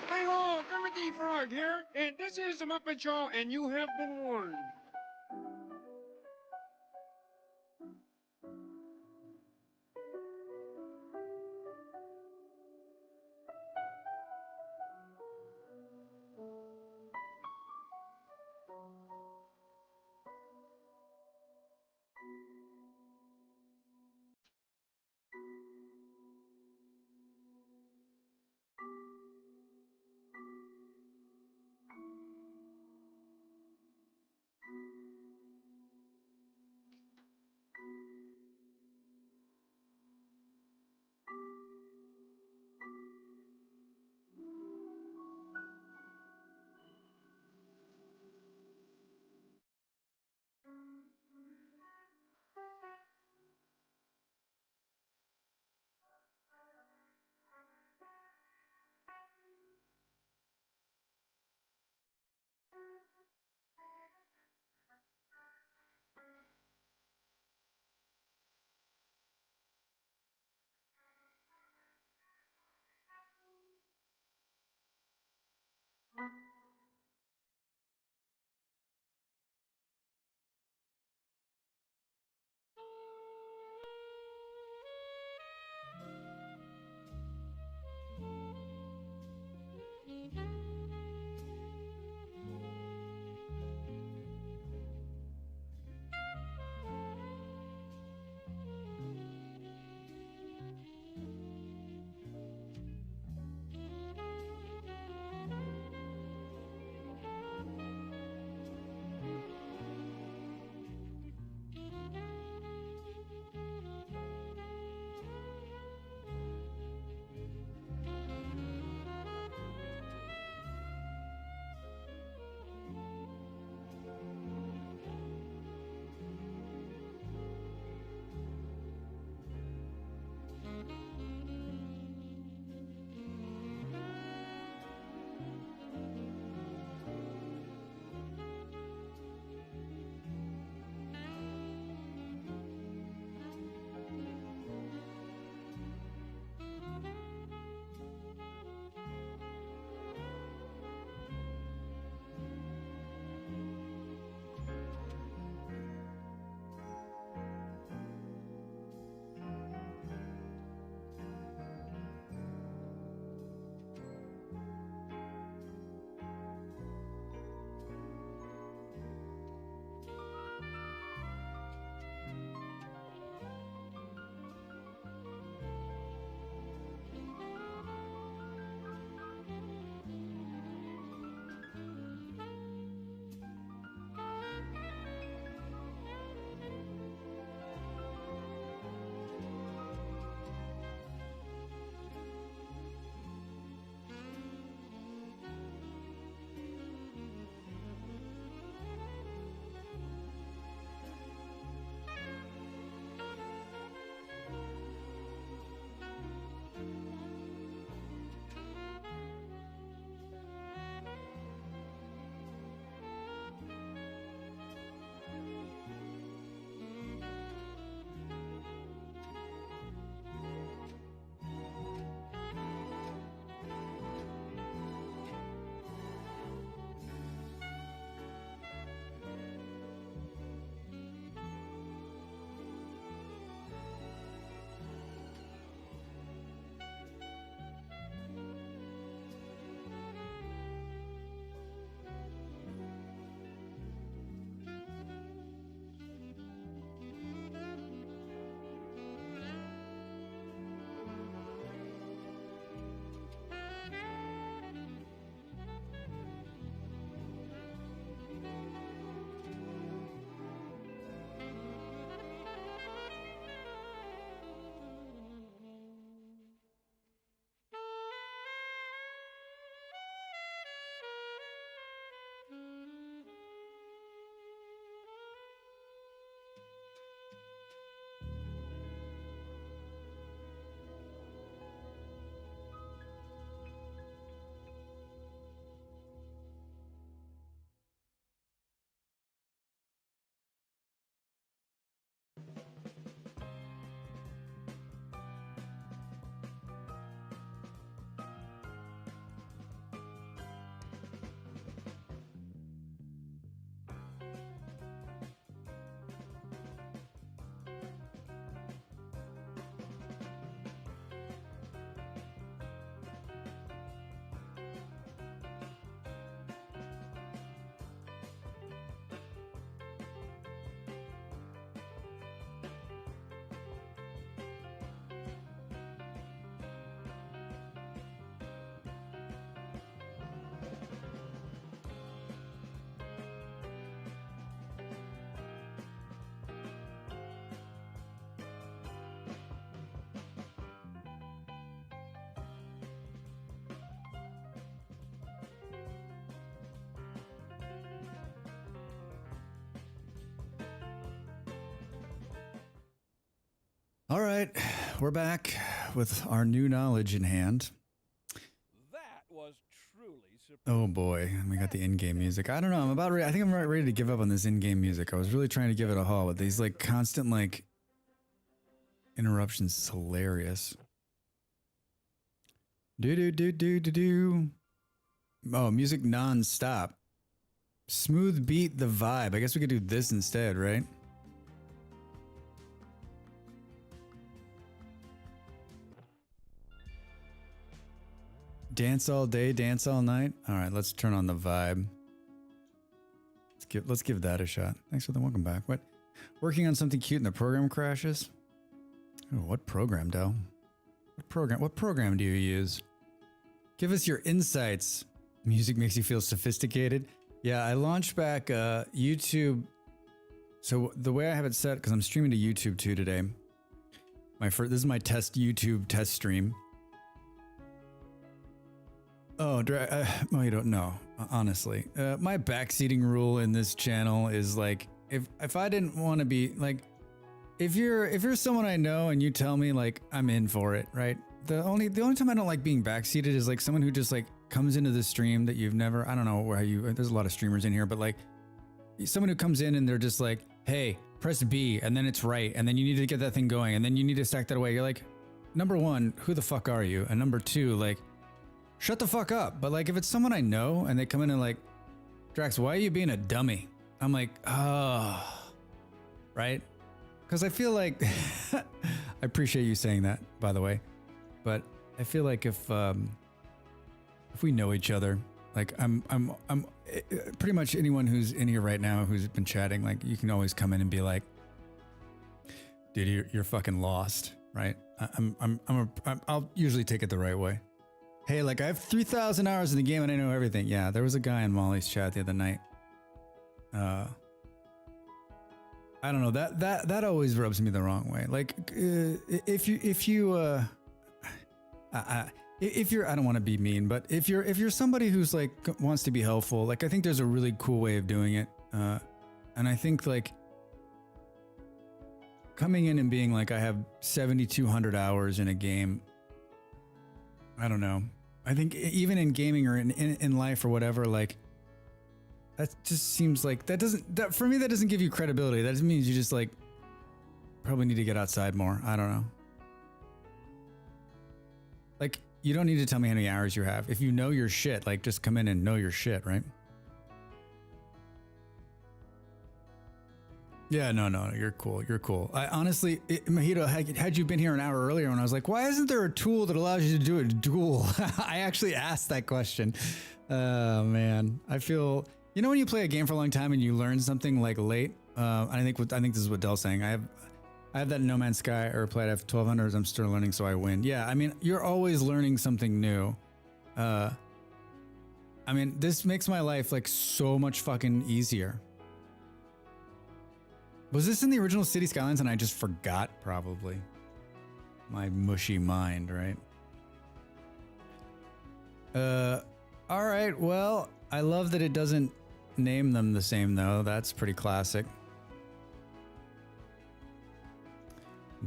Hello, Kermit Frog here, and this is the Muppet Show, and you have been warned. All right, we're back with our new knowledge in hand. That was truly surprising. Oh boy, we got the in-game music. I don't know. I'm about ready. I think I'm ready to give up on this in-game music. I was really trying to give it a haul, but these like constant like interruptions is hilarious. Do. Oh, music non-stop. Smooth beat the vibe. I guess we could do this instead, right? Dance all day, dance all night. All right, let's turn on the vibe. Let's give that a shot. Thanks for the welcome back. What? Working on something cute and the program crashes? Oh, what program, Del? What program do you use? Give us your insights. Music makes you feel sophisticated. Yeah, I launched back YouTube. So the way I have it set, because I'm streaming to YouTube too today. This is my YouTube test stream. Oh, you don't know, honestly. My backseating rule in this channel is like, if I didn't want to be like, if you're someone I know and you tell me like I'm in for it, right? The only time I don't like being backseated is like someone who just like comes into the stream that you've never, I don't know where there's a lot of streamers in here, but like someone who comes in and they're just like, hey, press B and then it's right. And then you need to get that thing going and then you need to stack that away. You're like, number one, who the fuck are you? And number two, like, shut the fuck up. But like, if it's someone I know and they come in and like, Drax, why are you being a dummy? I'm like, oh, right? Because I feel like, I appreciate you saying that, by the way. But I feel like if we know each other, like I'm pretty much anyone who's in here right now who's been chatting, like you can always come in and be like, dude, you're fucking lost, right? I'll usually take it the right way. Hey, like I have 3,000 hours in the game and I know everything. Yeah, there was a guy in Molly's chat the other night. I don't know, that always rubs me the wrong way. Like if you're, I don't want to be mean, but if you're somebody who's like wants to be helpful, like I think there's a really cool way of doing it. And I think like coming in and being like, I have 7,200 hours in a game. I don't know. I think even in gaming or in life or whatever, like that just seems like for me, that doesn't give you credibility. That just means you just like probably need to get outside more. I don't know. Like, you don't need to tell me how many hours you have. If you know your shit, like just come in and know your shit, right? Yeah, no, you're cool. You're cool. I honestly, Mahito, had you been here an hour earlier when I was like, why isn't there a tool that allows you to do a duel? I actually asked that question. Oh, man. I feel, you know, when you play a game for a long time and you learn something like late, I think this is what Dell's saying. I have that in No Man's Sky or played. I have 1,200. I'm still learning, so I win. Yeah, I mean, you're always learning something new. I mean, this makes my life like so much fucking easier. Was this in the original City Skylines and I just forgot? Probably. My mushy mind, right? All right. Well, I love that it doesn't name them the same though. That's pretty classic.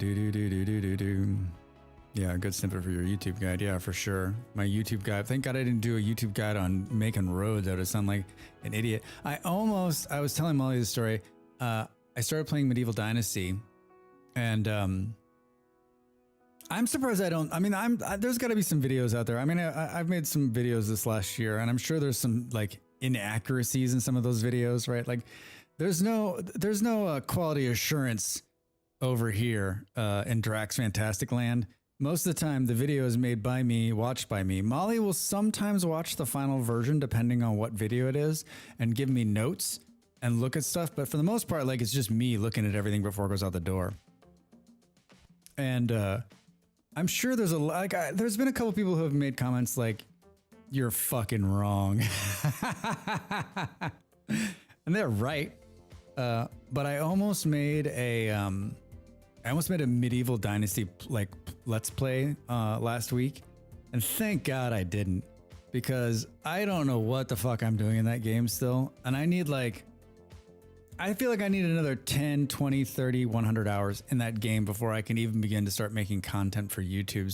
Yeah, good snippet for your YouTube guide. Yeah, for sure. My YouTube guide. Thank God I didn't do a YouTube guide on making roads. I would sound like an idiot. I was telling Molly the story. I started playing Medieval Dynasty, and I'm surprised I don't. I mean, there's got to be some videos out there. I mean, I've made some videos this last year, and I'm sure there's some like inaccuracies in some of those videos, right? Like, there's no quality assurance over here in Drax Fantastic Land. Most of the time, the video is made by me, watched by me. Molly will sometimes watch the final version, depending on what video it is, and give me notes and look at stuff. But for the most part, like, it's just me looking at everything before it goes out the door. And I'm sure there's there's been a couple people who have made comments like, "You're fucking wrong," and they're right. But I almost made a Medieval Dynasty like Let's Play last week, and thank God I didn't, because I don't know what the fuck I'm doing in that game still, and I need like I feel like I need another 10, 20, 30, 100 hours in that game before I can even begin to start making content for YouTube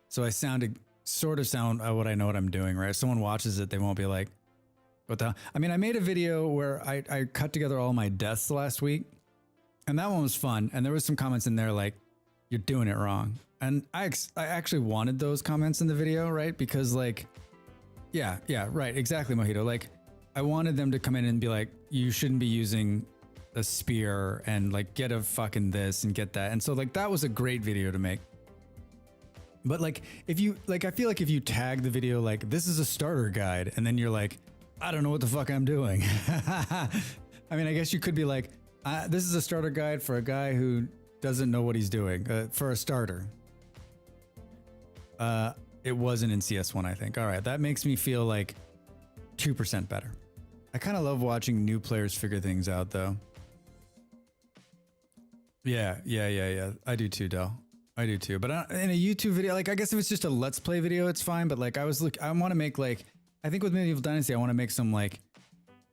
so I sort of sound what I know what I'm doing, right? If someone watches it, they won't be like, what the hell? I mean, I made a video where I cut together all my deaths last week, and that one was fun. And there was some comments in there like, you're doing it wrong. And I actually wanted those comments in the video, right? Because like, yeah, right, exactly, Mojito. Like, I wanted them to come in and be like, you shouldn't be using a spear and like get a fucking this and get that. And so like, that was a great video to make. But like, if you, like, I feel like if you tag the video, like, this is a starter guide, and then you're like, I don't know what the fuck I'm doing. I mean, I guess you could be like, this is a starter guide for a guy who doesn't know what he's doing, for a starter. It wasn't in CS1, I think. All right, that makes me feel like 2% better. I kind of love watching new players figure things out, though. Yeah. I do too, Del. I do too. But in a YouTube video, like, I guess if it's just a Let's Play video, it's fine. But like, I want to make like, I think with Medieval Dynasty, I want to make some like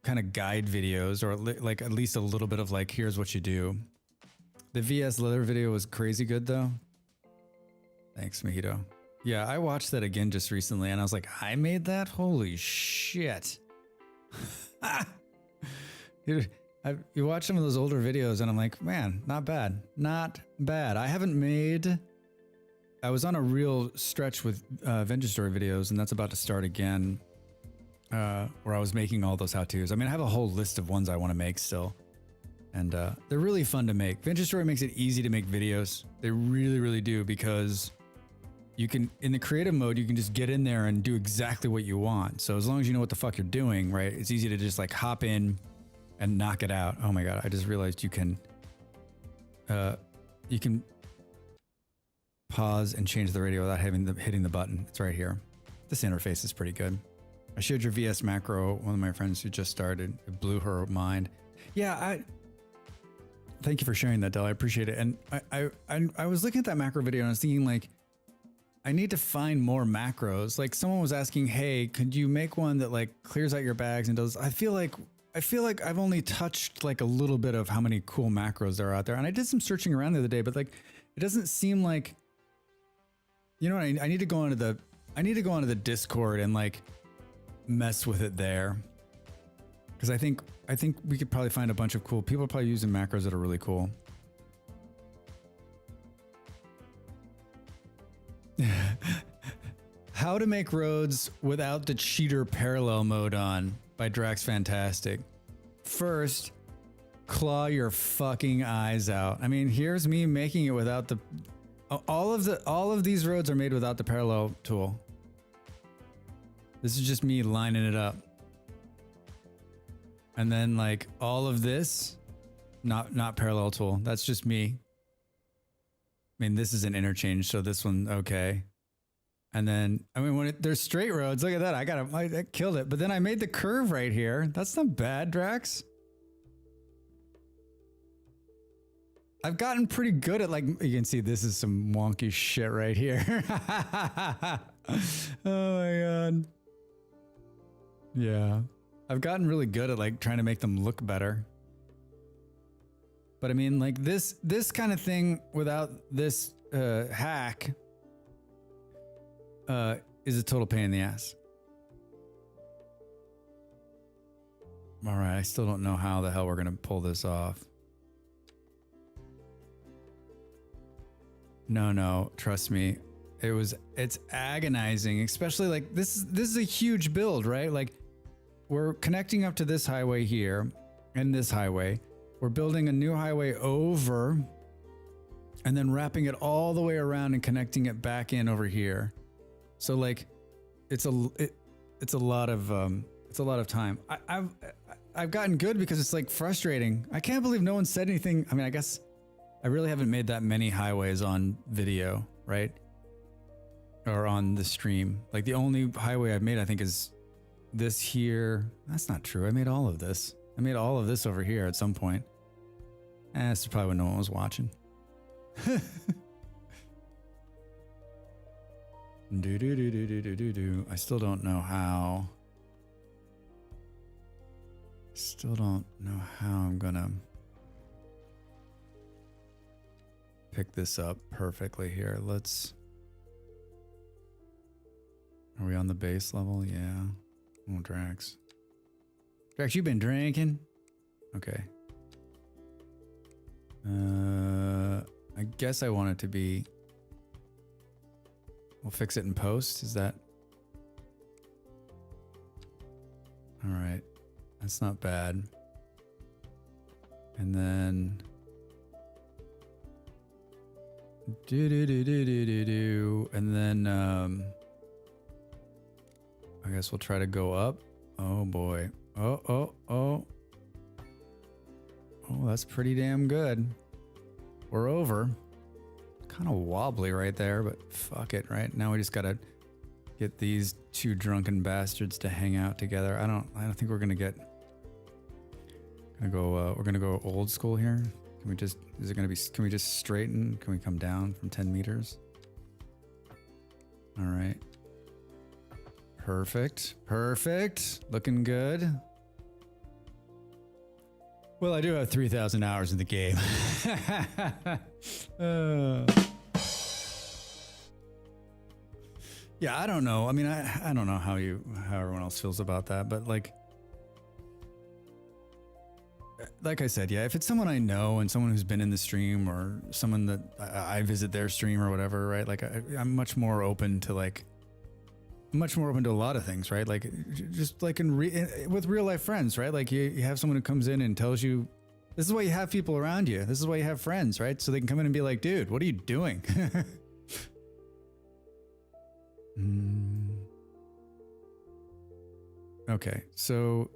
kind of guide videos, or like at least a little bit of like, here's what you do. The VS Leather video was crazy good though. Thanks, Mojito. Yeah, I watched that again just recently and I was like, I made that? Holy shit. Dude, you watch some of those older videos and I'm like, man, not bad. Not bad. I was on a real stretch with Vintage Story videos, and that's about to start again, where I was making all those how-tos. I mean, I have a whole list of ones I want to make still. And they're really fun to make. Vintage Story makes it easy to make videos. They really, really do, because you can, in the creative mode, you can just get in there and do exactly what you want. So as long as you know what the fuck you're doing, right, it's easy to just like hop in and knock it out. Oh my God, I just realized you can pause and change the radio without hitting the button. It's right here. This interface is pretty good. I showed your VS macro, one of my friends who just started. It blew her mind. Yeah, thank you for sharing that, Del. I appreciate it. And I was looking at that macro video and I was thinking like, I need to find more macros. Like someone was asking, hey, could you make one that like clears out your bags and does, I feel like I've only touched like a little bit of how many cool macros there are out there. And I did some searching around the other day, but like, it doesn't seem like, you know what, I need to go onto the Discord and like mess with it there. Cause I think we could probably find a bunch of cool people are probably using macros that are really cool. How to make roads without the cheater parallel mode on by Drax Fantastic. First, claw your fucking eyes out. I mean, here's me making it without the all of these roads are made without the parallel tool. This is just me lining it up. And then like all of this, not parallel tool. That's just me. I mean, this is an interchange, so this one, okay. And then, I mean, there's straight roads, look at that. I killed it. But then I made the curve right here. That's not bad, Drax. I've gotten pretty good at like, you can see this is some wonky shit right here. Oh my God. Yeah. I've gotten really good at like trying to make them look better. But I mean, like this kind of thing without this hack is a total pain in the ass. All right, I still don't know how the hell we're gonna pull this off. No, trust me. It's agonizing, especially like this is a huge build, right? Like we're connecting up to this highway here and this highway. We're building a new highway over and then wrapping it all the way around and connecting it back in over here. So like it's a lot of time. I've gotten good because it's like frustrating. I can't believe no one said anything. I mean, I guess I really haven't made that many highways on video, right? Or on the stream. Like the only highway I've made, I think, is this here. That's not true. I made all of this. I made all of this over here at some point. This is probably when no one was watching. I still don't know how. Still don't know how I'm gonna pick this up perfectly here. Let's... Are we on the base level? Yeah. Oh, Drax. Drax, you been drinking? Okay. I guess I want it to be... We'll fix it in post. Is that... All right. That's not bad. And then... And then, I guess we'll try to go up. Oh boy. Oh. Oh, that's pretty damn good. We're over. Kind of wobbly right there, but fuck it, right? Now we just gotta get these two drunken bastards to hang out together. I don't think we're gonna get... we're gonna go old school here. Can we just... Can we just straighten? Can we come down from 10 meters? All right. Perfect. Looking good. Well, I do have 3,000 hours in the game. Yeah, I don't know. I mean, I don't know how everyone else feels about that, but like I said, yeah, if it's someone I know and someone who's been in the stream or someone that I visit their stream or whatever, right? Like I'm much more open to a lot of things, right? Like just like with real life friends, right? Like you have someone who comes in and tells you, this is why you have people around you. This is why you have friends, right? So they can come in and be like, dude, what are you doing? Okay, so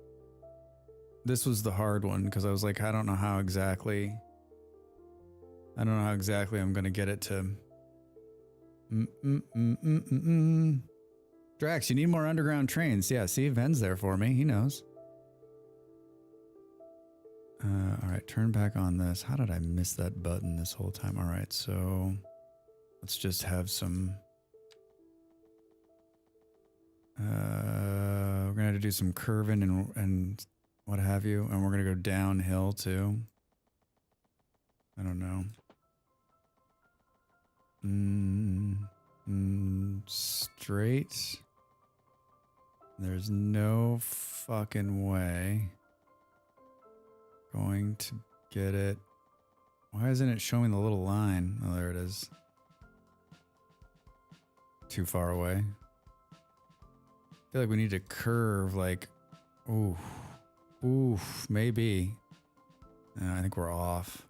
this was the hard one because I was like, I don't know how exactly I'm gonna get it to. Drax, you need more underground trains. Yeah, see, Ven's there for me. He knows. All right, turn back on this. How did I miss that button this whole time? All right, so let's just have some... we're gonna have to do some curving and what have you, and we're gonna go downhill too. I don't know. Straight. There's no fucking way going to get it. Why isn't it showing the little line? Oh, there it is. Too far away. I feel like we need to curve like, oof, maybe. I think we're off.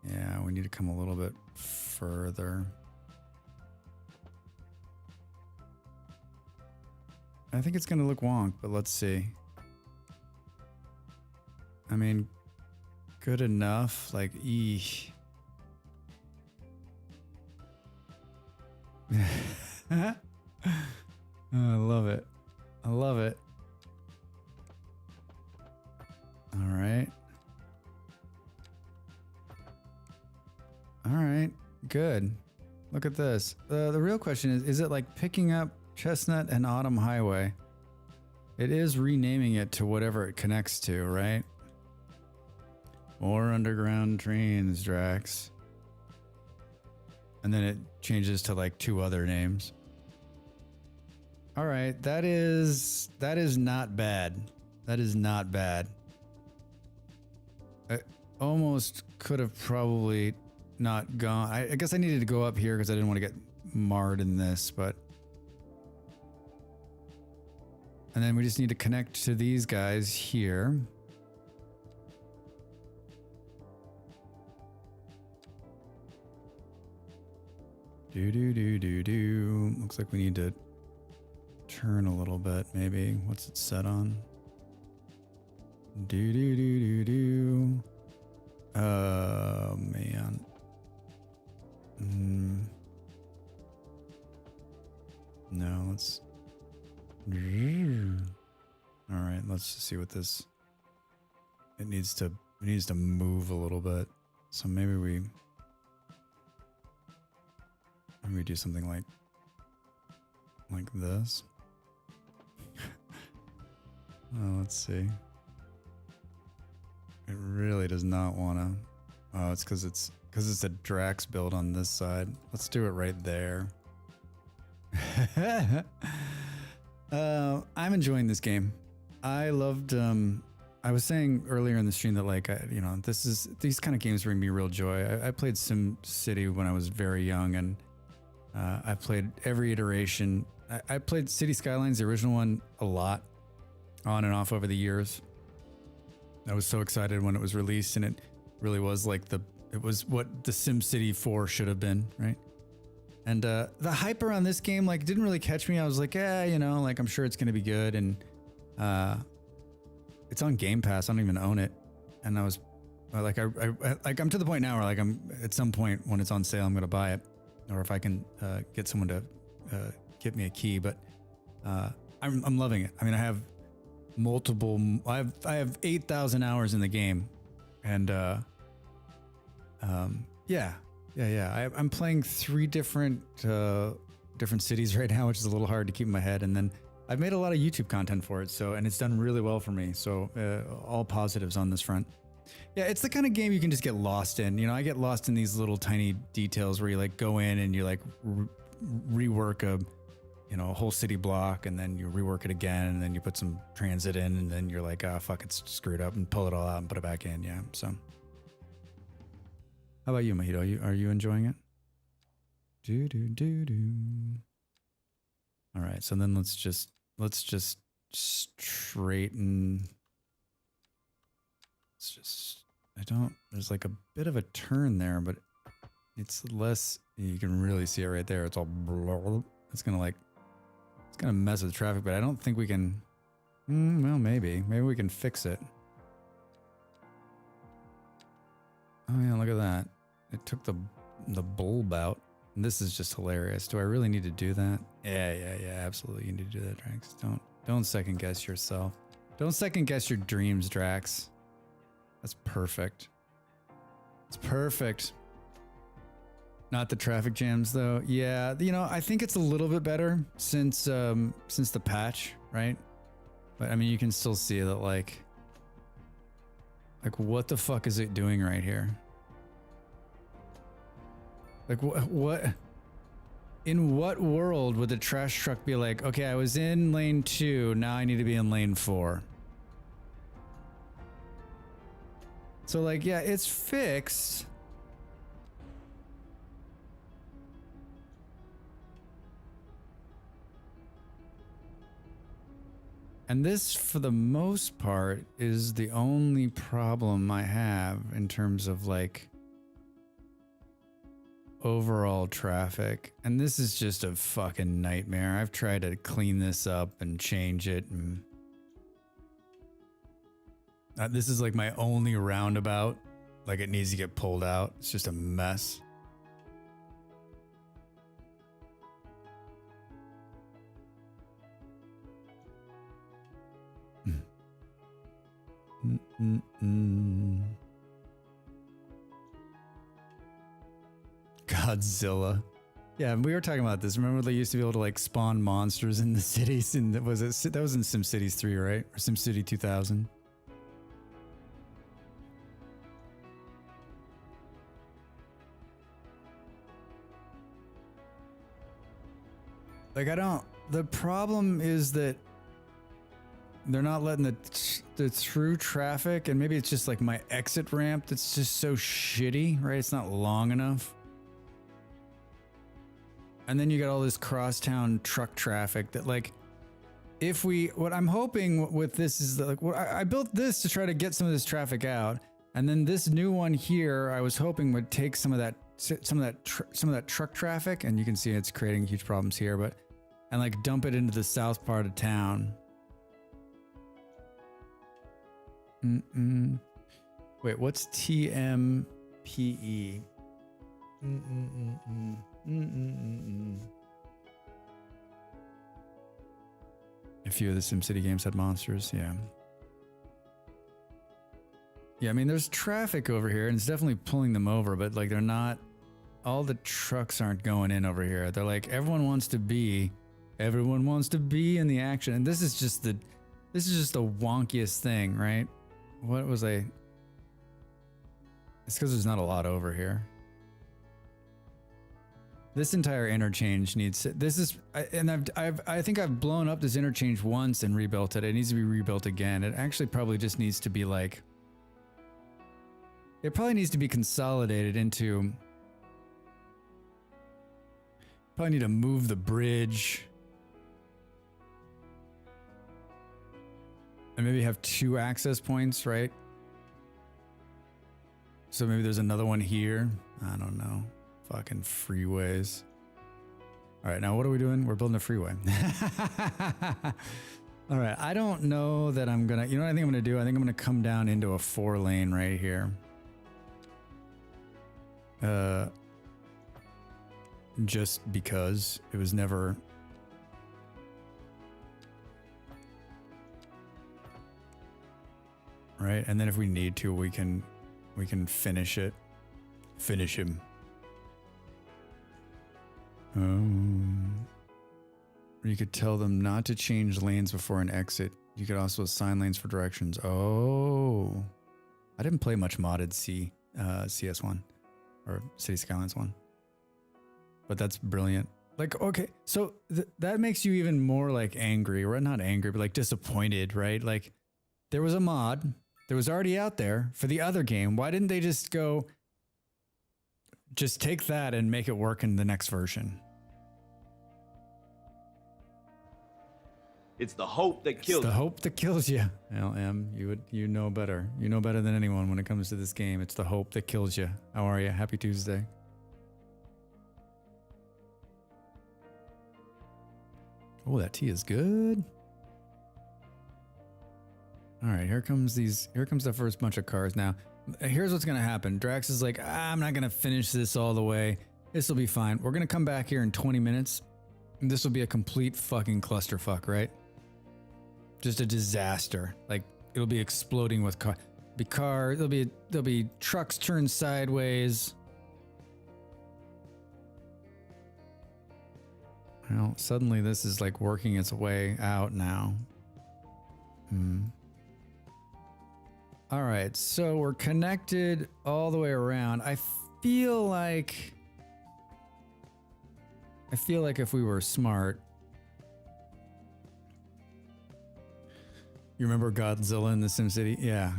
Yeah, we need to come a little bit further. I think it's gonna look wonk, but let's see. I mean, good enough, like, eesh. Oh, I love it. I love it. All right. All right, good. Look at this. The real question is it like picking up Chestnut and Autumn Highway? It is renaming it to whatever it connects to, right? More underground trains, Drax. And then it changes to like 2 other names. All right, that is not bad. That is not bad. I almost could have probably not gone. I guess I needed to go up here because I didn't want to get marred in this, but... And then we just need to connect to these guys here. Do. Looks like we need to turn a little bit, maybe. What's it set on? Do. Oh, man. No, let's... All right, let's just see what this... It needs to move a little bit. So maybe we do something like this. Oh, let's see. It really does not want to. Oh, it's because it's a Drax build on this side. Let's do it right there. I'm enjoying this game. I loved. I was saying earlier in the stream that like these kind of games bring me real joy. I played Sim City when I was very young, and I played every iteration. I played City Skylines, the original one, a lot, on and off over the years. I was so excited when it was released, and it really was like it was what the Sim City 4 should have been, right? And the hype around this game like didn't really catch me. I was like, like I'm sure it's gonna be good, and it's on Game Pass. I don't even own it, and I was like, I'm to the point now where like I'm at some point when it's on sale, I'm gonna buy it, or if I can get someone to get me a key. But I'm loving it. I mean, I have I have 8,000 hours in the game, and I'm playing 3 different cities right now, which is a little hard to keep in my head. And then I've made a lot of YouTube content for it, and it's done really well for me. So all positives on this front. Yeah, it's the kind of game you can just get lost in. You know, I get lost in these little tiny details where you like go in and you like rework a whole city block, and then you rework it again, and then you put some transit in, and then you're like, fuck, it's screwed up, and pull it all out and put it back in. Yeah. So how about you, Mojito? Are you enjoying it? All right. So then let's just straighten. There's like a bit of a turn there, but it's less, you can really see it right there. It's all blurb. It's gonna mess with traffic, but I don't think we can, well, maybe we can fix it. Oh yeah, look at that. It took the bulb out. And this is just hilarious. Do I really need to do that? Yeah, absolutely. You need to do that, Drax. Don't second guess yourself. Don't second guess your dreams, Drax. That's perfect. It's perfect. Not the traffic jams though. Yeah, I think it's a little bit better since the patch, right? But I mean, you can still see that like what the fuck is it doing right here? Like what? In what world would the trash truck be like, okay, I was in lane 2, now I need to be in lane 4? So like, yeah, it's fixed. And this, for the most part, is the only problem I have in terms of like overall traffic. And this is just a fucking nightmare. I've tried to clean this up and change it, and this is like my only roundabout. Like it needs to get pulled out. It's just a mess. Godzilla. Yeah, we were talking about this. Remember they used to be able to like spawn monsters in the cities, and that was in SimCities 3, right? Or SimCity 2000. Like the problem is that they're not letting the through traffic, and maybe it's just like my exit ramp that's just so shitty, right? It's not long enough. And then you got all this crosstown truck traffic that like, what I'm hoping with this is that like, I built this to try to get some of this traffic out. And then this new one here, I was hoping would take some of that truck traffic, and you can see it's creating huge problems here, and like dump it into the south part of town. Wait, what's TMPE? A few of the SimCity games had monsters, yeah. Yeah, I mean, there's traffic over here, and it's definitely pulling them over, but like they're not, all the trucks aren't going in over here. They're like, everyone wants to be in the action. And this is just the wonkiest thing, right? What was I It's because there's not a lot over here. This entire interchange needs. I think I've blown up this interchange once and rebuilt it. It needs to be rebuilt again. It actually probably just needs to be like. It probably needs to be consolidated into. Probably need to move the bridge. And maybe have 2 access points, right? So maybe there's another one here. I don't know. Fucking freeways. All right, now what are we doing? We're building a freeway. All right, I don't know that I'm gonna, you know what I think I'm gonna do? I think I'm gonna come down into a 4-lane right here. Just because it was never. Right, and then if we need to, we can finish it. Finish him. Or you could tell them not to change lanes before an exit. You could also assign lanes for directions. Oh, I didn't play much modded CS1 or City Skylines 1, but that's brilliant. Like, okay, so that makes you even more like angry, or not angry, but like disappointed, right? Like there was a mod that was already out there for the other game. Why didn't they just go, just take that and make it work in the next version? It's the hope that kills. It's the hope that kills you. LM, you know better. You know better than anyone when it comes to this game. It's the hope that kills you. How are you? Happy Tuesday. Oh, that tea is good. All right, here comes the first bunch of cars. Now, here's what's gonna happen. Drax is like, I'm not gonna finish this all the way. This will be fine. We're gonna come back here in 20 minutes. And this will be a complete fucking clusterfuck, right? Just a disaster. Like it'll be exploding with there'll be trucks turned sideways. Well, suddenly this is like working its way out now. All right, so we're connected all the way around. I feel like if we were smart. You remember Godzilla in the SimCity? Yeah.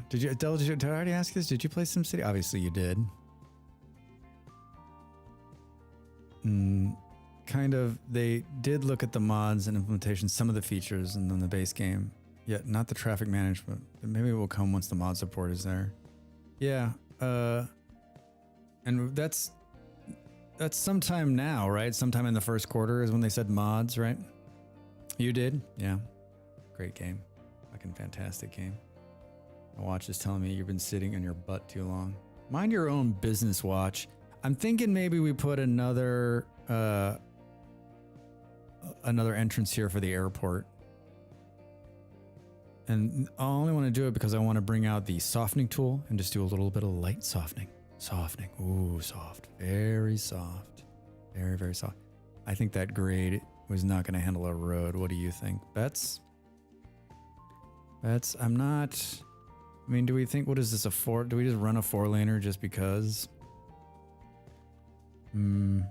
Did I already ask this? Did you play SimCity? Obviously you did. Kind of, they did look at the mods and implementation, some of the features and then the base game. Yeah, not the traffic management. Maybe it will come once the mod support is there. Yeah, and that's sometime now, right? Sometime in the first quarter is when they said mods, right? You did? Yeah. Great game. Fucking fantastic game. My watch is telling me you've been sitting on your butt too long. Mind your own business, watch. I'm thinking maybe we put another entrance here for the airport. And I only want to do it because I want to bring out the softening tool and just do a little bit of light softening. Softening. Ooh, soft. Very soft. Very, very soft. I think that grade was not going to handle a road. What do you think? Bets? I'm not... I mean, do we think... What is this, do we just run a 4-laner just because? I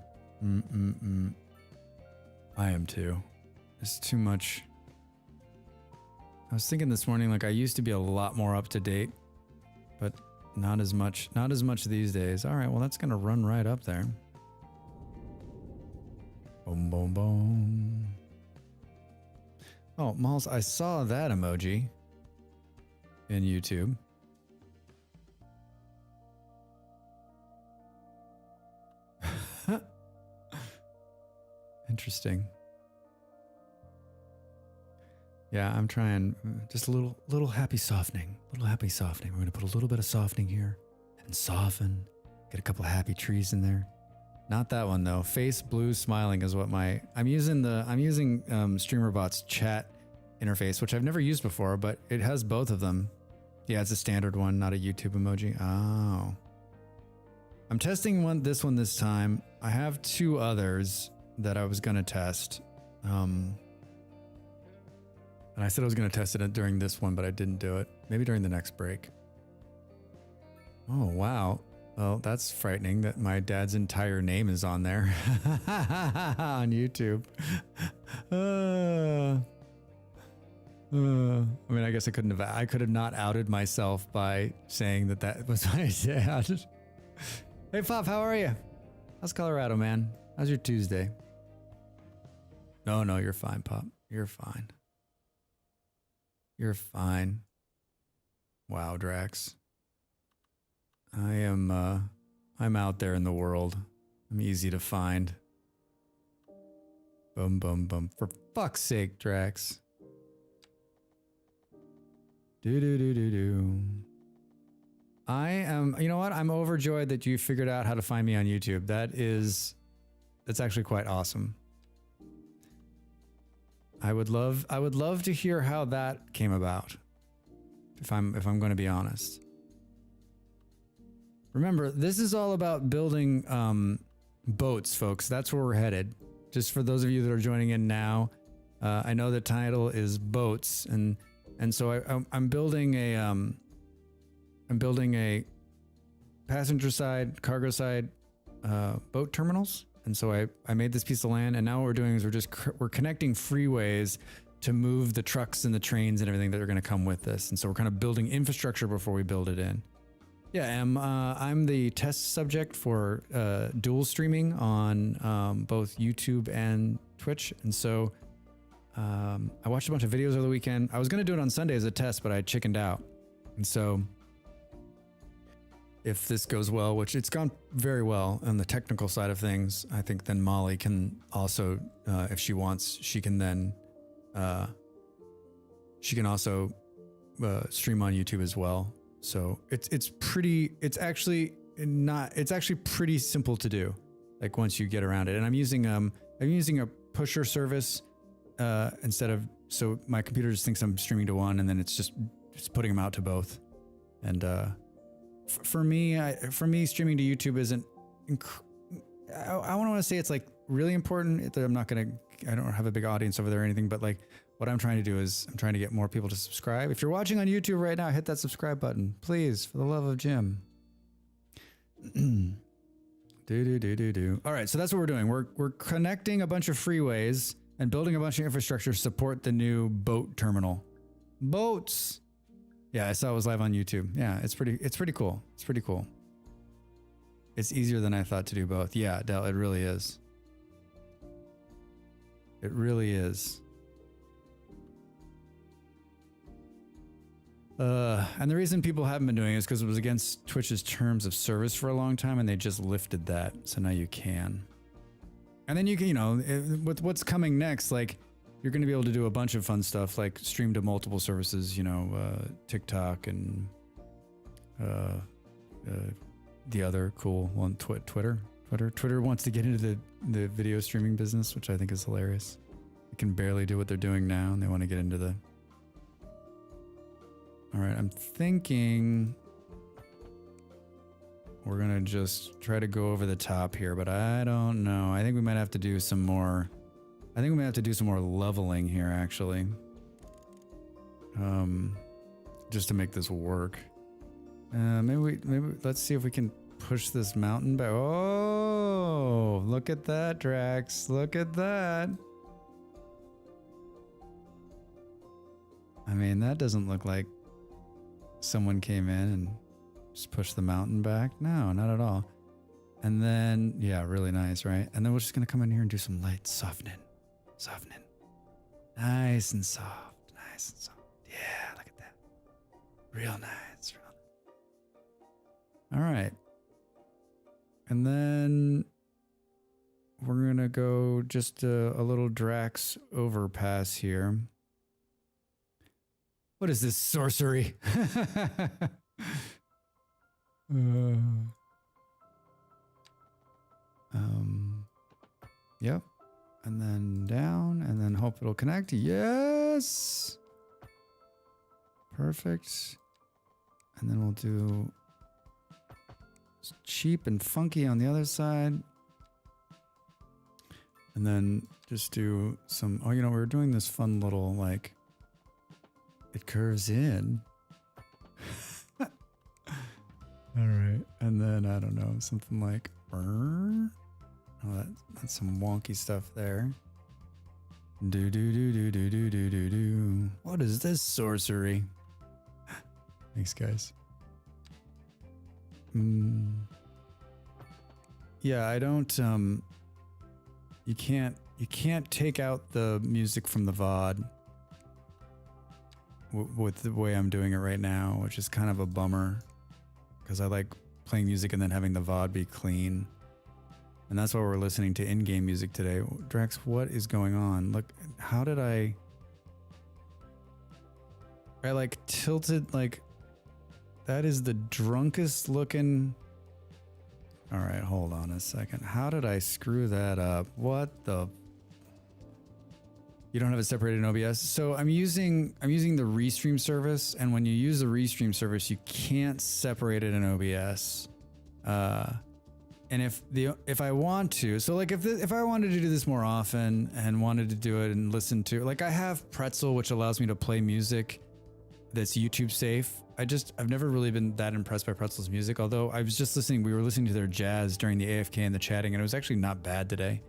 am too. It's too much... I was thinking this morning, like I used to be a lot more up to date, but not as much these days. All right, well, that's going to run right up there. Boom, boom, boom. Oh, Malls, I saw that emoji in YouTube. Interesting. Yeah, I'm trying just a little happy softening. Little happy softening. We're going to put a little bit of softening here and soften. Get a couple of happy trees in there. Not that one though. Face blue smiling is what I'm using StreamerBot's chat interface, which I've never used before, but it has both of them. Yeah, it's a standard one, not a YouTube emoji. Oh. I'm testing this one this time. I have 2 others that I was going to test. And I said I was going to test it during this one, but I didn't do it. Maybe during the next break. Oh, wow. Well, that's frightening that my dad's entire name is on there on YouTube. I mean, I guess I could have not outed myself by saying that that was my dad. Hey, Pop, how are you? How's Colorado, man? How's your Tuesday? No, you're fine, Pop. You're fine. You're fine. Wow, Drax. I'm out there in the world. I'm easy to find. Boom, boom, boom. For fuck's sake, Drax. Do. I am, you know what? I'm overjoyed that you figured out how to find me on YouTube. That's actually quite awesome. I would love to hear how that came about. If I'm going to be honest. Remember, this is all about building boats, folks. That's where we're headed. Just for those of you that are joining in now, I know the title is boats, and so I'm building a passenger side, cargo side boat terminals. And so I made this piece of land, and now what we're doing is we're connecting freeways to move the trucks and the trains and everything that are going to come with this. And so we're kind of building infrastructure before we build it in. Yeah, I'm the test subject for dual streaming on both YouTube and Twitch. And so I watched a bunch of videos over the weekend. I was going to do it on Sunday as a test, but I chickened out. And so if this goes well, which it's gone very well on the technical side of things, I think then Molly can also, if she wants, she can then, she can also stream on YouTube as well. So it's actually pretty simple to do, like once you get around it. And I'm using a pusher service instead of, so my computer just thinks I'm streaming to one, and then it's putting them out to both. And for me, streaming to YouTube isn't. I don't want to say it's like really important. I don't have a big audience over there or anything, but like what I'm trying to do is I'm trying to get more people to subscribe. If you're watching on YouTube right now, hit that subscribe button, please, for the love of Jim. do. All right, so that's what we're doing. We're connecting a bunch of freeways and building a bunch of infrastructure to support the new boat terminal. Boats. Yeah, I saw it was live on YouTube. Yeah, it's pretty cool. It's pretty cool. It's easier than I thought to do both. Yeah, Del, it really is. It really is. And the reason people haven't been doing it is because it was against Twitch's terms of service for a long time, and they just lifted that. So now you can. And then you can, with what's coming next, like you're going to be able to do a bunch of fun stuff, like stream to multiple services, TikTok and the other cool one, Twitter. Twitter wants to get into the video streaming business, which I think is hilarious. They can barely do what they're doing now, and they want to get into the... All right, I'm thinking we're going to just try to go over the top here, but I don't know. I think we might have to do some more... leveling here, actually. Just to make this work. Maybe let's see if we can push this mountain back. Oh, look at that, Drax. Look at that. I mean, that doesn't look like someone came in and just pushed the mountain back. No, not at all. And then, yeah, really nice, right? And then we're just going to come in here and do some light softening. Nice and soft. Yeah, look at that. Real nice. All right. And then we're going to go just a little Drax overpass here. What is this sorcery? Yep. And then down, and then hope it'll connect. Yes! Perfect. And then we'll do cheap and funky on the other side. And then just do some, we're doing this fun little, like, it curves in. All right. And then, I don't know, something like, oh, that's some wonky stuff there. Do, do, do, do, do, do, do, do, do. What is this sorcery? Thanks, guys. Yeah, I don't, you can't take out the music from the VOD with the way I'm doing it right now, which is kind of a bummer because I like playing music and then having the VOD be clean. And that's why we're listening to in-game music today. Drex, what is going on? Look, how did I like tilted, like, that is the drunkest looking. All right, hold on a second. How did I screw that up? What the? You don't have it separated in OBS. So I'm using the Restream service, and when you use the Restream service, you can't separate it in OBS. And if I want to, so like if I wanted to do this more often and wanted to do it and listen to, like, I have Pretzel, which allows me to play music that's YouTube safe. I've never really been that impressed by Pretzel's music, although I was just we were listening to their jazz during the AFK and the chatting, and it was actually not bad today.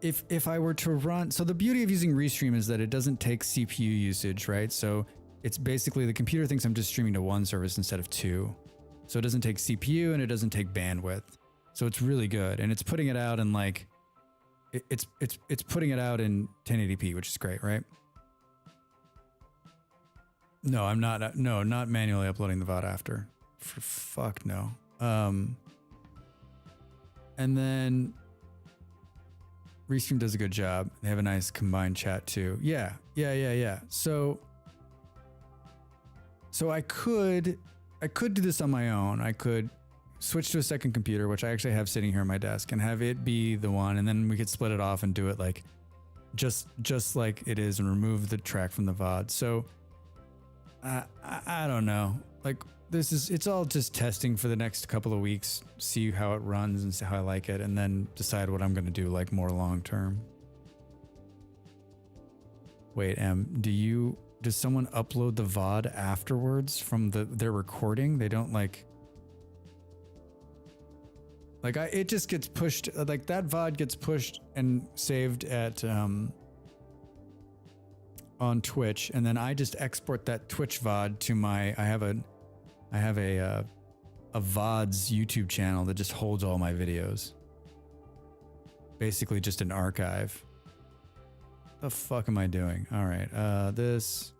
If I were to run, so the beauty of using Restream is that it doesn't take CPU usage, right? So it's basically the computer thinks I'm just streaming to one service instead of two. So it doesn't take CPU and it doesn't take bandwidth. So it's really good, and it's putting it out in like it's putting it out in 1080p, which is great, right? No, I'm not. No, not manually uploading the VOD after. For fuck no. And then Restream does a good job. They have a nice combined chat too. Yeah. So I could do this on my own. I could switch to a second computer, which I actually have sitting here on my desk, and have it be the one, and then we could split it off and do it like just like it is, and remove the track from the VOD. So I don't know. Like, it's all just testing for the next couple of weeks, see how it runs and see how I like it, and then decide what I'm going to do like more long term. Wait, does someone upload the VOD afterwards from their recording? They don't it just gets pushed, like that VOD gets pushed and saved at on Twitch, and then I just export that Twitch VOD to I have a VODs YouTube channel that just holds all my videos. Basically just an archive. The fuck am I doing? All right, this.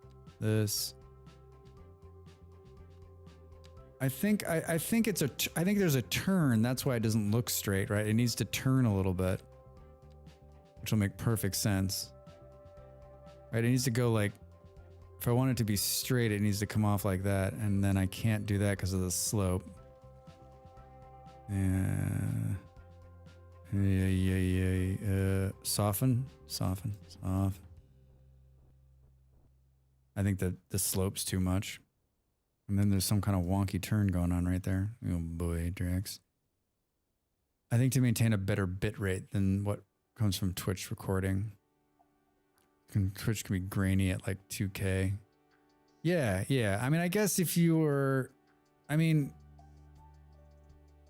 I think there's a turn. That's why it doesn't look straight, right? It needs to turn a little bit, which will make perfect sense. Right? It needs to go like, if I want it to be straight, it needs to come off like that, and then I can't do that because of the slope. Soften. I think that the slope's too much. And then there's some kind of wonky turn going on right there. Oh boy, Drex. I think to maintain a better bit rate than what comes from Twitch recording. Twitch can be grainy at like 2K. Yeah. I mean, I guess if you were... I mean,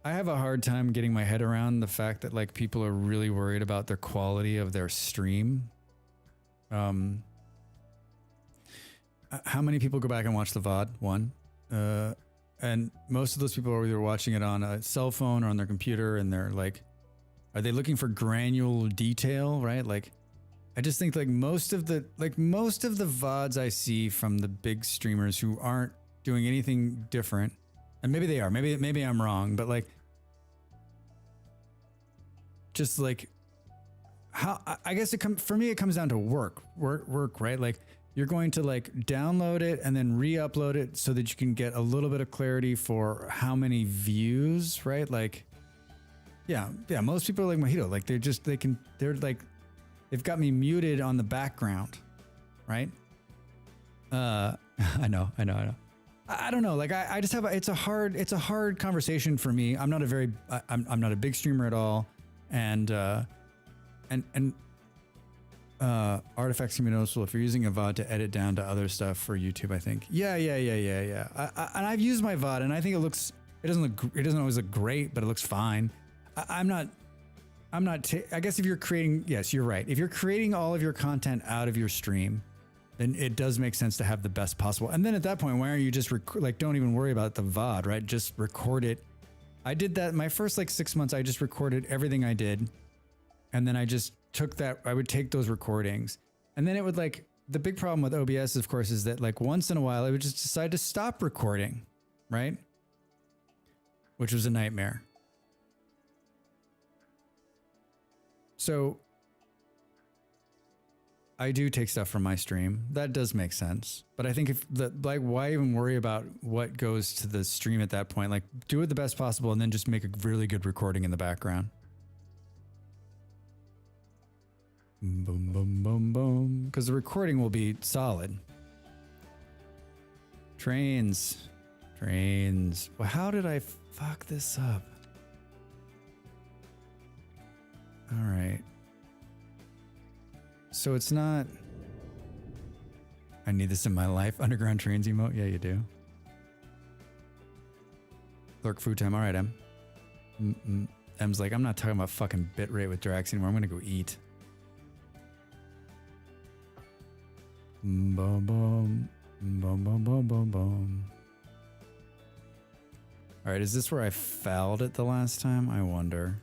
I have a hard time getting my head around the fact that like people are really worried about their quality of their stream. How many people go back and watch the VOD? One. And most of those people are either watching it on a cell phone or on their computer, and they're like, are they looking for granular detail, right? Like, I just think like most of the VODs I see from the big streamers who aren't doing anything different, and maybe they are, maybe I'm wrong, but like, just like how, I guess for me, it comes down to work, right? Like, you're going to like download it and then re-upload it so that you can get a little bit of clarity for how many views, right? Like, yeah. Most people are like Mojito, like they've got me muted on the background, right? I know. I don't know. Like I just have it's a hard conversation for me. I'm not a big streamer at all, and artifacts can be noticeable if you're using a VOD to edit down to other stuff for YouTube, I think. Yeah. And I've used my VOD and I think it doesn't always look great, but it looks fine. I guess if you're creating, yes, you're right. If you're creating all of your content out of your stream, then it does make sense to have the best possible. And then at that point, why aren't you just don't even worry about the VOD, right? Just record it. I did that my first 6 months. I just recorded everything I did. And then I just took that, I would take those recordings and then it would the big problem with OBS, of course, is that once in a while it would just decide to stop recording, right? Which was a nightmare. So I do take stuff from my stream. That does make sense. But I think why even worry about what goes to the stream at that point? Do it the best possible and then just make a really good recording in the background. Boom, boom, boom, boom. Because the recording will be solid. Trains. Well, how did I fuck this up? All right. So it's not... I need this in my life. Underground trains emote? Yeah, you do. Lurk food time. All right, M. M's like, I'm not talking about fucking bitrate with Drax anymore. I'm going to go eat. Boom, boom. Boom, boom, boom, boom, boom. All right, is this where I fouled it the last time? I wonder.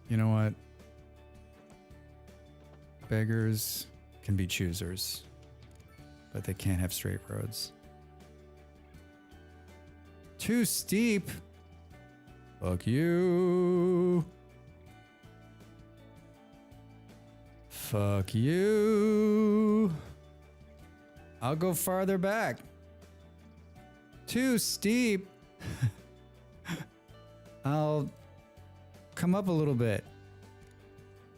You know what? Beggars can be choosers, but they can't have straight roads. Too steep. Fuck you. Fuck you. I'll go farther back. Too steep. I'll come up a little bit.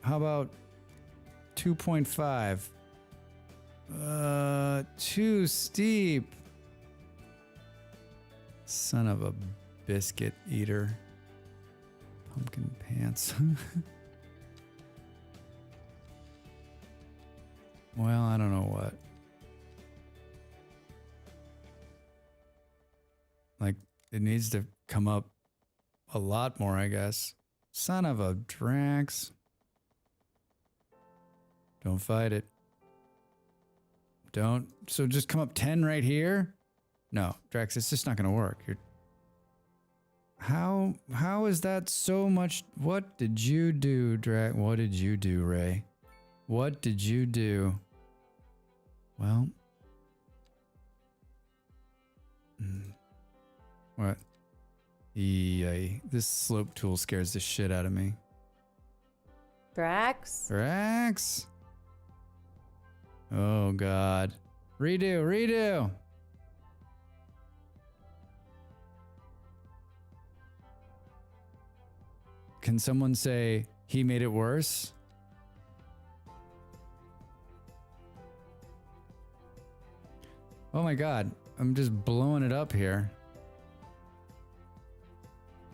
How about 2.5? Too steep. Son of a biscuit eater. Pumpkin pants. Well, I don't know what. It needs to come up a lot more, I guess. Son of a Drax. Don't fight it. Don't. So just come up 10 right here? No, Drax, it's just not going to work. How is that so much? What did you do, Drax? What did you do, Ray? What did you do? Well. What? This slope tool scares the shit out of me. Drax? Drax? Oh, God. Redo. Can someone say he made it worse? Oh my God, I'm just blowing it up here.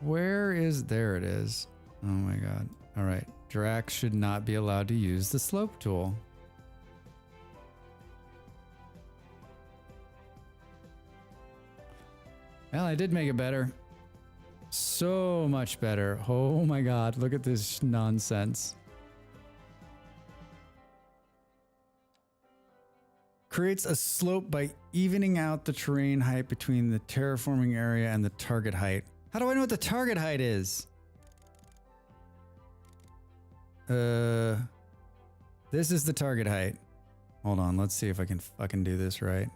There it is. Oh my God. All right, Drax should not be allowed to use the slope tool. Well, I did make it better. So much better. Oh my God, look at this nonsense. Creates a slope by evening out the terrain height between the terraforming area and the target height. How do I know what the target height is? This is the target height. Hold on, let's see if I can fucking do this right.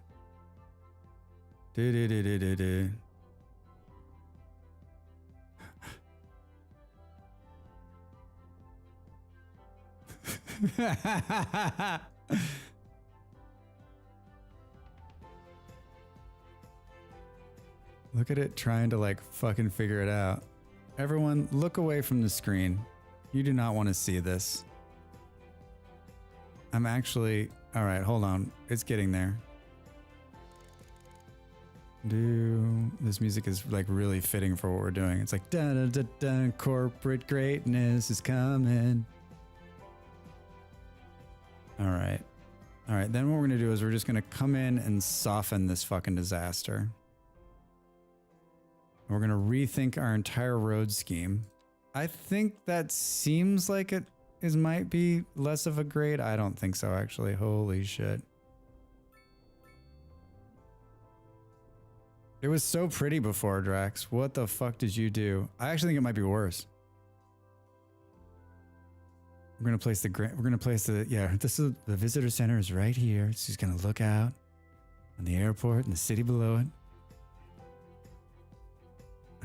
Do. Look at it trying to fucking figure it out. Everyone, look away from the screen. You do not want to see this. I'm actually... Alright, hold on. It's getting there. This music is like really fitting for what we're doing. It's like da da da da. Corporate greatness is coming. All right. All right. Then what we're gonna do is we're just gonna come in and soften this fucking disaster. We're gonna rethink our entire road scheme. I think that seems like it might be less of a grade. I don't think so, actually. Holy shit. It was so pretty before, Drax. What the fuck did you do? I actually think it might be worse. We're gonna place yeah, this is the visitor center is right here. It's just gonna look out on the airport and the city below it.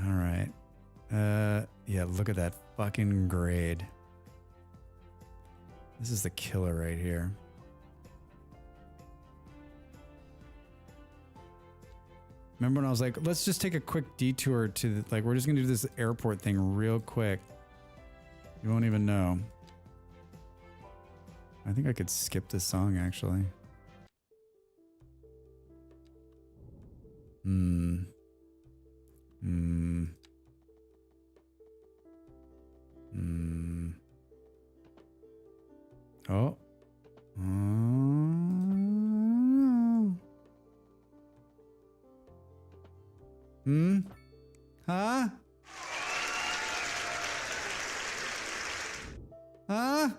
All right. Yeah, look at that fucking grade. This is the killer right here. Remember when I was like, let's just take a quick detour to the, we're just gonna do this airport thing real quick. You won't even know. I think I could skip this song actually. Oh. Huh? Huh?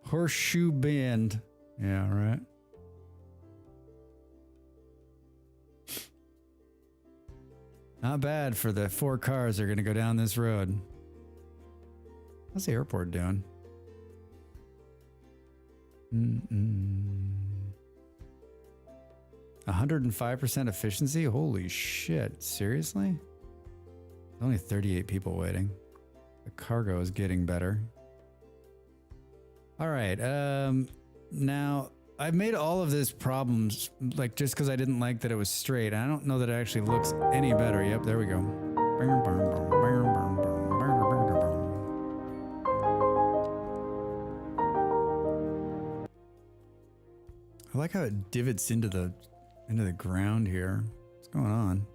Horseshoe Bend. Yeah, right. Not bad for the 4 cars that are going to go down this road. How's the airport doing? 105% efficiency? Holy shit. Seriously? Only 38 people waiting. The cargo is getting better. All right. Now, I've made all of this problems, just because I didn't like that it was straight. I don't know that it actually looks any better. Yep, there we go. I like how it divots into the ground here. What's going on?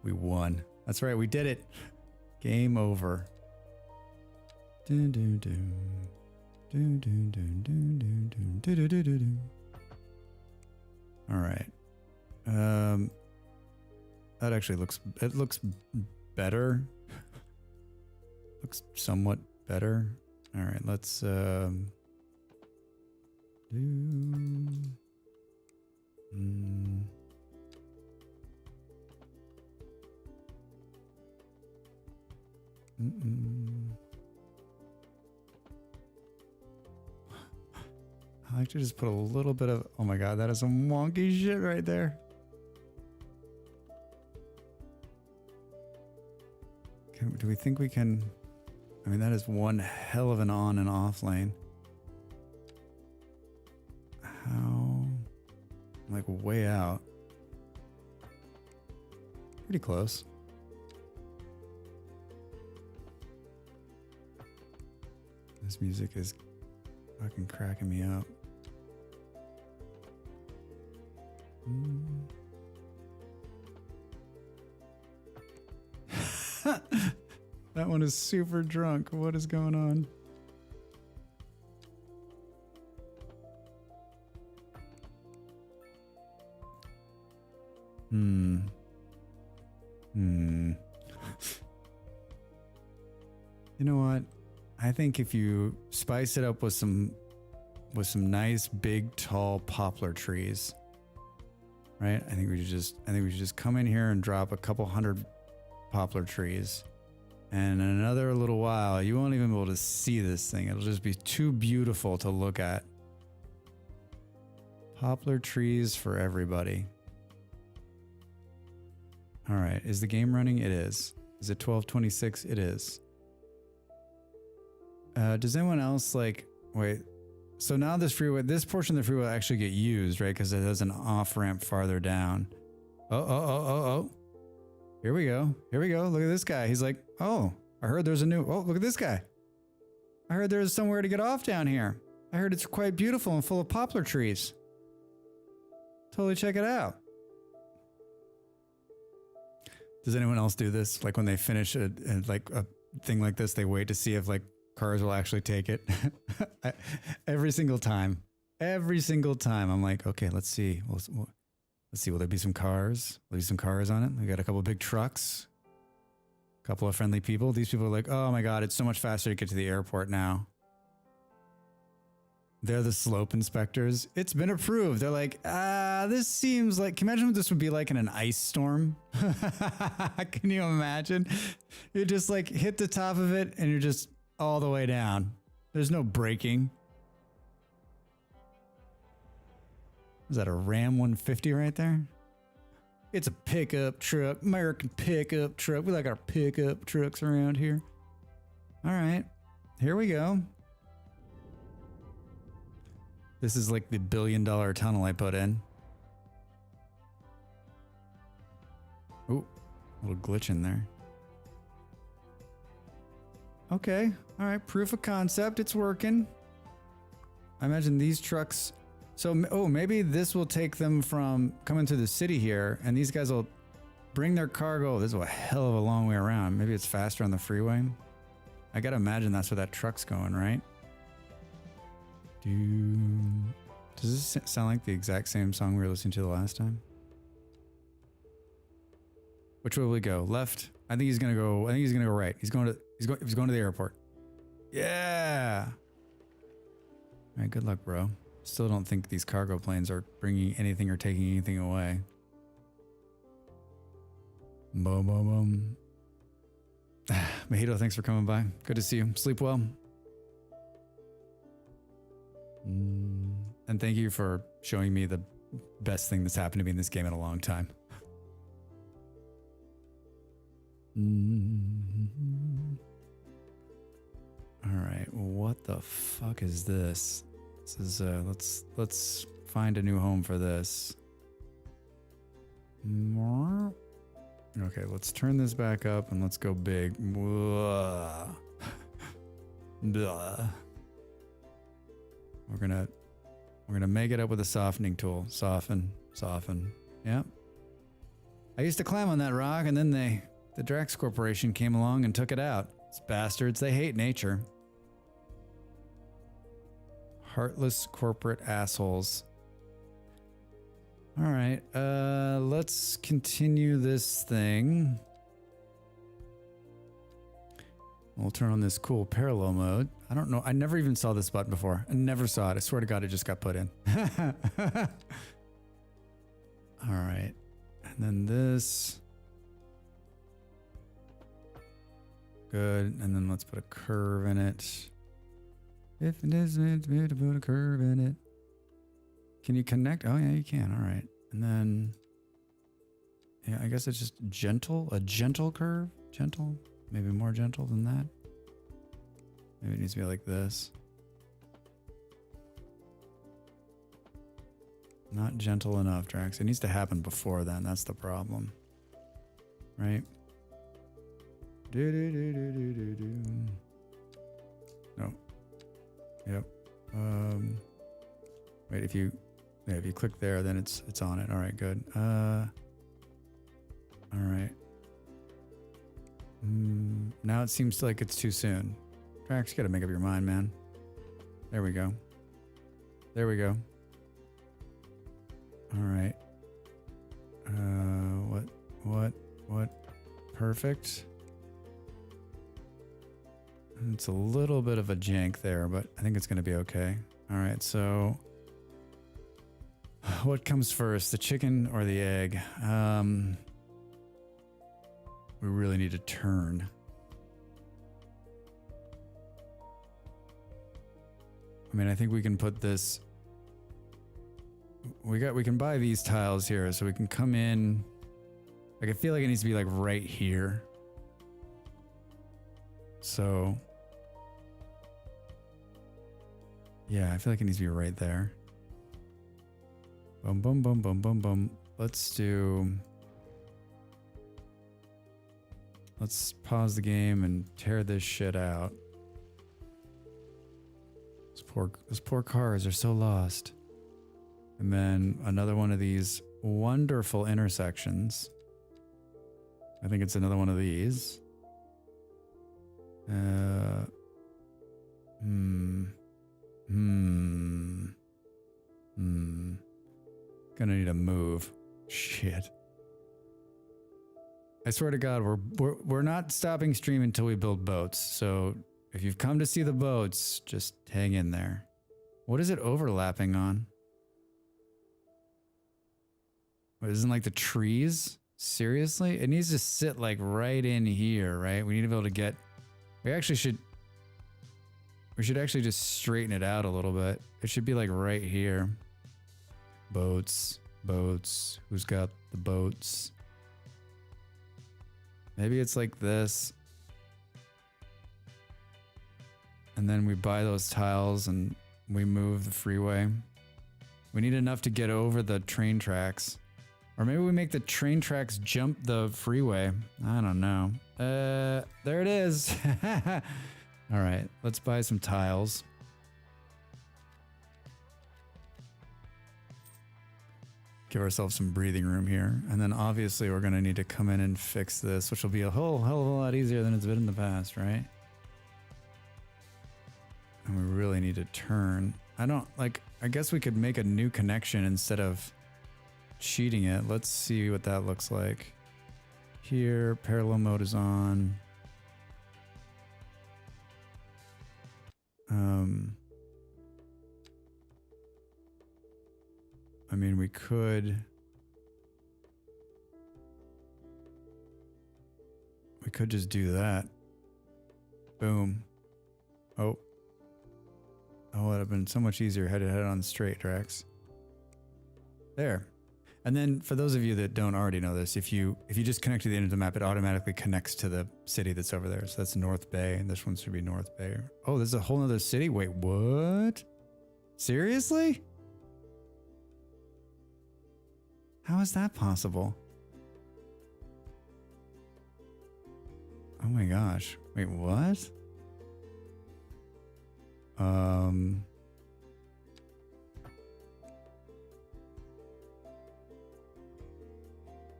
We won. That's right, we did it. Game over. Dun, dun, dun. Dun, dun, dun, dun, dun, dun, dun, dun, dun, dun. All right. That actually looks better. Looks somewhat better. All right, let's do. I like to just put a little bit of, oh my god, that is some wonky shit right there. Do we think we can, I mean, that is one hell of an on and off lane. How, like way out. Pretty close. This music is fucking cracking me up. That one is super drunk. What is going on? You know what? I think if you spice it up with some nice big tall poplar trees, right? I think we should just come in here and drop a couple hundred poplar trees, and in another little while you won't even be able to see this thing. It'll just be too beautiful to look at. Poplar trees for everybody. All right, is the game running? It is. Is it 12:26? It is. Does anyone else wait? So now this portion of the freeway will actually get used, right? Because it has an off ramp farther down. Oh. Here we go. Look at this guy. He's like, oh, I heard there's look at this guy. I heard there's somewhere to get off down here. I heard it's quite beautiful and full of poplar trees. totally check it out. Does anyone else do this? Like when they finish a thing like this, they wait to see if like cars will actually take it. Every single time, I'm like, okay, let's see. Let's see. Will there be some cars? Will there be some cars on it? We got a couple of big trucks, a couple of friendly people. These people are like, oh my God, it's so much faster to get to the airport now. They're the slope inspectors. It's been approved. They're like, this seems like, can you imagine what this would be like in an ice storm? Can you imagine? You just like hit the top of it and you're just all the way down. There's no braking. Is that a Ram 150 right there? It's a pickup truck, American pickup truck. We like our pickup trucks around here. All right, here we go. This is like the $1 billion tunnel I put in. Ooh, a little glitch in there. Okay, all right, proof of concept, it's working. I imagine these trucks, so, oh, maybe this will take them from coming through the city here, and these guys will bring their cargo. This is a hell of a long way around. Maybe it's faster on the freeway. I gotta imagine that's where that truck's going, right? Does this sound like the exact same song we were listening to the last time? Which way will we go? Left? I think he's gonna go right. He's going to the airport. Yeah. All right, good luck, bro. Still don't think these cargo planes are bringing anything or taking anything away. Boom, boom, boom. Mojito, thanks for coming by. Good to see you. Sleep well. And thank you for showing me the best thing that's happened to me in this game in a long time. All right, what the fuck is this? This is let's find a new home for this. Okay, let's turn this back up and let's go big. Blah. Blah. We're gonna make it up with a softening tool. Soften. Yep. I used to climb on that rock, and then the Drax Corporation came along and took it out. It's bastards. They hate nature. Heartless corporate assholes. All right. Let's continue this thing. We'll turn on this cool parallel mode. I don't know. I never even saw this button before. I never saw it. I swear to God, it just got put in. All right. And then this. Good. And then let's put a curve in it. If it is meant to put a curve in it. Can you connect? Oh, yeah, you can. All right. And then, yeah, I guess it's just gentle. A gentle curve. Gentle. Maybe more gentle than that. Maybe it needs to be like this. Not gentle enough, Drax. It needs to happen before then. That's the problem. Right? No. Yep. Wait, if you click there, then it's on it. All right, good. All right. Now it seems like it's too soon. Drax, you gotta make up your mind, man. There we go. There we go. All right. What? Perfect. It's a little bit of a jank there, but I think it's gonna be okay. All right, so what comes first, the chicken or the egg? We really need to turn. I mean, I think we can put this. We can buy these tiles here, so we can come in. Like, I feel like it needs to be like right here. So, yeah, I feel like it needs to be right there. Boom, boom, boom, boom, boom, boom. Let's pause the game and tear this shit out. Those poor cars are so lost. And then another one of these wonderful intersections. I think it's another one of these. Gonna need a move. Shit. I swear to God, we're not stopping stream until we build boats. So if you've come to see the boats, just hang in there. What is it overlapping on? What, isn't like the trees? Seriously? It needs to sit like right in here, right? We need to be able to get... We should actually just straighten it out a little bit. It should be like right here. Boats. Boats. Who's got the boats? Maybe it's like this. And then we buy those tiles and we move the freeway. We need enough to get over the train tracks. Or maybe we make the train tracks jump the freeway. I don't know. There it is. All right, let's buy some tiles. Give ourselves some breathing room here. And then obviously we're gonna need to come in and fix this, which will be a whole hell of a lot easier than it's been in the past, right? And we really need to turn. I guess we could make a new connection instead of cheating it. Let's see what that looks like. Here, parallel mode is on. I mean, we could just do that. Boom. Oh, it would have been so much easier had it had it on straight tracks. There. And then for those of you that don't already know this, if you just connect to the end of the map, it automatically connects to the city that's over there. So that's North Bay, and this one should be North Bay. Oh, there's a whole nother city? Wait, what? Seriously? How is that possible? Oh my gosh. Wait, what?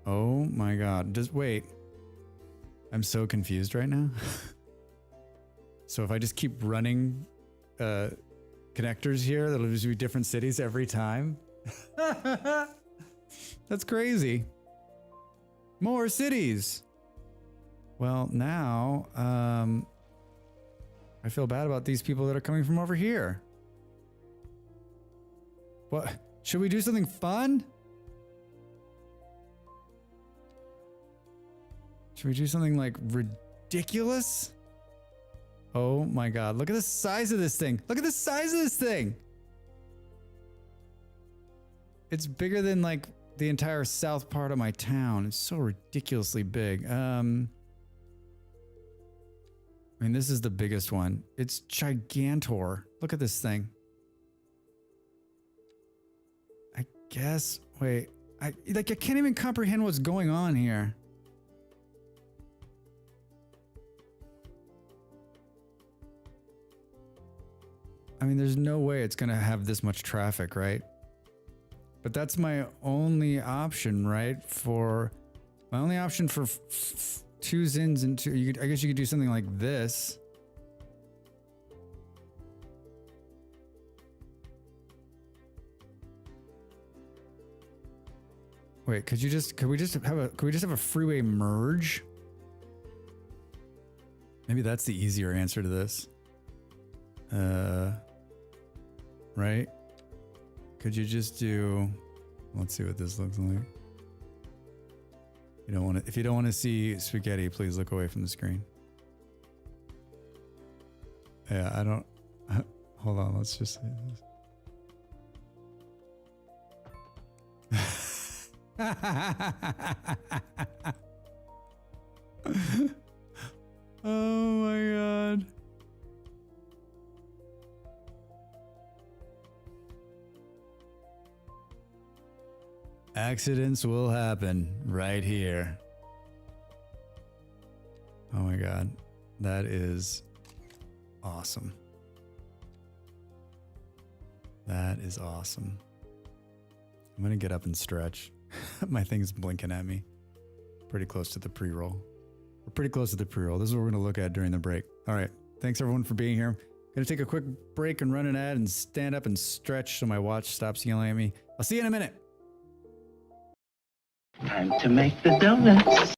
Oh my God. Just wait. I'm so confused right now. So if I just keep running connectors here, that'll just be different cities every time. That's crazy. More cities. Well, now I feel bad about these people that are coming from over here. What? Should we do something fun? Should we do something like ridiculous? Oh my God, look at the size of this thing. Look at the size of this thing. It's bigger than like the entire south part of my town. It's so ridiculously big. I mean, this is the biggest one. It's gigantor. Look at this thing. I guess, wait, I can't even comprehend what's going on here. I mean, there's no way it's gonna have this much traffic, right? But that's my only option, right? My only option for two zins and two. I guess you could do something like this. Wait, could we just have a freeway merge? Maybe that's the easier answer to this. Right? Could you just do, let's see what this looks like. If you don't want to see spaghetti, please look away from the screen. Yeah, hold on, let's just say this. Oh my God. Accidents will happen right here. Oh my God. That is awesome. That is awesome. I'm gonna get up and stretch. My thing's blinking at me. Pretty close to the pre-roll. We're pretty close to the pre-roll. This is what we're gonna look at during the break. All right. Thanks everyone for being here. Gonna take a quick break and run an ad and stand up and stretch so my watch stops yelling at me. I'll see you in a minute. Time to make the donuts.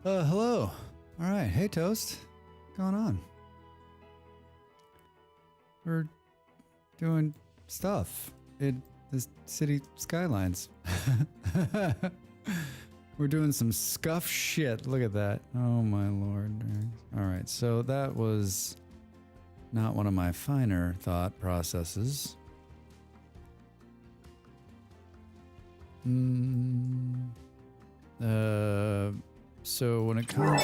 Hello. All right. Hey, Toast. What's going on? We're doing stuff in the city Skylines. We're doing some scuff shit. Look at that. Oh, my Lord. All right. So that was not one of my finer thought processes. So when it comes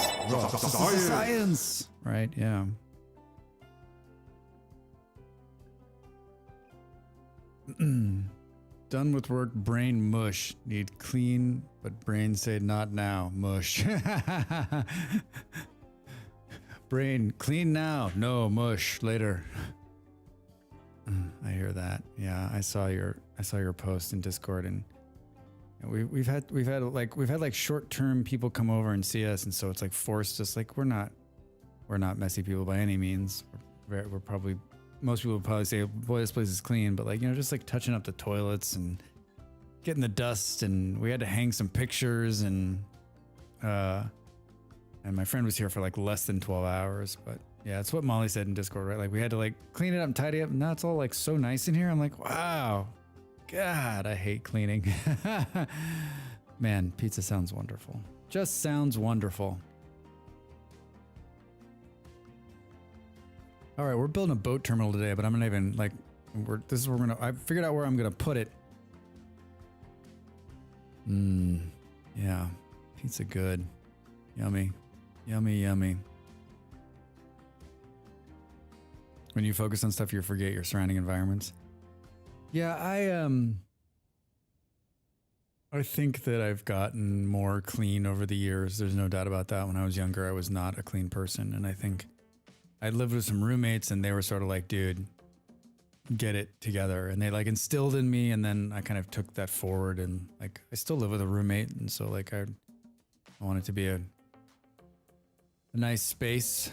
science, right? Yeah. Done with work, brain mush. Need clean, but brain say not now. Mush. Brain clean now. No mush later. I hear that. Yeah, I saw your post in Discord, and we've had like short-term people come over and see us, and so it's like forced us. Like we're not messy people by any means. We're probably, most people would probably say, boy, this place is clean, but like, you know, just like touching up the toilets and getting the dust, and we had to hang some pictures, and my friend was here for like less than 12 hours, but yeah, it's what Molly said in Discord, right? Like we had to like clean it up and tidy up, and now it's all like so nice in here. I'm like, wow, God, I hate cleaning. Man, pizza sounds wonderful. Just sounds wonderful. All right, we're building a boat terminal today, but I'm not even like, I figured out where I'm gonna put it. Yeah, pizza good. Yummy, yummy, yummy. When you focus on stuff, you forget your surrounding environments. Yeah, I think that I've gotten more clean over the years. There's no doubt about that. When I was younger, I was not a clean person. And I think I lived with some roommates and they were sort of like, dude, get it together. And they like instilled in me. And then I kind of took that forward and like, I still live with a roommate. And so like, I want it to be a nice space.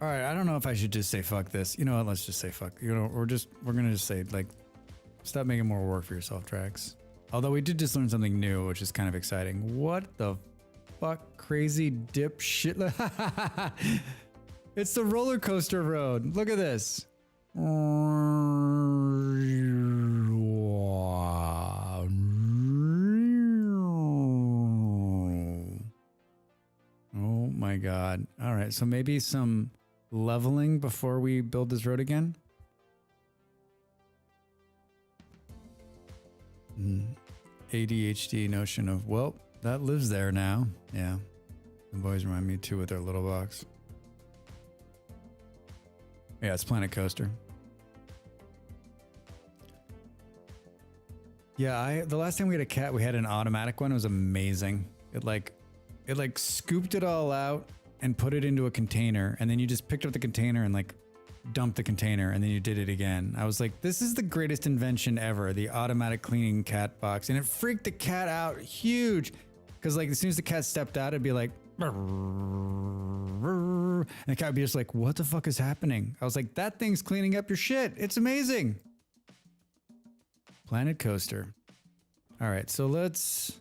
All right. I don't know if I should just say, fuck this. You know what? Let's just say, fuck, you know, we're going to just say like, stop making more work for yourself, Drax. Although we did just learn something new, which is kind of exciting. What the fuck, crazy dip shit? It's the roller coaster road. Look at this. Oh my God. All right, so maybe some leveling before we build this road again. ADHD notion of, well, that lives there now. Yeah. The boys remind me too with their little box. Yeah, it's Planet Coaster. Yeah, the last time we had a cat, we had an automatic one. It was amazing. It like scooped it all out and put it into a container, and then you just picked up the container and like dumped the container, and then you did it again. I was like, this is the greatest invention ever, the automatic cleaning cat box. And it freaked the cat out huge, because like as soon as the cat stepped out, it'd be like, and the cat would be just like, what the fuck is happening? I was like, that thing's cleaning up your shit. It's amazing. Planet Coaster. All right, so let's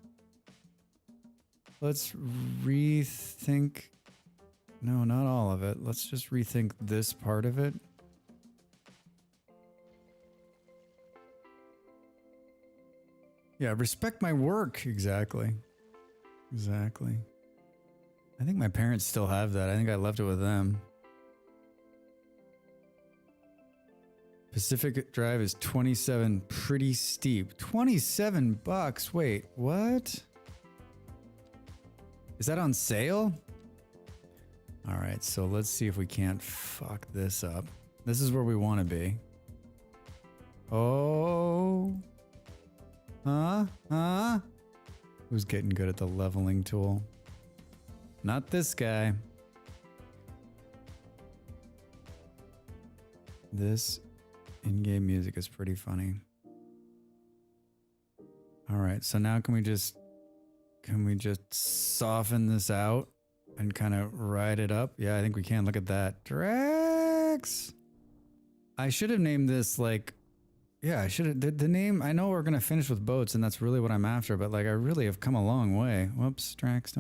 rethink. No, not all of it. Let's just rethink this part of it. Yeah, respect my work. Exactly. Exactly. I think my parents still have that. I think I left it with them. Pacific Drive is 27, pretty steep. $27. Wait, what? Is that on sale? All right, so let's see if we can't fuck this up. This is where we want to be. Oh. Huh? Who's getting good at the leveling tool? Not this guy. This in-game music is pretty funny. All right, so now can we just soften this out and kind of ride it up? Yeah, I think we can. Look at that. Drax! I should have named this like, yeah, I should have, the name, I know we're going to finish with boats and that's really what I'm after, but like I really have come a long way. Whoops, Drax,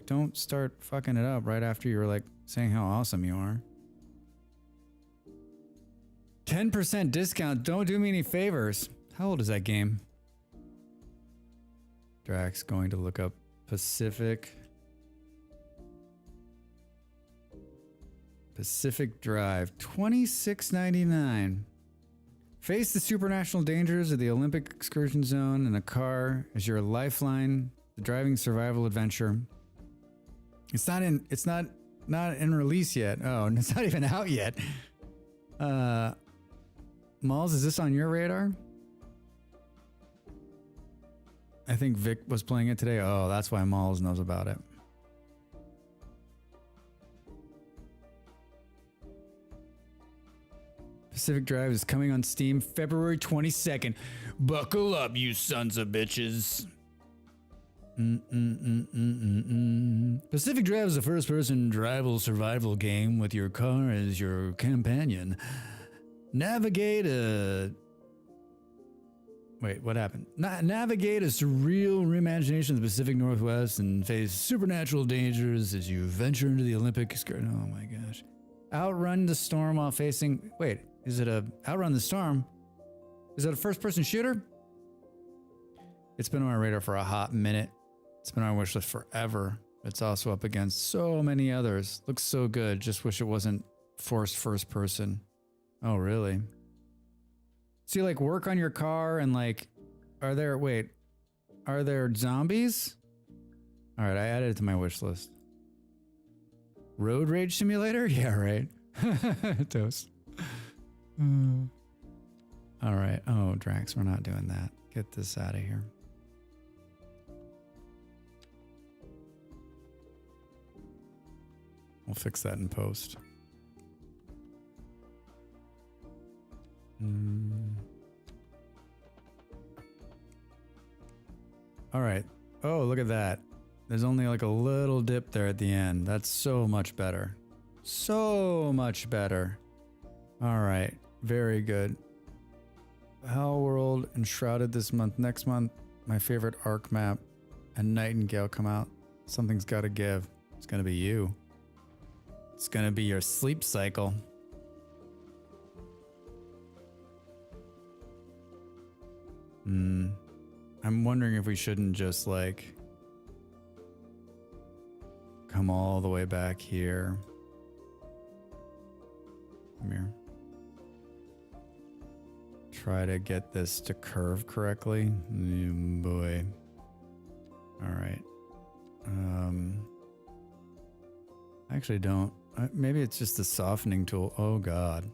don't start fucking it up right after you were like saying how awesome you are. 10% discount, don't do me any favors. How old is that game? Drax going to look up Pacific Drive, $26.99. Face the supernatural dangers of the Olympic excursion zone in a car as your lifeline, the driving survival adventure. It's not in release yet. Oh, and it's not even out yet. Malls, is this on your radar? I think Vic was playing it today. Oh, that's why Malls knows about it. Pacific Drive is coming on Steam February 22nd. Buckle up, you sons of bitches. Pacific Drive is a first-person survival game with your car as your companion. Navigate a... Wait, what happened? Navigate a surreal reimagination of the Pacific Northwest and face supernatural dangers as you venture into the Olympic excursion. Oh my gosh. Outrun the storm while facing... Wait, is it a... Outrun the storm? Is it a first-person shooter? It's been on my radar for a hot minute. It's been on my wish list forever. It's also up against so many others. Looks so good. Just wish it wasn't forced first person. Oh, really? So you like work on your car and like, are there zombies? All right, I added it to my wish list. Road Rage Simulator? Yeah, right. Toast. All right. Oh, Drax, we're not doing that. Get this out of here. We'll fix that in post. All right. Oh, look at that. There's only like a little dip there at the end. That's so much better. So much better. All right. Very good. Hell World Enshrouded this month. Next month, my favorite arc map and Nightingale come out. Something's got to give. It's going to be you. It's going to be your sleep cycle. I'm wondering if we shouldn't just like come all the way back here. Come here. Try to get this to curve correctly. Boy. All right. I actually don't. Maybe it's just the softening tool. Oh God.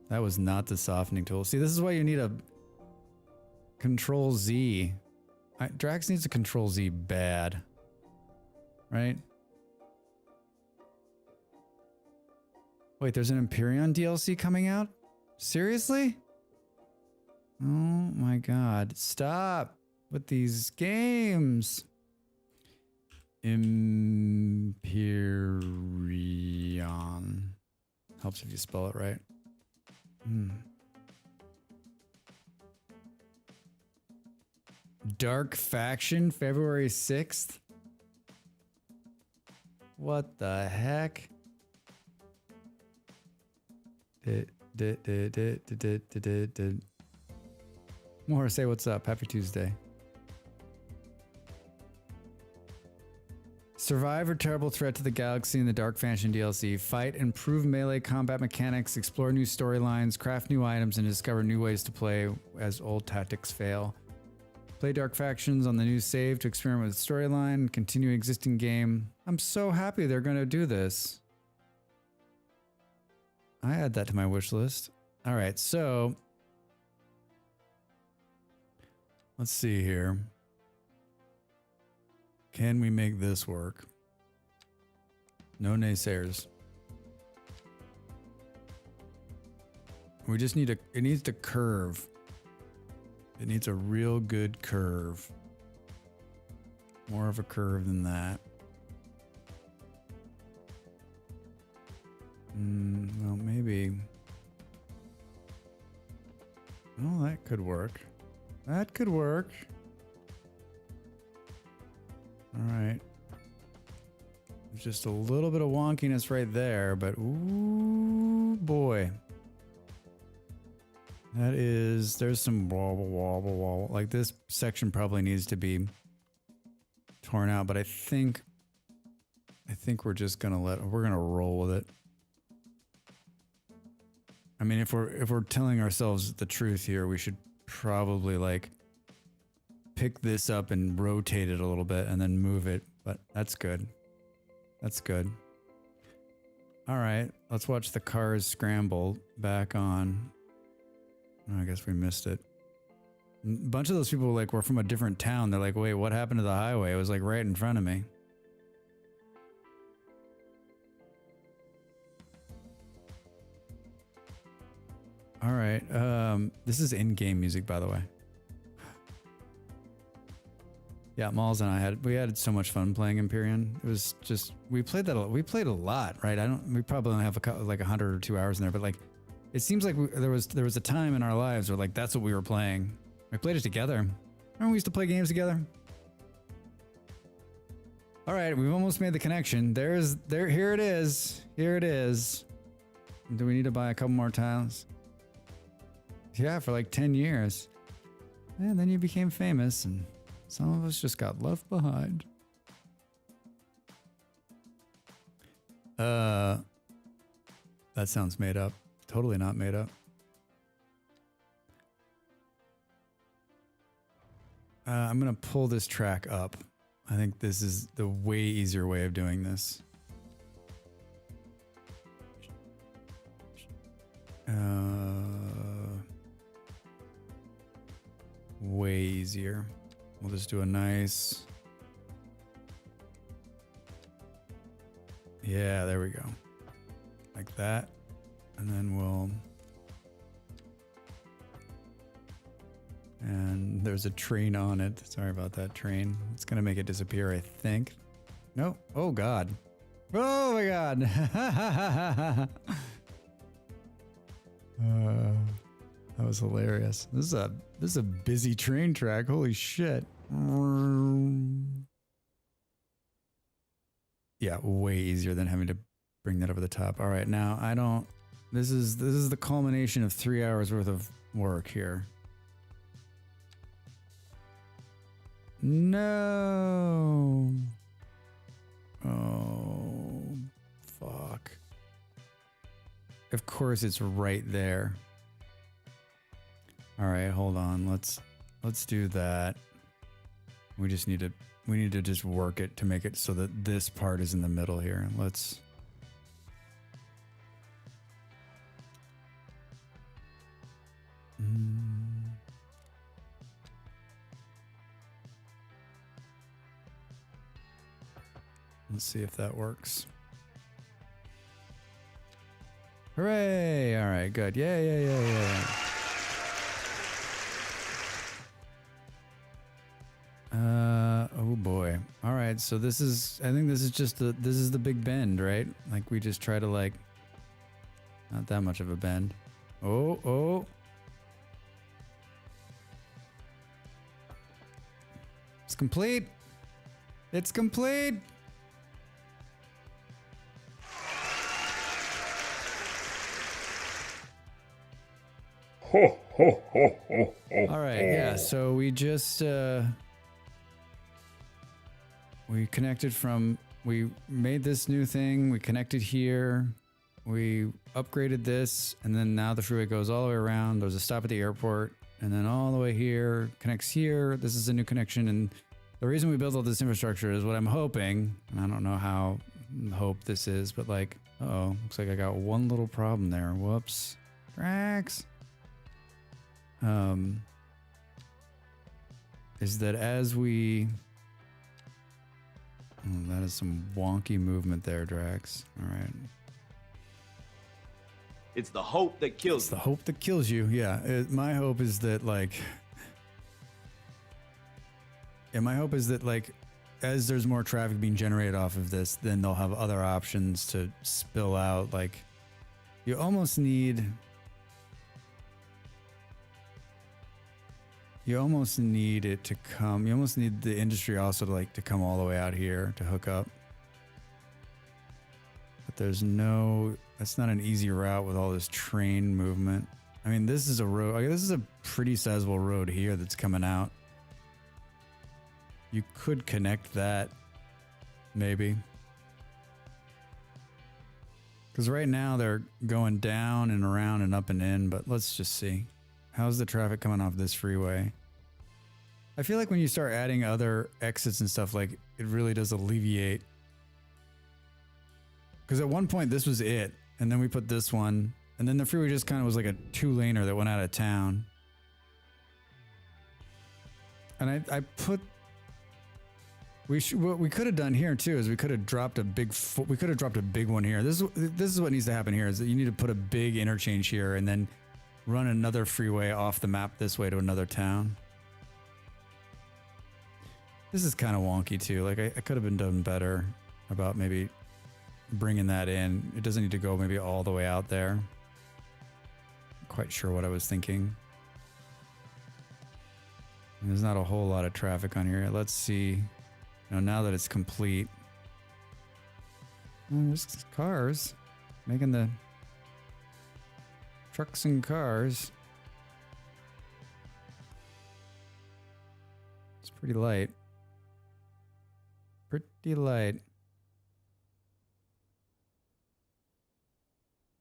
That was not the softening tool. See, this is why you need a Control Z. Drax needs a Control Z bad. Right? Wait, there's an Empyrean DLC coming out? Seriously? Oh my God. Stop with these games. Empyrean. Helps if you spell it right. Dark Faction, February 6th? What the heck? More, say what's up. Happy Tuesday. Survive a terrible threat to the galaxy in the Dark Faction DLC. Fight, improve melee combat mechanics, explore new storylines, craft new items, and discover new ways to play as old tactics fail. Play Dark Factions on the new save to experiment with storyline, continue existing game. I'm so happy they're going to do this. I add that to my wish list. All right, so let's see here. Can we make this work? No naysayers. We just need it needs to curve. It needs a real good curve. More of a curve than that. Well, maybe. Oh, that could work. That could work. All right. There's just a little bit of wonkiness right there, but ooh, boy. That is, there's some wobble. Like this section probably needs to be torn out, but I think we're just gonna we're gonna roll with it. I mean, if we're telling ourselves the truth here, we should probably like pick this up and rotate it a little bit and then move it, but that's good. That's good. All right, let's watch the cars scramble back on. Oh, I guess we missed it. A bunch of those people like were from a different town. They're like, wait, what happened to the highway? It was like right in front of me. All right. This is in-game music, by the way. Yeah, Malls and I had so much fun playing Empyrean. It was just we played a lot, right? We probably only have like 100 or 2 hours in there, but like it seems like there was a time in our lives where like that's what we were playing. We played it together. Remember we used to play games together? All right, we've almost made the connection. Here it is. Here it is. Do we need to buy a couple more tiles? Yeah, for like 10 years. And then you became famous and some of us just got left behind. That sounds made up. Totally not made up. I'm going to pull this track up. I think this is the way easier way of doing this. way easier. We'll just do a nice... Yeah, there we go. Like that. And then we'll... And there's a train on it. Sorry about that train. It's going to make it disappear, I think. No. Oh, God. Oh, my God. That was hilarious. This is a busy train track. Holy shit. Yeah, way easier than having to bring that over the top. All right, now I don't... This is the culmination of 3 hours worth of work here. No. Oh, fuck. Of course it's right there. All right, hold on. Let's do that. We need to just work it to make it so that this part is in the middle here. Let's... Let's see if that works. Hooray! All right, good. Yeah. Oh boy. All right, so this is, I think this is just this is the big bend, right? Like we just try to like, not that much of a bend. Oh. It's complete. It's complete. Ho, ho, ho, ho, ho. All right, yeah, so we just, we connected from, we made this new thing, we connected here, we upgraded this, and then now the freeway goes all the way around. There's a stop at the airport, and then all the way here, connects here. This is a new connection, and the reason we built all this infrastructure is what I'm hoping, and I don't know how hope this is, but like, uh-oh, looks like I got one little problem there. Whoops. Drax. Is that as we... Oh, that is some wonky movement there, Drax. All right. It's the hope that kills you. It's the hope that kills you. Yeah. My hope is that like... Yeah, my hope is that like, as there's more traffic being generated off of this, then they'll have other options to spill out. Like, you almost need... You almost need it to come. You almost need the industry also to like to come all the way out here to hook up. But there's no, that's not an easy route with all this train movement. I mean, this is a road. I guess this is a pretty sizable road here that's coming out. You could connect that, maybe. Because right now they're going down and around and up and in, but let's just see. How's the traffic coming off this freeway? I feel like when you start adding other exits and stuff, like it really does alleviate. Because at one point this was it, and then we put this one, and then the freeway just kind of was like a two-laner that went out of town. And I put... What we could have done here too is we could have dropped a big one here. This is what needs to happen here, is that you need to put a big interchange here and then run another freeway off the map this way to another town. This is kind of wonky too. Like I could have been done better about maybe bringing that in. It doesn't need to go maybe all the way out there. Not quite sure what I was thinking. There's not a whole lot of traffic on here. Let's see. Now that it's complete. Oh, there's cars making the trucks and cars. It's pretty light. Pretty light.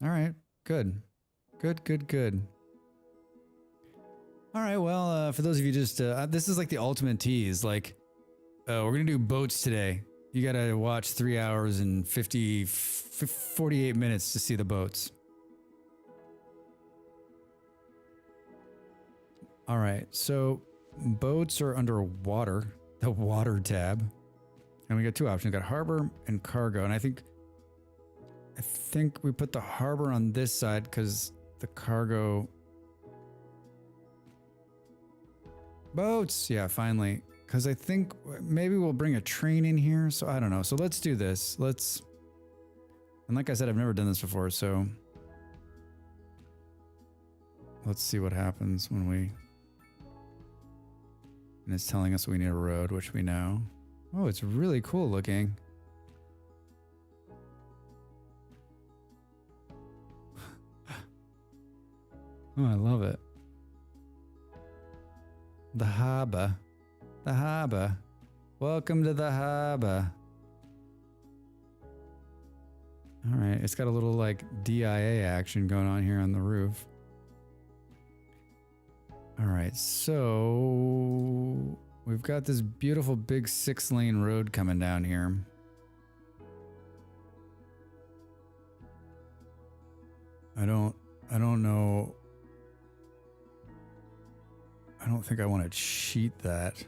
All right, good. Good. All right, well, for those of you just, this is like the ultimate tease. Like, we're going to do boats today. You got to watch 3 hours and 48 minutes to see the boats. All right, so boats are underwater, the water tab. And we got two options. We got harbor and cargo. And I think we put the harbor on this side because the cargo... Boats! Yeah, finally. Because I think maybe we'll bring a train in here. So I don't know. So let's do this. Let's... And like I said, I've never done this before, so... Let's see what happens when we... And it's telling us we need a road, which we know. Oh, it's really cool looking. Oh, I love it. The harbor. The harbor. Welcome to the harbor. All right, it's got a little like DIA action going on here on the roof. All right, so we've got this beautiful big 6-lane road coming down here. I don't know. I don't think I want to cheat that.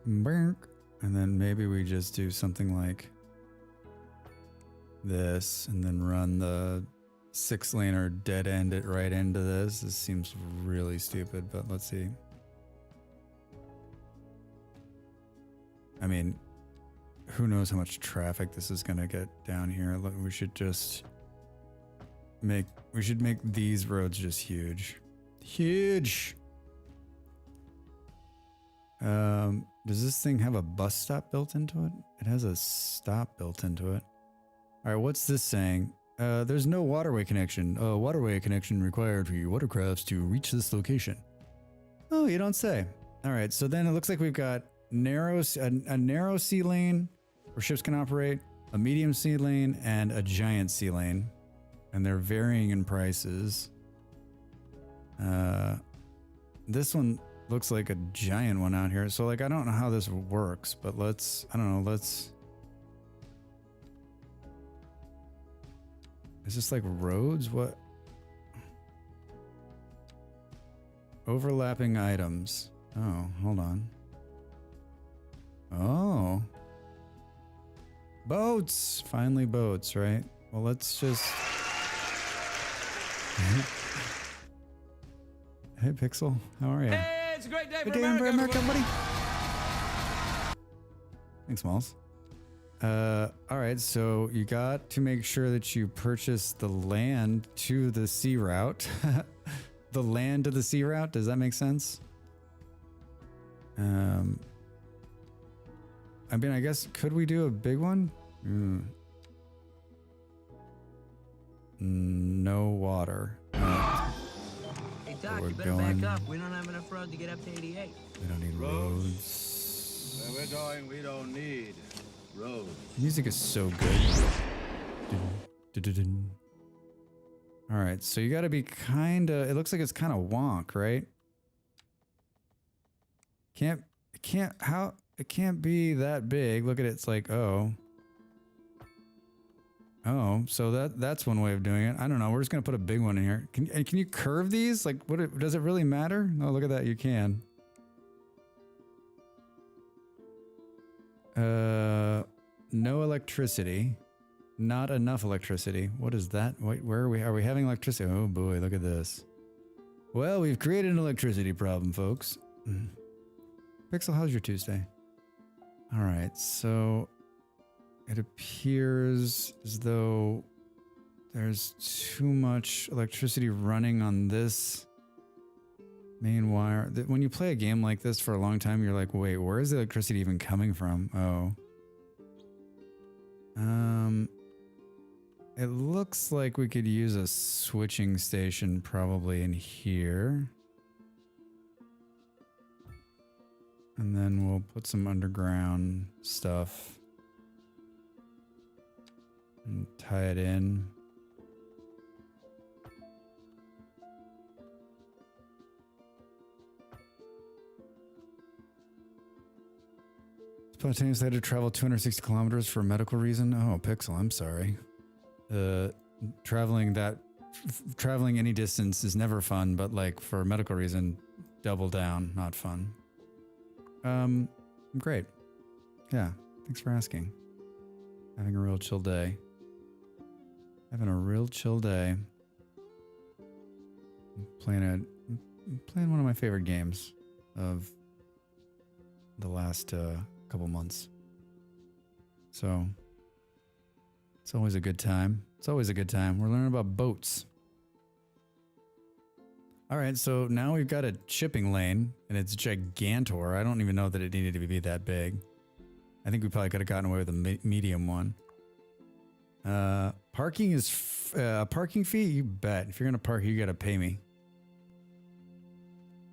And then maybe we just do something like this and then run the 6-laner dead end it right into this. This seems really stupid, but let's see. I mean, who knows how much traffic this is going to get down here. Look, we should just make these roads just huge. Huge. Does this thing have a bus stop built into it? It has a stop built into it. All right, what's this saying? There's no waterway connection. Waterway connection required for your watercrafts to reach this location. Oh, you don't say. All right, so then it looks like we've got a narrow sea lane where ships can operate, a medium sea lane, and a giant sea lane. And they're varying in prices. This one looks like a giant one out here. So like, I don't know how this works, but I don't know, is this like roads? What? Overlapping items. Oh, hold on. Oh. Boats! Finally boats, right? Well, let's just... Hey, Pixel. How are you? Hey, it's a great day Good for day America, America, buddy. Thanks, Smalls. All right, so you got to make sure that you purchase the land to the sea route. The land to the sea route, does that make sense? I mean, I guess, could we do a big one? No water. Hey, Doc, you better back up. We don't have enough road to get up to 88. We don't need roads. Where we're going, we don't need roads. Music is so good. All right, so you got to be kind of... It looks like it's kind of wonk, right? It can't be that big. Look at it. It's like, oh, so that's one way of doing it. I don't know. We're just gonna put a big one in here. Can you curve these? Like, does it really matter? Oh, look at that. You can. No electricity. Not enough electricity. What is that? Wait, where are we? Are we having electricity? Oh boy, look at this. Well, we've created an electricity problem, folks. Pixel, how's your Tuesday? All right, so it appears as though there's too much electricity running on this main wire. When you play a game like this for a long time, you're like, wait, where is the electricity even coming from? Oh. It looks like we could use a switching station probably in here. And then we'll put some underground stuff and tie it in. Spontaneously had to travel 260 kilometers for a medical reason. Oh, Pixel, I'm sorry. Traveling that traveling any distance is never fun, but like for a medical reason, double down, not fun. I'm great. Yeah, thanks for asking. Having a real chill day. Having a real chill day. I'm playing one of my favorite games of the last couple months. So it's always a good time. It's always a good time. We're learning about boats. All right, so now we've got a shipping lane, and it's gigantor. I don't even know that it needed to be that big. I think we probably could have gotten away with a medium one. Parking is parking fee. You bet. If you're gonna park, you gotta pay me.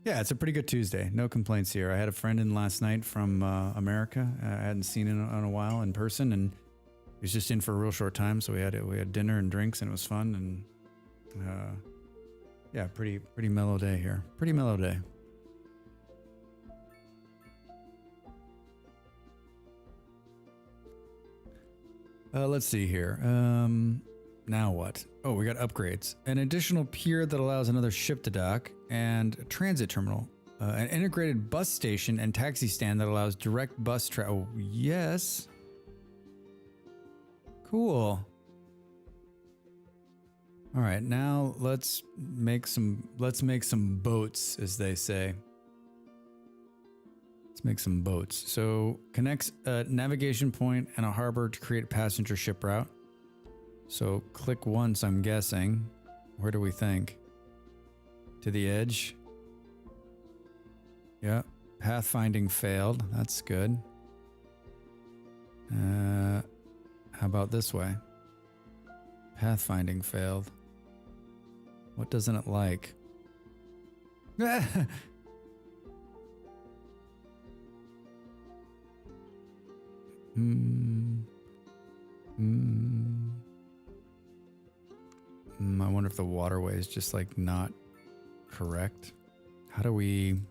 Yeah, it's a pretty good Tuesday. No complaints here. I had a friend in last night from America. I hadn't seen him in a while in person, and he was just in for a real short time. So we had dinner and drinks, and it was fun. And yeah, pretty mellow day here. Pretty mellow day. Let's see here. Now what? Oh, we got upgrades. An additional pier that allows another ship to dock, and a transit terminal. An integrated bus station and taxi stand that allows direct bus travel. Oh, yes. Cool. All right, now let's make some boats, as they say. Let's make some boats. So connects a navigation point and a harbor to create a passenger ship route. So click once, I'm guessing. Where do we think? To the edge. Yeah. Pathfinding failed. That's good. How about this way? Pathfinding failed. What doesn't it like? I wonder if the waterway is just like not correct. How do we...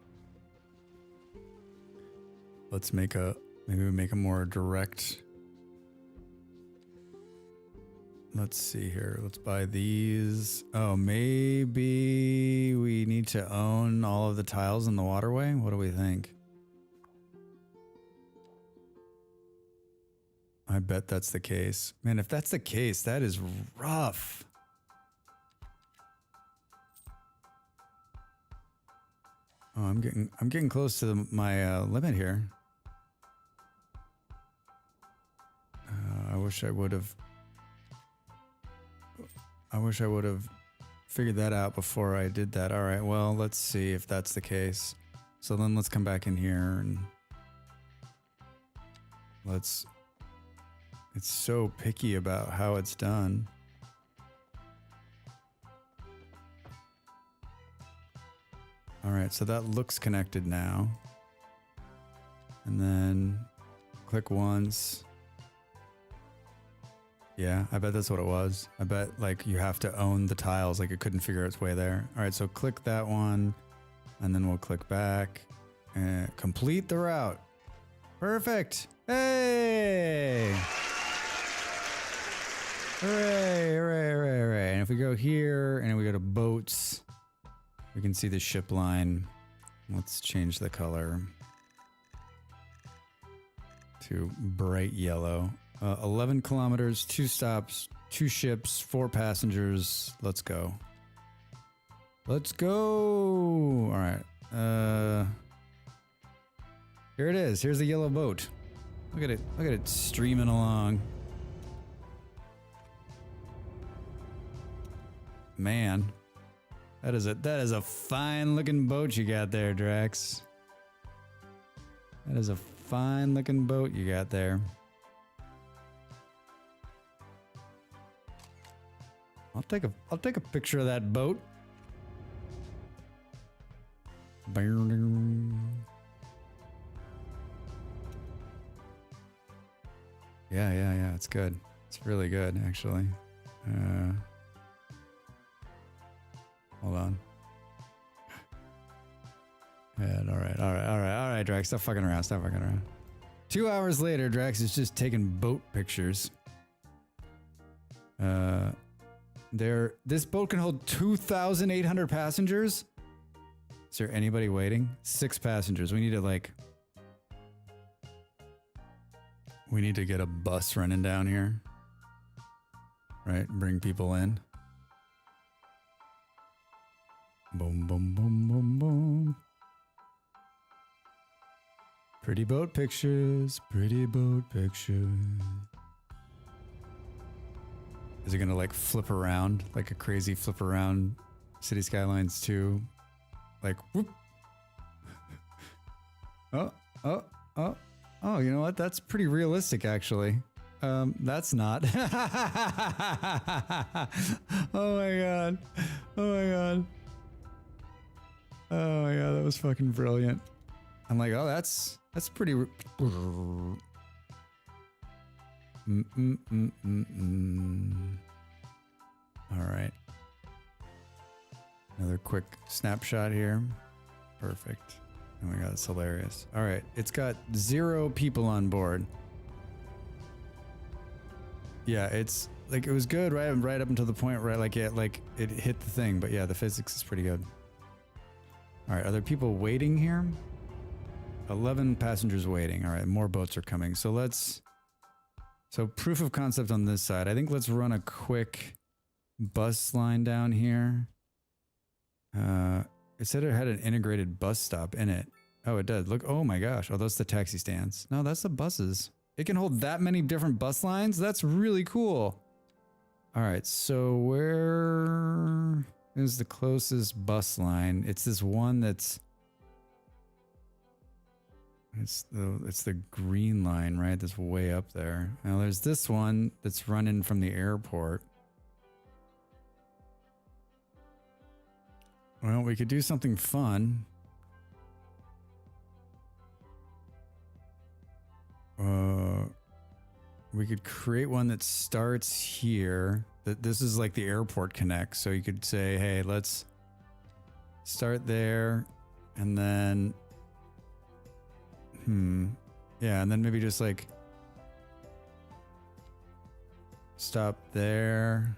maybe we make a more direct... Let's see here. Let's buy these. Oh, maybe we need to own all of the tiles in the waterway? What do we think? I bet that's the case. Man, if that's the case, that is rough. Oh, I'm getting close to my limit here. I wish I would have figured that out before I did that. All right, well, let's see if that's the case. So then let's come back in here and it's so picky about how it's done. All right, so that looks connected now. And then click once. Yeah, I bet that's what it was. I bet like you have to own the tiles, like it couldn't figure its way there. All right, so click that one and then we'll click back and complete the route. Perfect. Hey! Hooray, hooray, hooray, hooray. And if we go here and we go to boats, we can see the ship line. Let's change the color to bright yellow. 11 kilometers, 2 stops, 2 ships, 4 passengers. Let's go. Let's go. All right. Here it is. Here's the yellow boat. Look at it. Look at it streaming along. Man, that is a fine looking boat you got there, Drax. That is a fine looking boat you got there. I'll take a picture of that boat. Yeah, it's good. It's really good, actually. Hold on. Yeah, all right, Drax, stop fucking around. 2 hours later, Drax is just taking boat pictures. This boat can hold 2,800 passengers. Is there anybody waiting? 6 passengers. We need to get a bus running down here. Right? Bring people in. Boom, boom, boom, boom, boom. Pretty boat pictures. Pretty boat pictures. Is it gonna like flip around? Like a crazy flip around City Skylines 2? Like, whoop. Oh, you know what? That's pretty realistic, actually. That's not. Oh my god. Oh my god. Oh my god, that was fucking brilliant. I'm like, oh, that's pretty. All right. Another quick snapshot here. Perfect. Oh my god, it's hilarious. All right, it's got 0 people on board. Yeah, it's like it was good right up until the point where it hit the thing. But yeah, the physics is pretty good. All right, are there people waiting here? 11 passengers waiting. All right, more boats are coming. So proof of concept on this side. I think let's run a quick bus line down here. It said it had an integrated bus stop in it. Oh, it does. Look, oh my gosh. Oh, that's the taxi stands. No, that's the buses. It can hold that many different bus lines? That's really cool. All right, so where is the closest bus line? It's this one that's... It's the green line, right? That's way up there. Now there's this one that's running from the airport. Well, we could do something fun. We could create one that starts here. This is like the airport connect. So you could say, hey, let's start there and then... Yeah, and then maybe just like stop there.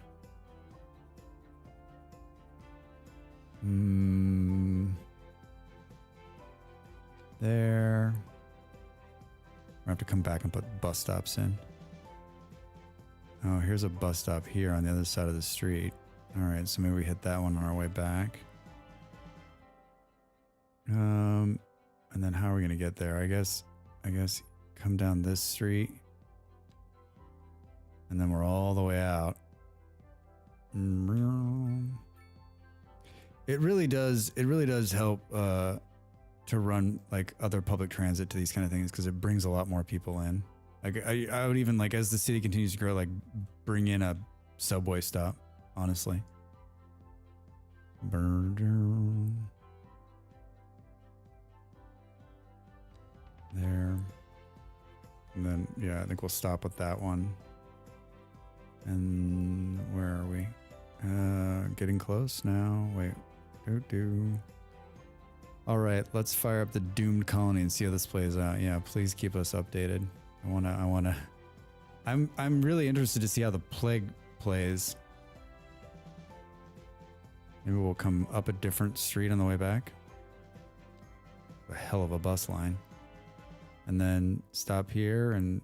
There. I have to come back and put bus stops in. Oh, here's a bus stop here on the other side of the street. All right, so maybe we hit that one on our way back. And then how are we gonna get there? I guess come down this street. And then we're all the way out. It really does help to run like other public transit to these kind of things because it brings a lot more people in. Like I would even like as the city continues to grow, like bring in a subway stop, honestly. There. And then, yeah, I think we'll stop with that one. And where are we? Getting close now. Wait. All right, let's fire up the doomed colony and see how this plays out. Yeah, please keep us updated. I'm really interested to see how the plague plays. Maybe we'll come up a different street on the way back. A hell of a bus line. And then stop here and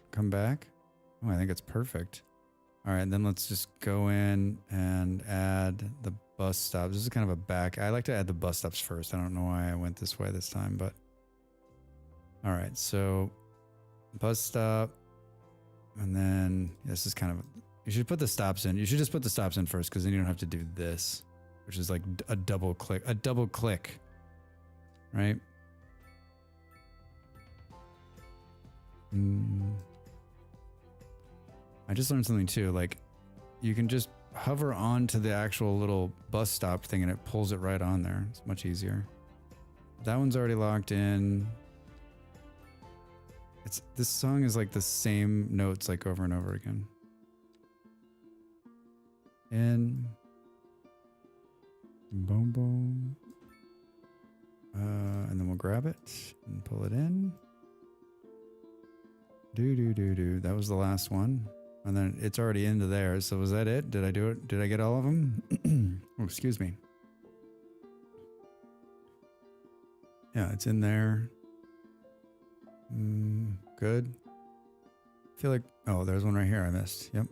come back. Oh, I think it's perfect. All right, then let's just go in and add the bus stops. This is kind of a back. I like to add the bus stops first. I don't know why I went this way this time, but all right. So bus stop, and then this is kind of. You should put the stops in. You should just put the stops in first, because then you don't have to do this, which is like a double click. A double click, right? I just learned something too. Like, you can just hover onto the actual little bus stop thing and it pulls it right on there. It's much easier. That one's already locked in. This song is like the same notes like over and over again. And boom, boom. And then we'll grab it and pull it in. Do. That was the last one. And then it's already into there. So was that it? Did I do it? Did I get all of them? Oh, excuse me. Yeah, it's in there. Good. I feel like, oh, there's one right here I missed. Yep.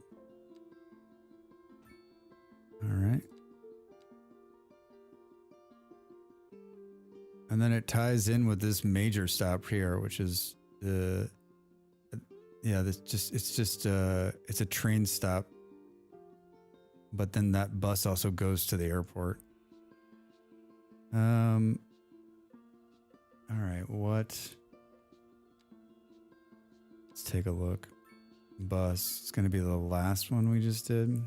All right. And then it ties in with this major stop here, which is the, yeah, it's a train stop. But then that bus also goes to the airport. All right, what? Let's take a look. Bus. It's going to be the last one we just did.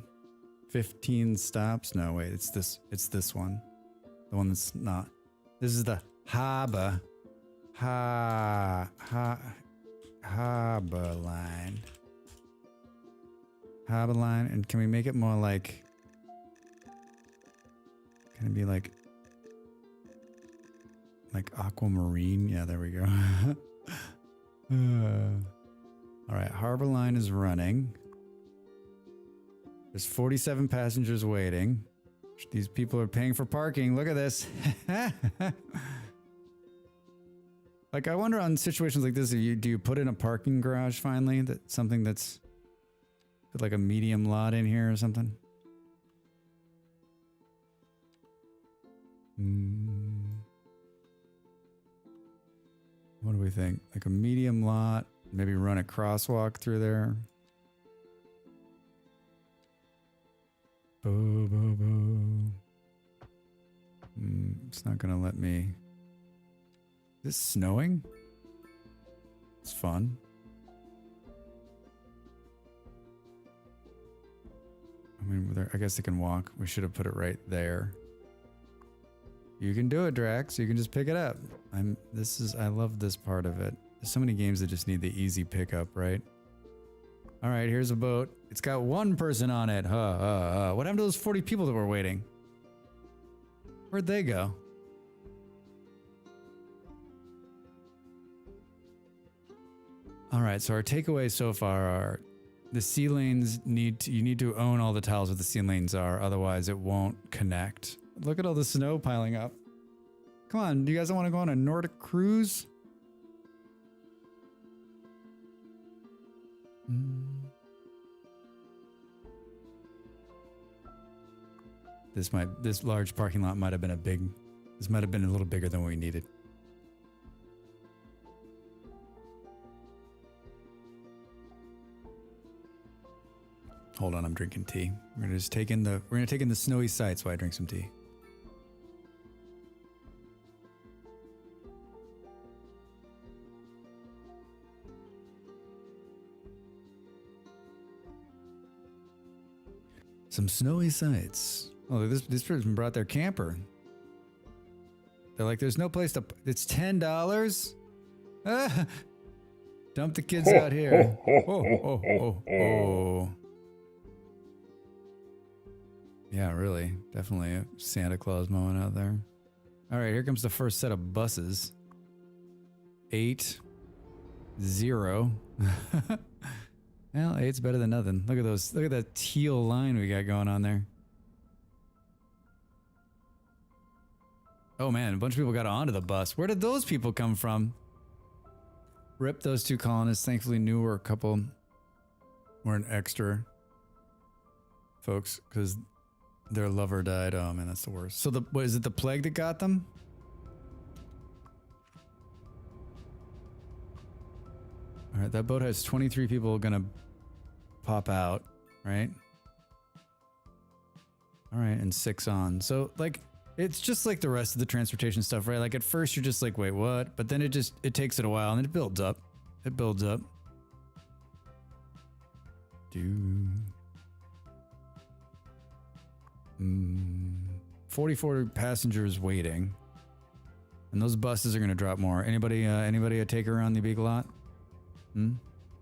15 stops. No, wait, it's this one. The one that's not. This is the Harbor line. Harbor line. And can we make it more like, can it be like aquamarine? Yeah, there we go. All right, Harbor line is running. There's 47 passengers waiting. These people are paying for parking. Look at this. Like, I wonder on situations like this, do you put in a parking garage finally? That something that's put like a medium lot in here or something? What do we think? Like a medium lot, maybe run a crosswalk through there. It's not gonna let me. Is this snowing? It's fun. I mean, I guess they can walk. We should have put it right there. You can do it, Drax. You can just pick it up. I love this part of it. There's so many games that just need the easy pickup, right? All right, here's a boat. It's got one person on it. What happened to those 40 people that were waiting? Where'd they go? All right, so our takeaways so far are the sea lanes you need to own all the tiles where the sea lanes are, otherwise it won't connect. Look at all the snow piling up. Come on, do you guys want to go on a Nordic cruise? This large parking lot might have been this might have been a little bigger than we needed. Hold on, I'm drinking tea. We're gonna take in the snowy sights while I drink some tea. Some snowy sights. Oh, this person brought their camper. They're like, there's no place to. It's $10. Ah, dump the kids out here. Oh. Yeah, really. Definitely a Santa Claus moment out there. All right, here comes the first set of buses. 8, 0. Well, 8's better than nothing. Look at those. Look at that teal line we got going on there. Oh man, a bunch of people got onto the bus. Where did those people come from? Rip those two colonists. Thankfully, knew were a couple. Weren't extra folks because their lover died. Oh man, that's the worst. So what is it? The plague that got them? All right, that boat has 23 people gonna pop out, right? All right, and 6 on. So like, it's just like the rest of the transportation stuff, right? Like at first you're just like, wait, what? But then it takes it a while and it builds up. It builds up. 44 passengers waiting. And those buses are gonna drop more. Anybody a taker on the big lot? How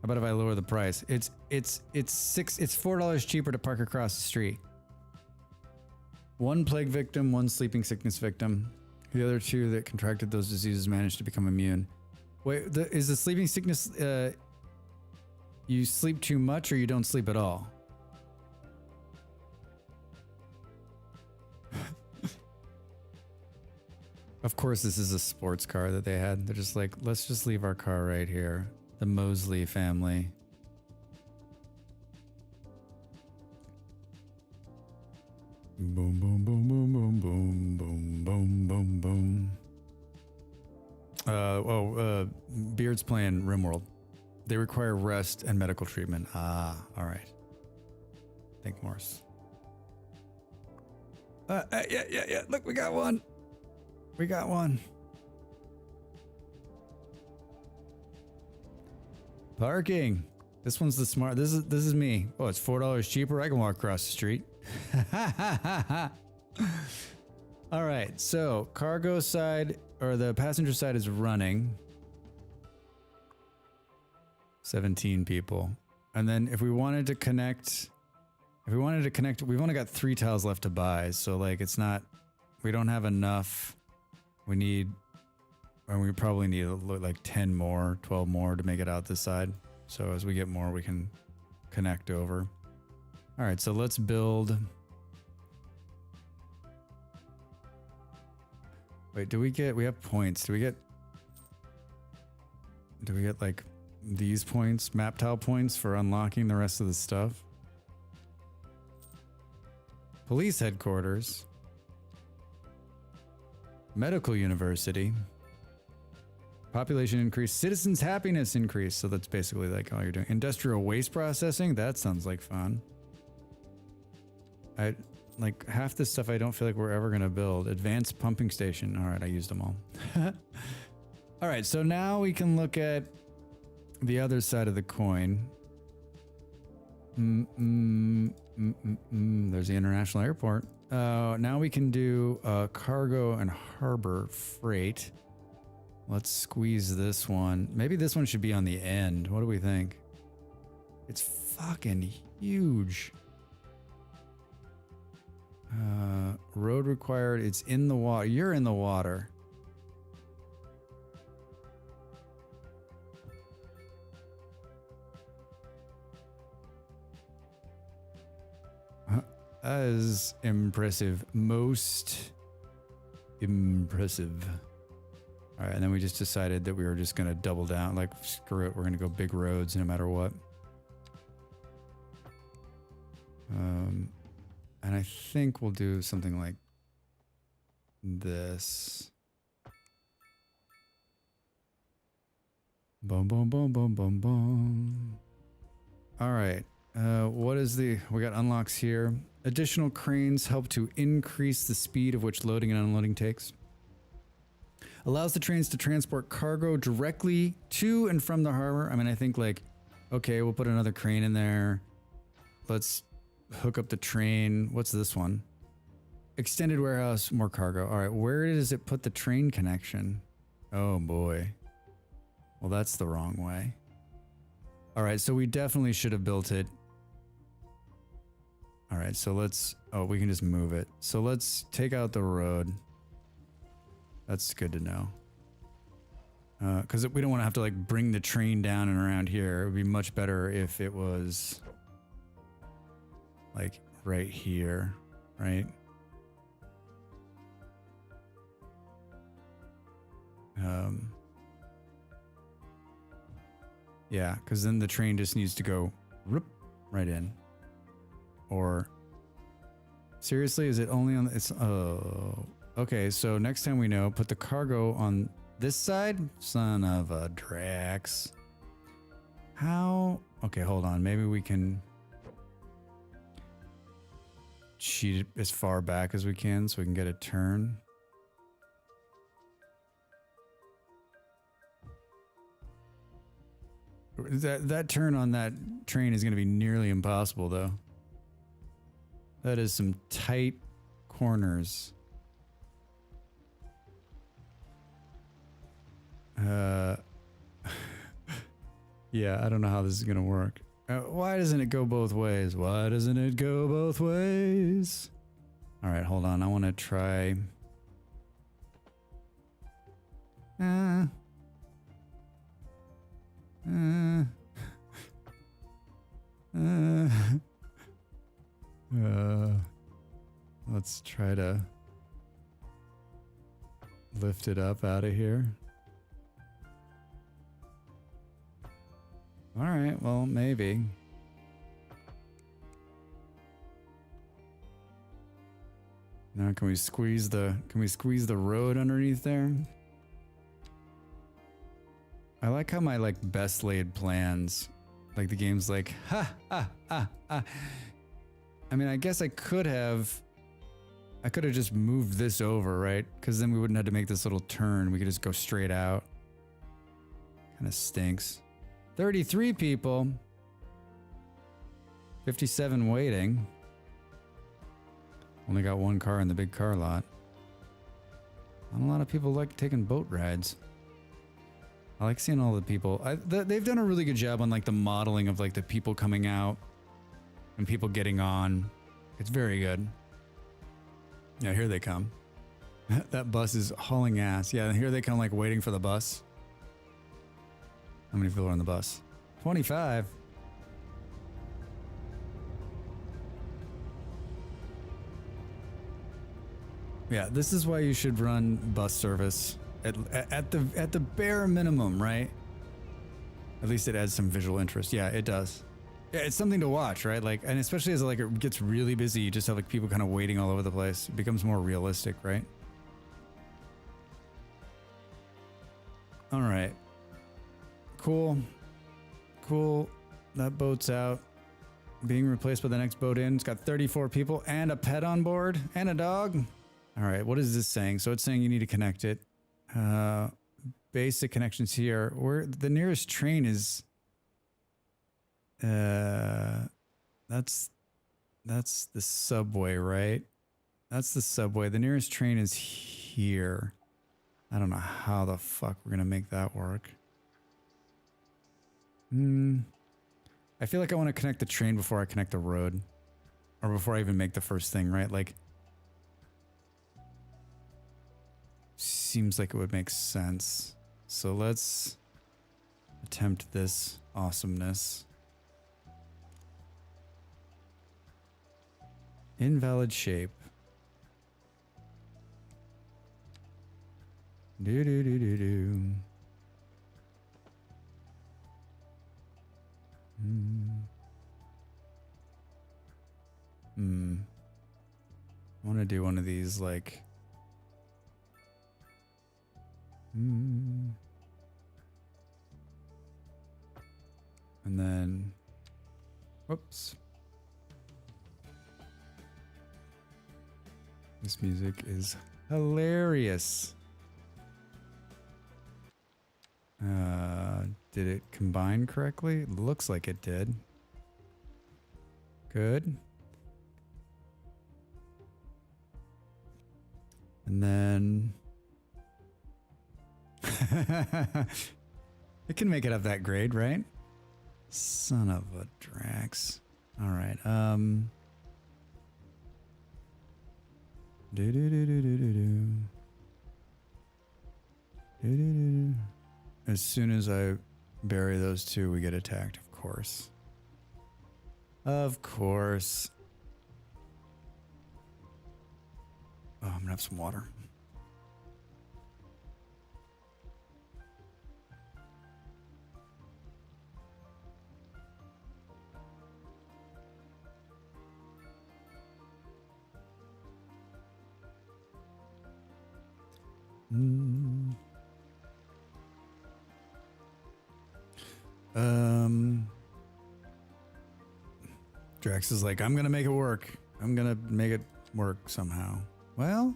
about if I lower the price? It's $4 cheaper to park across the street. One plague victim, one sleeping sickness victim. The other 2 that contracted those diseases managed to become immune. Wait, is the sleeping sickness You sleep too much or you don't sleep at all? Of course, this is a sports car that they had. They're just like, let's just leave our car right here. The Mosley family. Boom, boom, boom, boom, boom, boom, boom, boom, boom, boom. Beard's playing RimWorld. They require rest and medical treatment. Ah, all right. Think Morse. Yeah. Look, we got one. We got one. Parking. This one's the smart. This is me. Oh, it's $4 cheaper. I can walk across the street. All right. So cargo side or the passenger side is running. 17 people. And then if we wanted to connect, we've only got 3 tiles left to buy. So like, it's not, we don't have enough. We probably need like 10 more, 12 more to make it out this side. So as we get more, we can connect over. All right, so let's build. Wait, we have points. Do we get like these points, map tile points for unlocking the rest of the stuff? Police headquarters. Medical university. Population increase. Citizens happiness increase. So that's basically like all you're doing. Industrial waste processing. That sounds like fun. Like half this stuff I don't feel like we're ever going to build. Advanced pumping station. All right, I used them all. All right, so now we can look at the other side of the coin. There's the international airport. Now we can do cargo and harbor freight. Let's squeeze this one. Maybe this one should be on the end. What do we think? It's fucking huge. Road required. It's in the water. You're in the water. That is impressive. Most impressive. All right, and then we just decided that we were just going to double down. Like, screw it. We're going to go big roads no matter what. And I think we'll do something like this. Boom, boom, boom, boom, boom, boom. All right. What is we got unlocks here. Additional cranes help to increase the speed of which loading and unloading takes. Allows the trains to transport cargo directly to and from the harbor. I mean, I think like, okay, we'll put another crane in there. Let's hook up the train. What's this one? Extended warehouse, more cargo. All right, where does it put the train connection? Oh boy. Well, that's the wrong way. All right, so we definitely should have built it. All right, so we can just move it. So let's take out the road. That's good to know. Because we don't want to have to like bring the train down and around here. It would be much better if it was like right here, right? Yeah, because then the train just needs to go right in. Or seriously, is it only on it's okay, so next time we know, put the cargo on this side. Son of a Drax. How? Okay, hold on. Maybe we can cheat it as far back as we can so we can get a turn. That turn on that train is going to be nearly impossible, though. That is some tight corners. Yeah, I don't know how this is going to work. Why doesn't it go both ways? Why doesn't it go both ways? All right, hold on. I want to try. Let's try to lift it up out of here. All right, well, maybe. Now can we squeeze the road underneath there? I like how my like best laid plans, like the game's like, ha ha ha ha. I mean, I guess I could have just moved this over, right? Because then we wouldn't have to make this little turn. We could just go straight out. Kind of stinks. 33 people. 57 waiting. Only got one car in the big car lot. Not a lot of people like taking boat rides. I like seeing all the people. They've done a really good job on like the modeling of like the people coming out and people getting on. It's very good. Yeah, here they come. That bus is hauling ass. Yeah, and here they come like waiting for the bus. How many people are on the bus? 25. Yeah, this is why you should run bus service at the bare minimum, right? At least it adds some visual interest. Yeah, it does. Yeah, it's something to watch, right? Like, and especially as like it gets really busy, you just have like people kind of waiting all over the place. It becomes more realistic, right? All right. Cool. Cool. That boat's out. Being replaced by the next boat in. It's got 34 people and a pet on board and a dog. All right, what is this saying? So it's saying you need to connect it. Basic connections here. Where the nearest train is. That's the subway, right? That's the subway. The nearest train is here. I don't know how the fuck we're gonna make that work. I feel like I want to connect the train before I connect the road, or before I even make the first thing, right? Like. Seems like it would make sense. So let's attempt this awesomeness. Invalid shape. Do do do do do. I want to do one of these like. And then, whoops. This music is hilarious. Did it combine correctly? It looks like it did. Good. And then it can make it up that grade, right? Son of a Drax. All right. As soon as I bury those two, we get attacked, of course. Of course. Oh, I'm gonna have some water. Drax is like, I'm gonna make it work. I'm gonna make it work somehow. Well,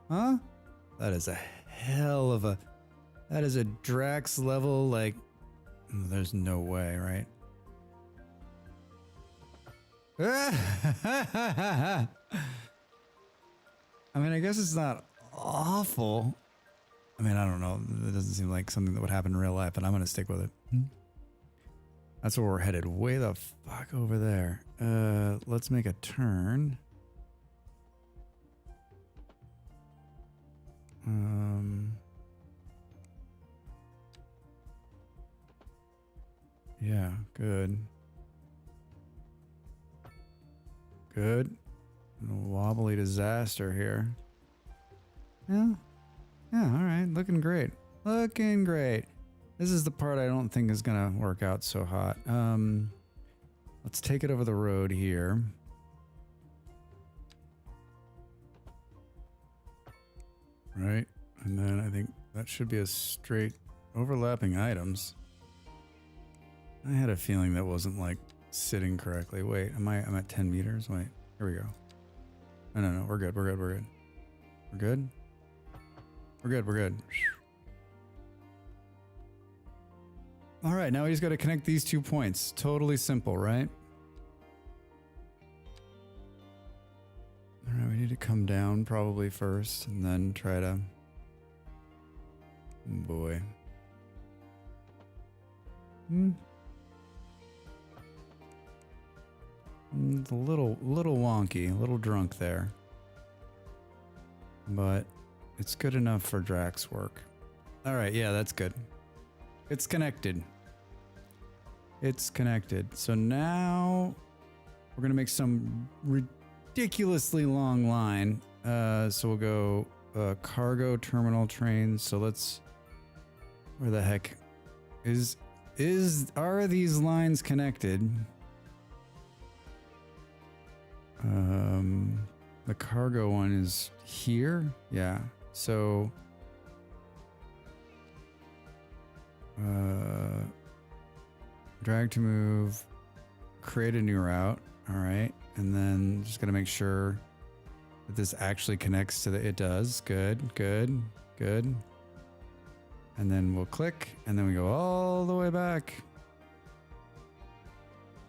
huh? That is a hell of a, that is a Drax level, like, there's no way, right? I mean, I guess it's not awful. I mean, I don't know. It doesn't seem like something that would happen in real life, but I'm going to stick with it. That's where we're headed. Way the fuck over there. Let's make a turn. Yeah, good. Good. A wobbly disaster here. Yeah. Yeah, all right. Looking great. Looking great. This is the part I don't think is going to work out so hot. Let's take it over the road here. Right. And then I think that should be a straight overlapping items. I had a feeling that wasn't like sitting correctly. Wait, I'm at 10 meters? Wait, here we go. No, we're good. We're good. All right, now we just got to connect these 2 points. Totally simple, right? All right, we need to come down probably first and then try to... Boy. It's a little wonky, a little drunk there. But it's good enough for Drax work. All right, yeah, that's good. It's connected. It's connected. So now we're going to make some ridiculously long line. So we'll go cargo terminal trains. So let's... Where the heck are these lines connected? The cargo one is here. Yeah. So, drag to move, create a new route. All right. And then just got to make sure that this actually connects to it does. Good. And then we'll click, and then we go all the way back.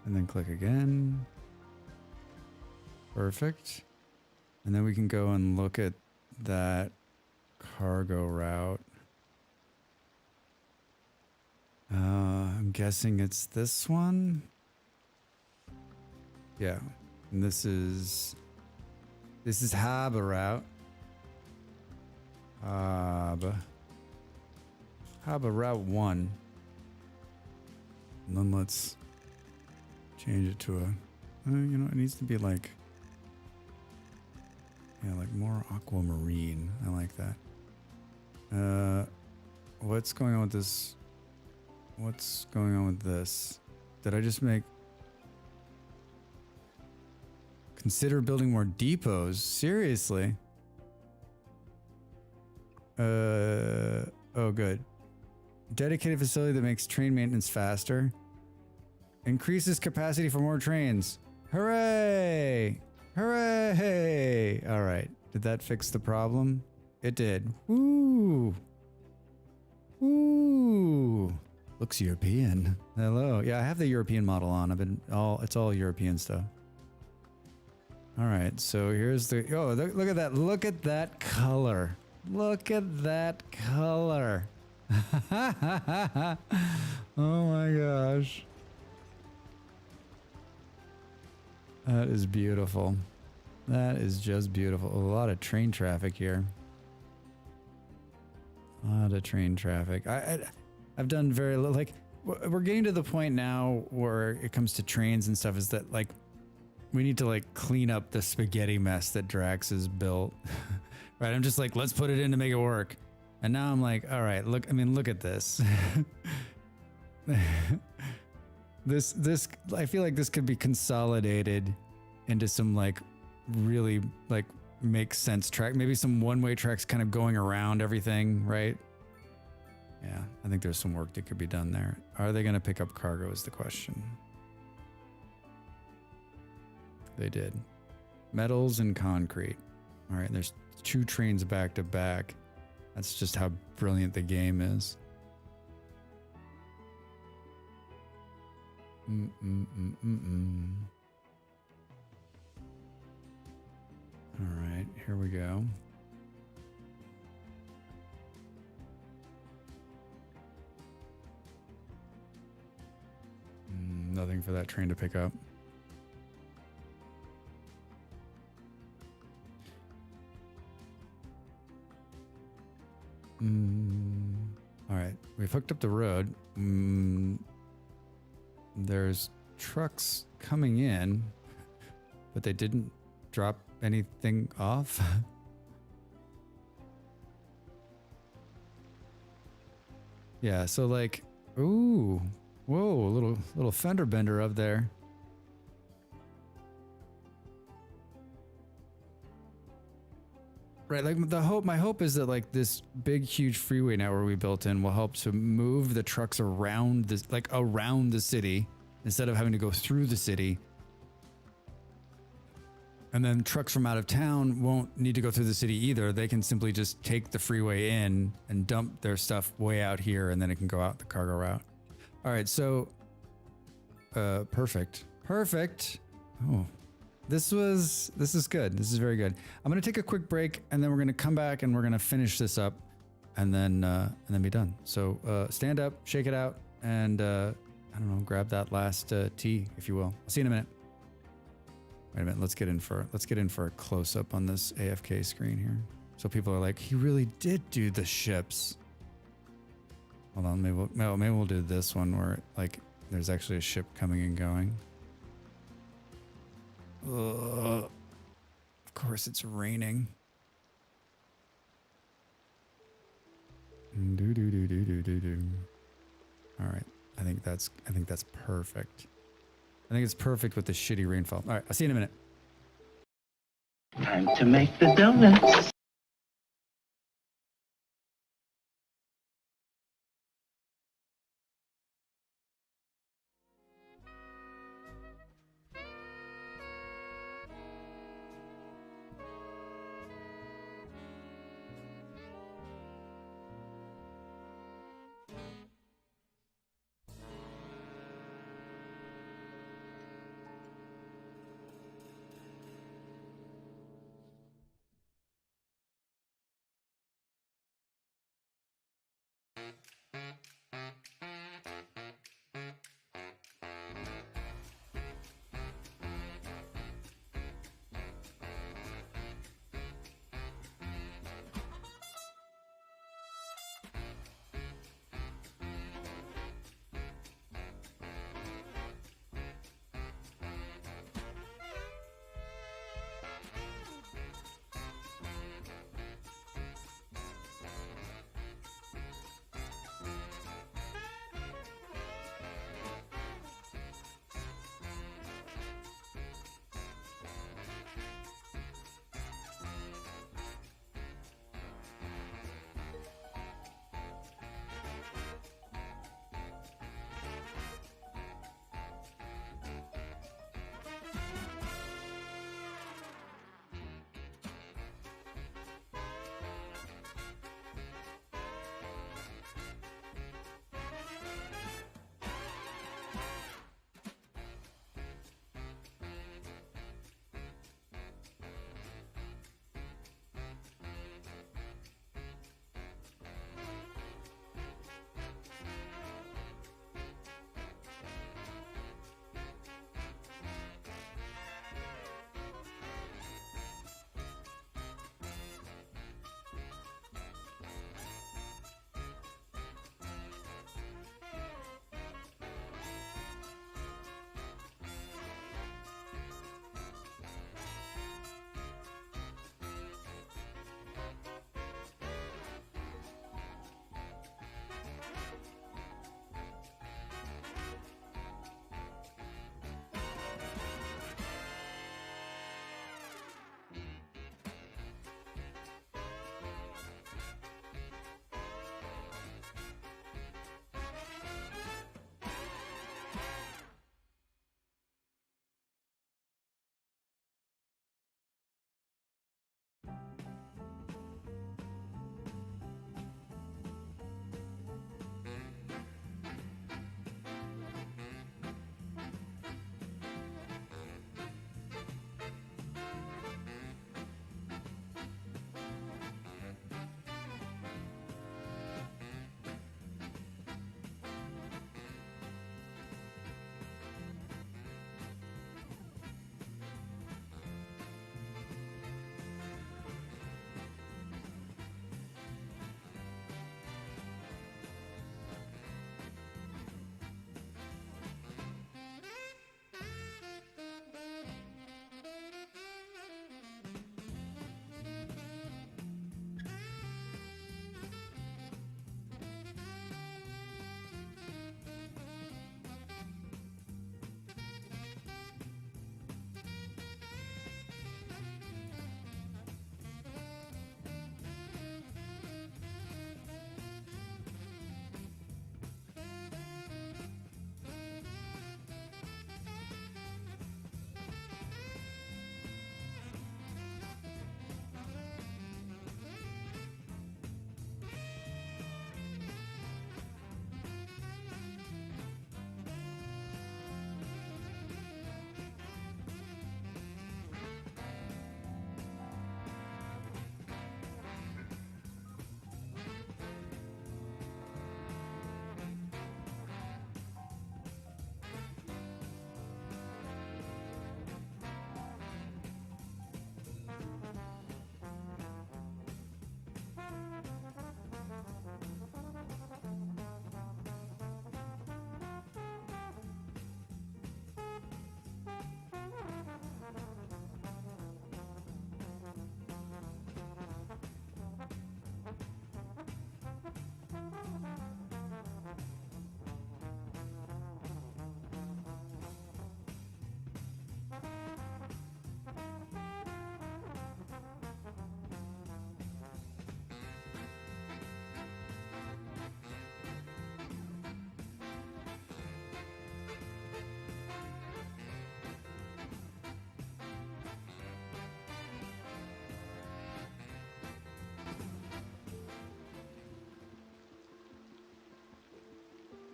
And then click again. Perfect. And then we can go and look at that cargo route. I'm guessing it's this one. Yeah. And this is Haba route. Haba route 1. And then let's change it to a, it needs to be like, yeah, like more aquamarine. I like that. What's going on with this? What's going on with this? Did I just make... Consider building more depots? Seriously? Oh, good. Dedicated facility that makes train maintenance faster. Increases capacity for more trains. Hooray! Hooray! All right. Did that fix the problem? It did. Woo! Woo! Looks European. Hello. Yeah, I have the European model on. It's all European stuff. All right. So here's the... Oh, look at that. Look at that color. Look at that color. Oh my gosh. That is beautiful. That is just beautiful. A lot of train traffic here. A lot of train traffic. I've done very little, like, we're getting to the point now where it comes to trains and stuff is that, like, we need to, like, clean up the spaghetti mess that Drax has built. Right? I'm just like, let's put it in to make it work. And now I'm like, all right, look at this. This, I feel like this could be consolidated into some, like, really, like, makes sense track. Maybe some one-way tracks kind of going around everything, right? Yeah, I think there's some work that could be done there. Are they going to pick up cargo is the question. They did. Metals and concrete. All right, there's 2 trains back to back. That's just how brilliant the game is. All right, here we go. Nothing for that train to pick up. All right, we've hooked up the road. There's trucks coming in, but they didn't drop anything off. Yeah, so like, ooh, whoa, little fender bender up there. Right, like my hope is that like this big huge freeway network we built in will help to move the trucks around this, like around the city instead of having to go through the city. And then trucks from out of town won't need to go through the city either. They can simply just take the freeway in and dump their stuff way out here, and then it can go out the cargo route. All right, so perfect. Oh, this is good. This is very good. I'm gonna take a quick break, and then we're gonna come back and we're gonna finish this up, and then be done. So stand up, shake it out, and I don't know, grab that last tea, if you will. I'll see you in a minute. Wait a minute. Let's get in for a close up on this AFK screen here, so people are like, he really did do the ships. Hold on, maybe we'll do this one where like there's actually a ship coming and going. Of course, it's raining. All right, I think that's perfect. I think it's perfect with the shitty rainfall. All right, I'll see you in a minute. Time to make the donuts.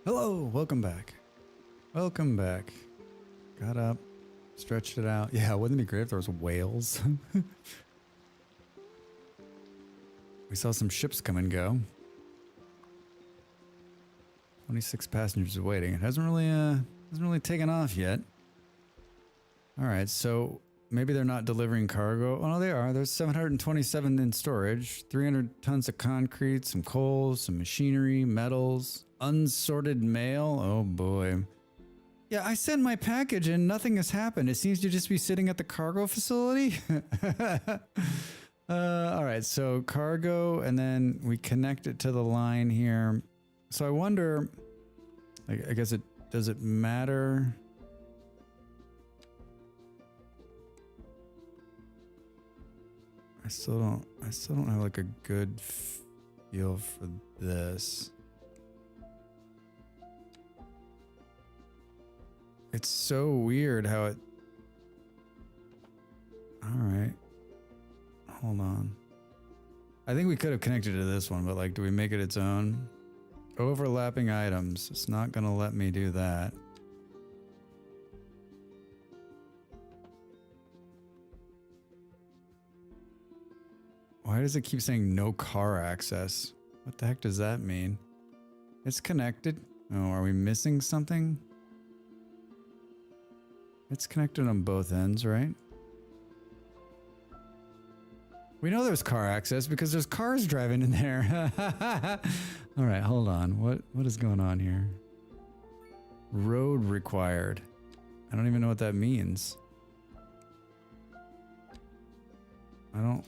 Hello, welcome back. Welcome back. Got up, stretched it out. Yeah, wouldn't it be great if there was whales? We saw some ships come and go. 26 passengers waiting. It hasn't really taken off yet. All right, so maybe they're not delivering cargo. Oh, no, they are. There's 727 in storage, 300 tons of concrete, some coal, some machinery, metals, unsorted mail. Oh boy. Yeah, I sent my package and nothing has happened. It seems to just be sitting at the cargo facility. All right, so cargo, and then we connect it to the line here. So I wonder, I guess does it matter? I still don't have like a good feel for this. It's so weird how it... All right. Hold on. I think we could have connected to this one, but like, do we make it its own? Overlapping items. It's not going to let me do that. Why does it keep saying no car access? What the heck does that mean? It's connected. Oh, are we missing something? It's connected on both ends, right? We know there's car access because there's cars driving in there. All right, hold on. What is going on here? Road required. I don't even know what that means. I don't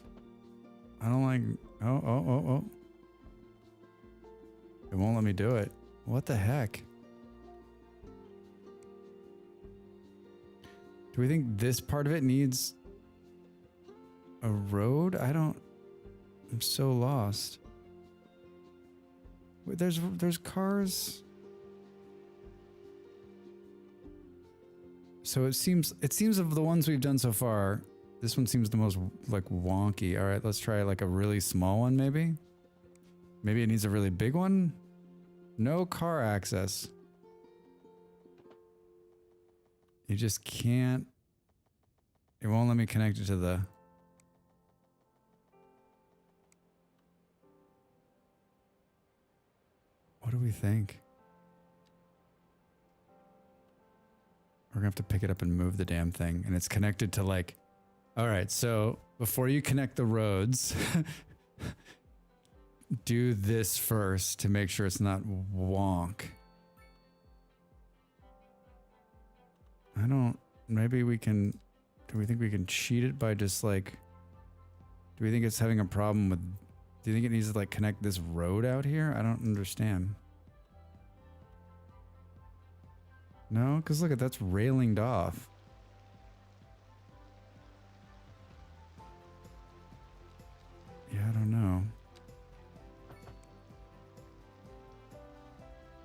like... Oh. It won't let me do it. What the heck? Do we think this part of it needs a road? I'm so lost. Wait, there's cars. So it seems of the ones we've done so far, this one seems the most like wonky. All right, let's try like a really small one maybe. Maybe it needs a really big one. No car access. You just can't. It won't let me connect it to the... What do we think? We're gonna have to pick it up and move the damn thing. And it's connected to like... All right, so before you connect the roads, do this first to make sure it's not wonk. Maybe we can... Do we think we can cheat it by just like... Do we think it's having a problem with... Do you think it needs to like connect this road out here? I don't understand. No, because look at that's railinged off. Yeah, I don't know.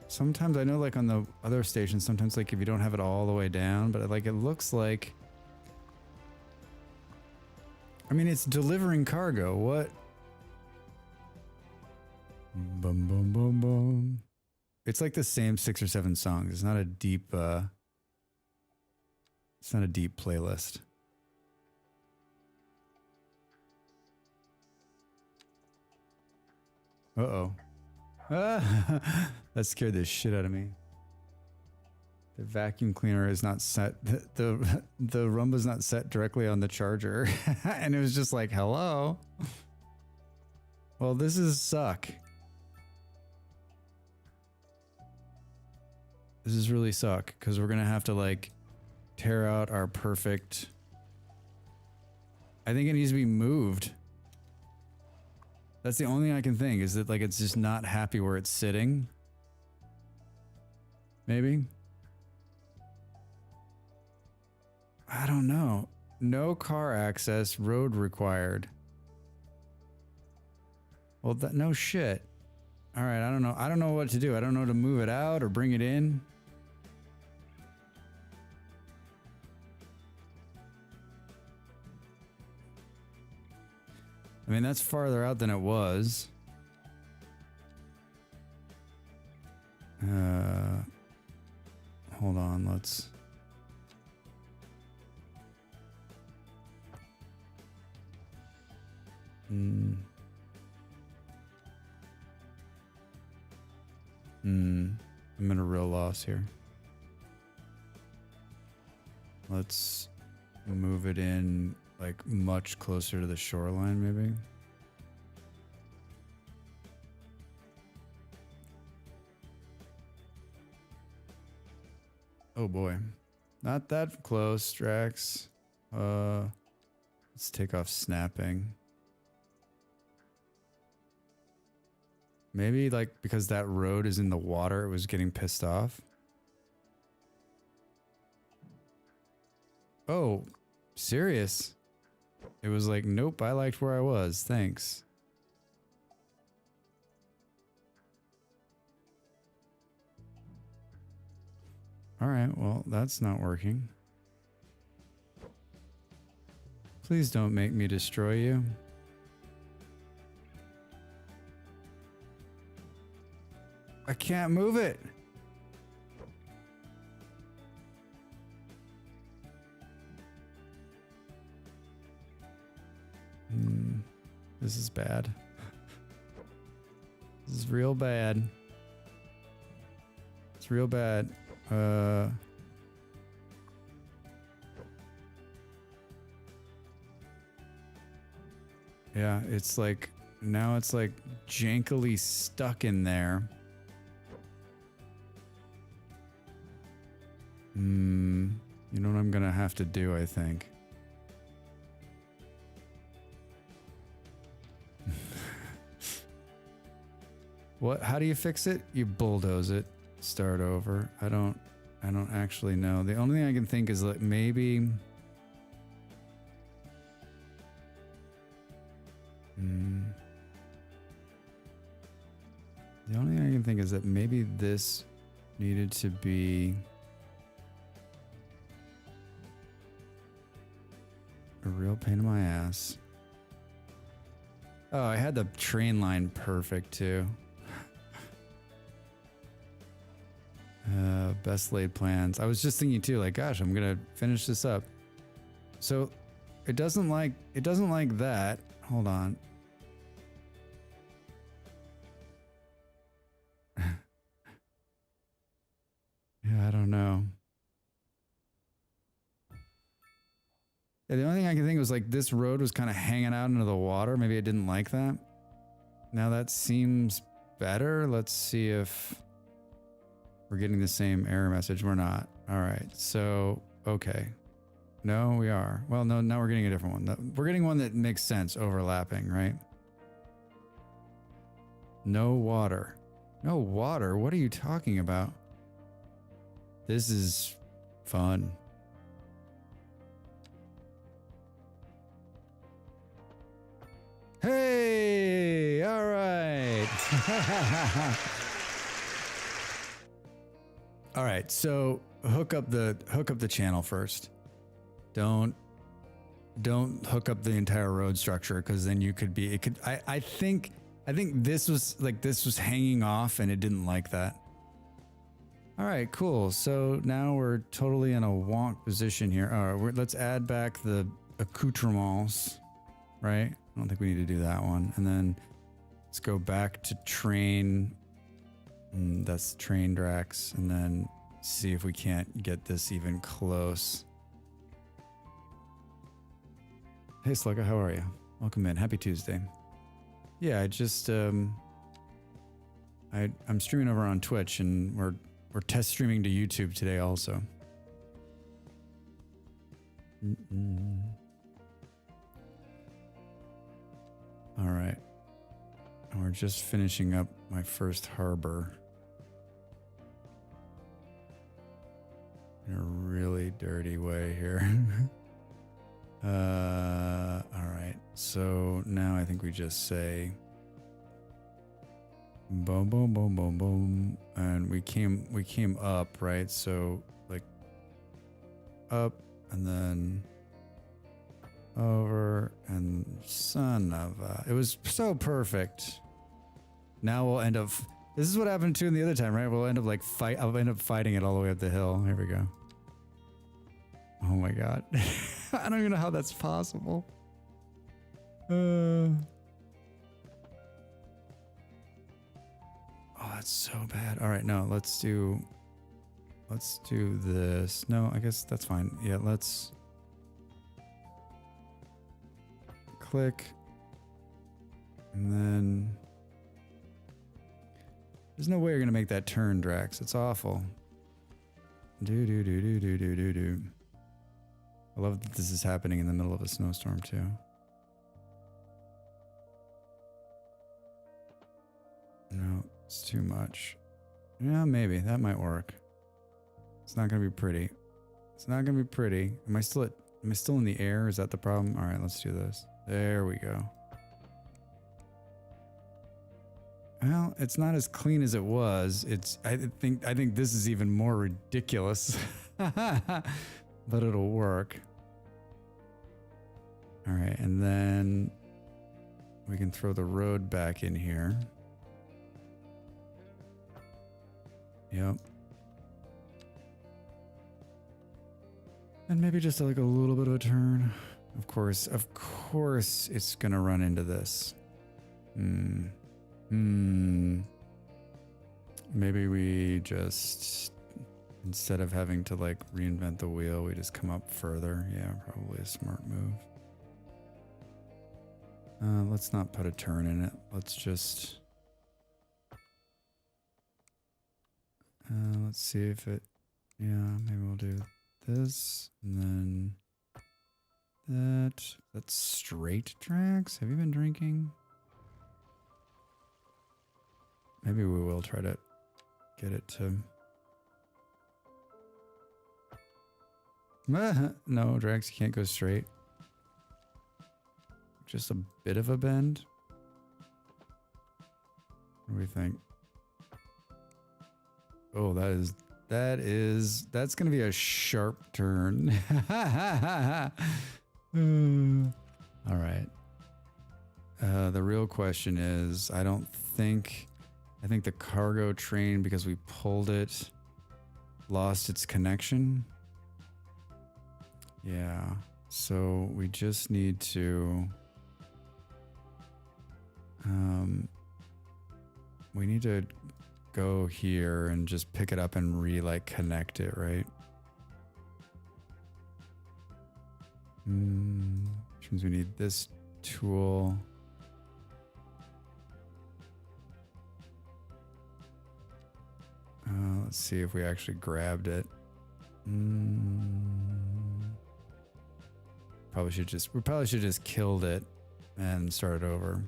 Sometimes I know like on the other stations, sometimes like if you don't have it all the way down, but like it looks like... I mean, it's delivering cargo. What? Bum, bum, bum, bum. It's like the same 6 or 7 songs. It's not a deep, it's not a deep playlist. Uh-oh. Ah, that scared the shit out of me. The vacuum cleaner is not set. The Roomba's not set directly on the charger. And it was just like, hello? Well, this is suck. This is really suck, because we're going to have to, like, tear out our perfect... I think it needs to be moved. That's the only thing I can think, is that, like, it's just not happy where it's sitting. Maybe? I don't know. No car access, road required. Well, no shit. All right, I don't know. I don't know what to do. I don't know to move it out or bring it in. I mean, that's farther out than it was. hold on, let's... I'm at a real loss here. Let's move it in like much closer to the shoreline, maybe. Oh boy. Not that close, Drax. Let's take off snapping. Maybe like because that road is in the water, it was getting pissed off. Oh, serious? It was like, nope, I liked where I was. Thanks. All right, well, that's not working. Please don't make me destroy you. I can't move it. This is bad. This is real bad. It's real bad. Yeah, it's like, now it's like jankily stuck in there. You know what I'm gonna have to do, I think. What? How do you fix it? You bulldoze it. Start over. I don't actually know. The only thing I can think is that maybe... The only thing I can think is that maybe this needed to be a real pain in my ass. Oh, I had the train line perfect too. Best laid plans. I was just thinking too, like, gosh, I'm gonna finish this up. So it doesn't like that. Hold on. Yeah, I don't know. Yeah, the only thing I can think was like this road was kind of hanging out into the water. Maybe I didn't like that. Now that seems better. Let's see if we're getting the same error message. We're not. All right. So, okay. No, we are. Well, no, now we're getting a different one. We're getting one that makes sense, overlapping, right? No water. No water? What are you talking about? This is fun. Hey, all right. All right, so hook up the channel first. Don't hook up the entire road structure, because then I think this was hanging off and it didn't like that. All right, cool. So now we're totally in a wonk position here. All right, let's add back the accoutrements, right? I don't think we need to do that one. And then let's go back to train. That's train Drax. And then see if we can't get this even close. Hey Slugga, how are you? Welcome in. Happy Tuesday. Yeah, I just I'm streaming over on Twitch, and we're test streaming to YouTube today also. All right. And we're just finishing up my first harbor. In a really dirty way here. All right. So now I think we just say boom, boom, boom, boom, boom, and we came up, right? So like up and then over, and son of a, it was so perfect. Now we'll end up This is what happened to him the other time, right? We'll end up like I'll end up fighting it all the way up the hill. Here we go. Oh my god. I don't even know how that's possible. Oh, that's so bad. All right, no, let's do this. No, I guess that's fine. Yeah, let's click. And then there's no way you're gonna make that turn, Drax. It's awful. Do do do do do do do do. I love that this is happening in the middle of a snowstorm too. No, it's too much. Yeah, maybe that might work. It's not gonna be pretty. It's not gonna be pretty. Am I still in the air? Is that the problem? All right, let's do this. There we go. Well, it's not as clean as it was. I think this is even more ridiculous. But it'll work. All right, and then we can throw the road back in here. Yep. And maybe just like a little bit of a turn. Of course, it's gonna run into this. Maybe we just, instead of having to like reinvent the wheel, we just come up further. Yeah, probably a smart move. Let's not put a turn in it. Let's just... let's see if it... Yeah, maybe we'll do this, and then that. That's straight tracks. Have you been drinking? Maybe we will try to get it to... No, Drax, you can't go straight. Just a bit of a bend. What do we think? Oh, that's gonna be a sharp turn. All right. The real question is, I think the cargo train, because we pulled it, lost its connection. Yeah, so we just need to, we need to go here and just pick it up and connect it, right? Which means we need this tool. Let's see if we actually grabbed it. We probably should just killed it and started over.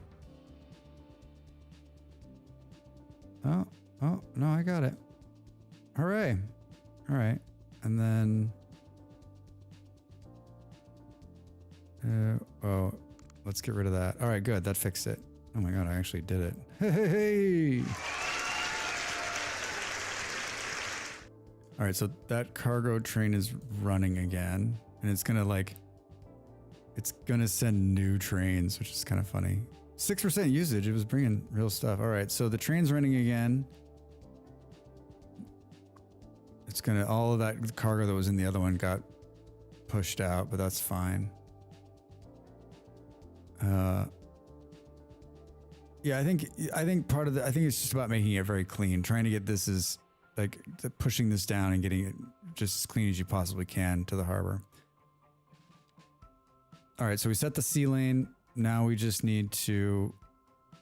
Oh, no, I got it. Hooray. All right. And then, let's get rid of that. All right, good. That fixed it. Oh my God, I actually did it. Hey. All right, so that cargo train is running again, and it's gonna send new trains, which is kind of funny. 6% usage, it was bringing real stuff. All right, so the train's running again. It's gonna, all of that cargo that was in the other one got pushed out, but that's fine. Yeah, I think it's just about making it very clean, trying to get this as pushing this down and getting it just as clean as you possibly can to the harbor. All right, so we set the sea lane. Now we just need to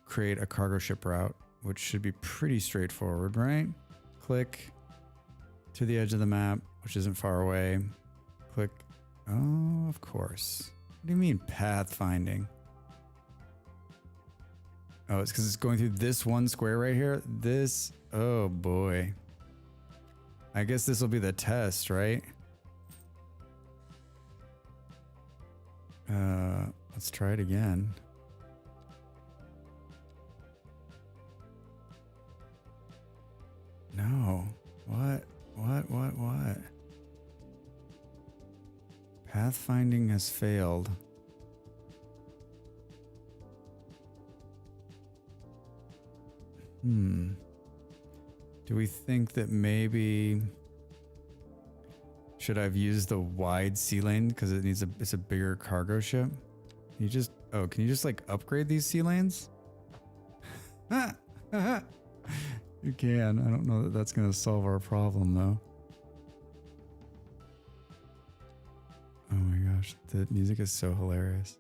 create a cargo ship route, which should be pretty straightforward, right? Click to the edge of the map, which isn't far away. Click. Oh, of course. What do you mean pathfinding? Oh, it's because it's going through this one square right here. This, oh boy. I guess this will be the test, right? Let's try it again. No. What? Pathfinding has failed. Do we think that maybe should I have used the wide sea lane because it's a bigger cargo ship? Can you just like upgrade these sea lanes? You can. I don't know that that's going to solve our problem though. Oh my gosh, the music is so hilarious.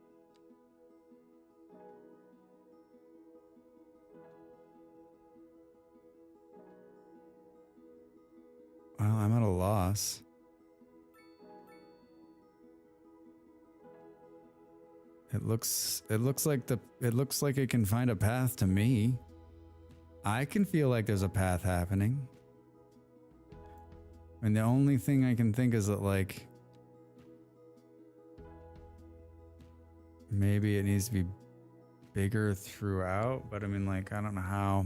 Well, I'm at a loss. It looks like it can find a path to me. I can feel like there's a path happening. And the only thing I can think is that like maybe it needs to be bigger throughout, but I mean like I don't know how.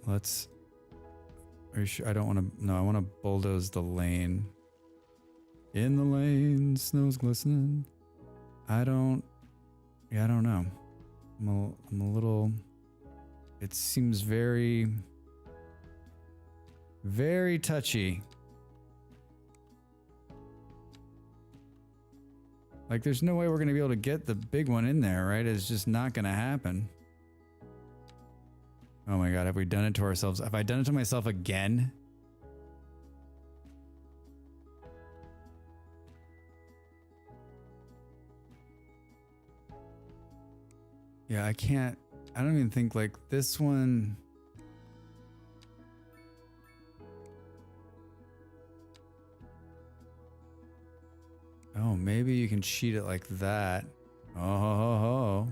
Are you sure? I don't want to. No, I want to bulldoze the lane. In the lane, snow's glistening. I don't know. I'm a little. It seems very, very touchy. Like, there's no way we're going to be able to get the big one in there, right? It's just not going to happen. Oh my God, have we done it to ourselves? Have I done it to myself again? Yeah, I don't even think like this one. Oh, maybe you can cheat it like that. Oh, ho, ho, ho.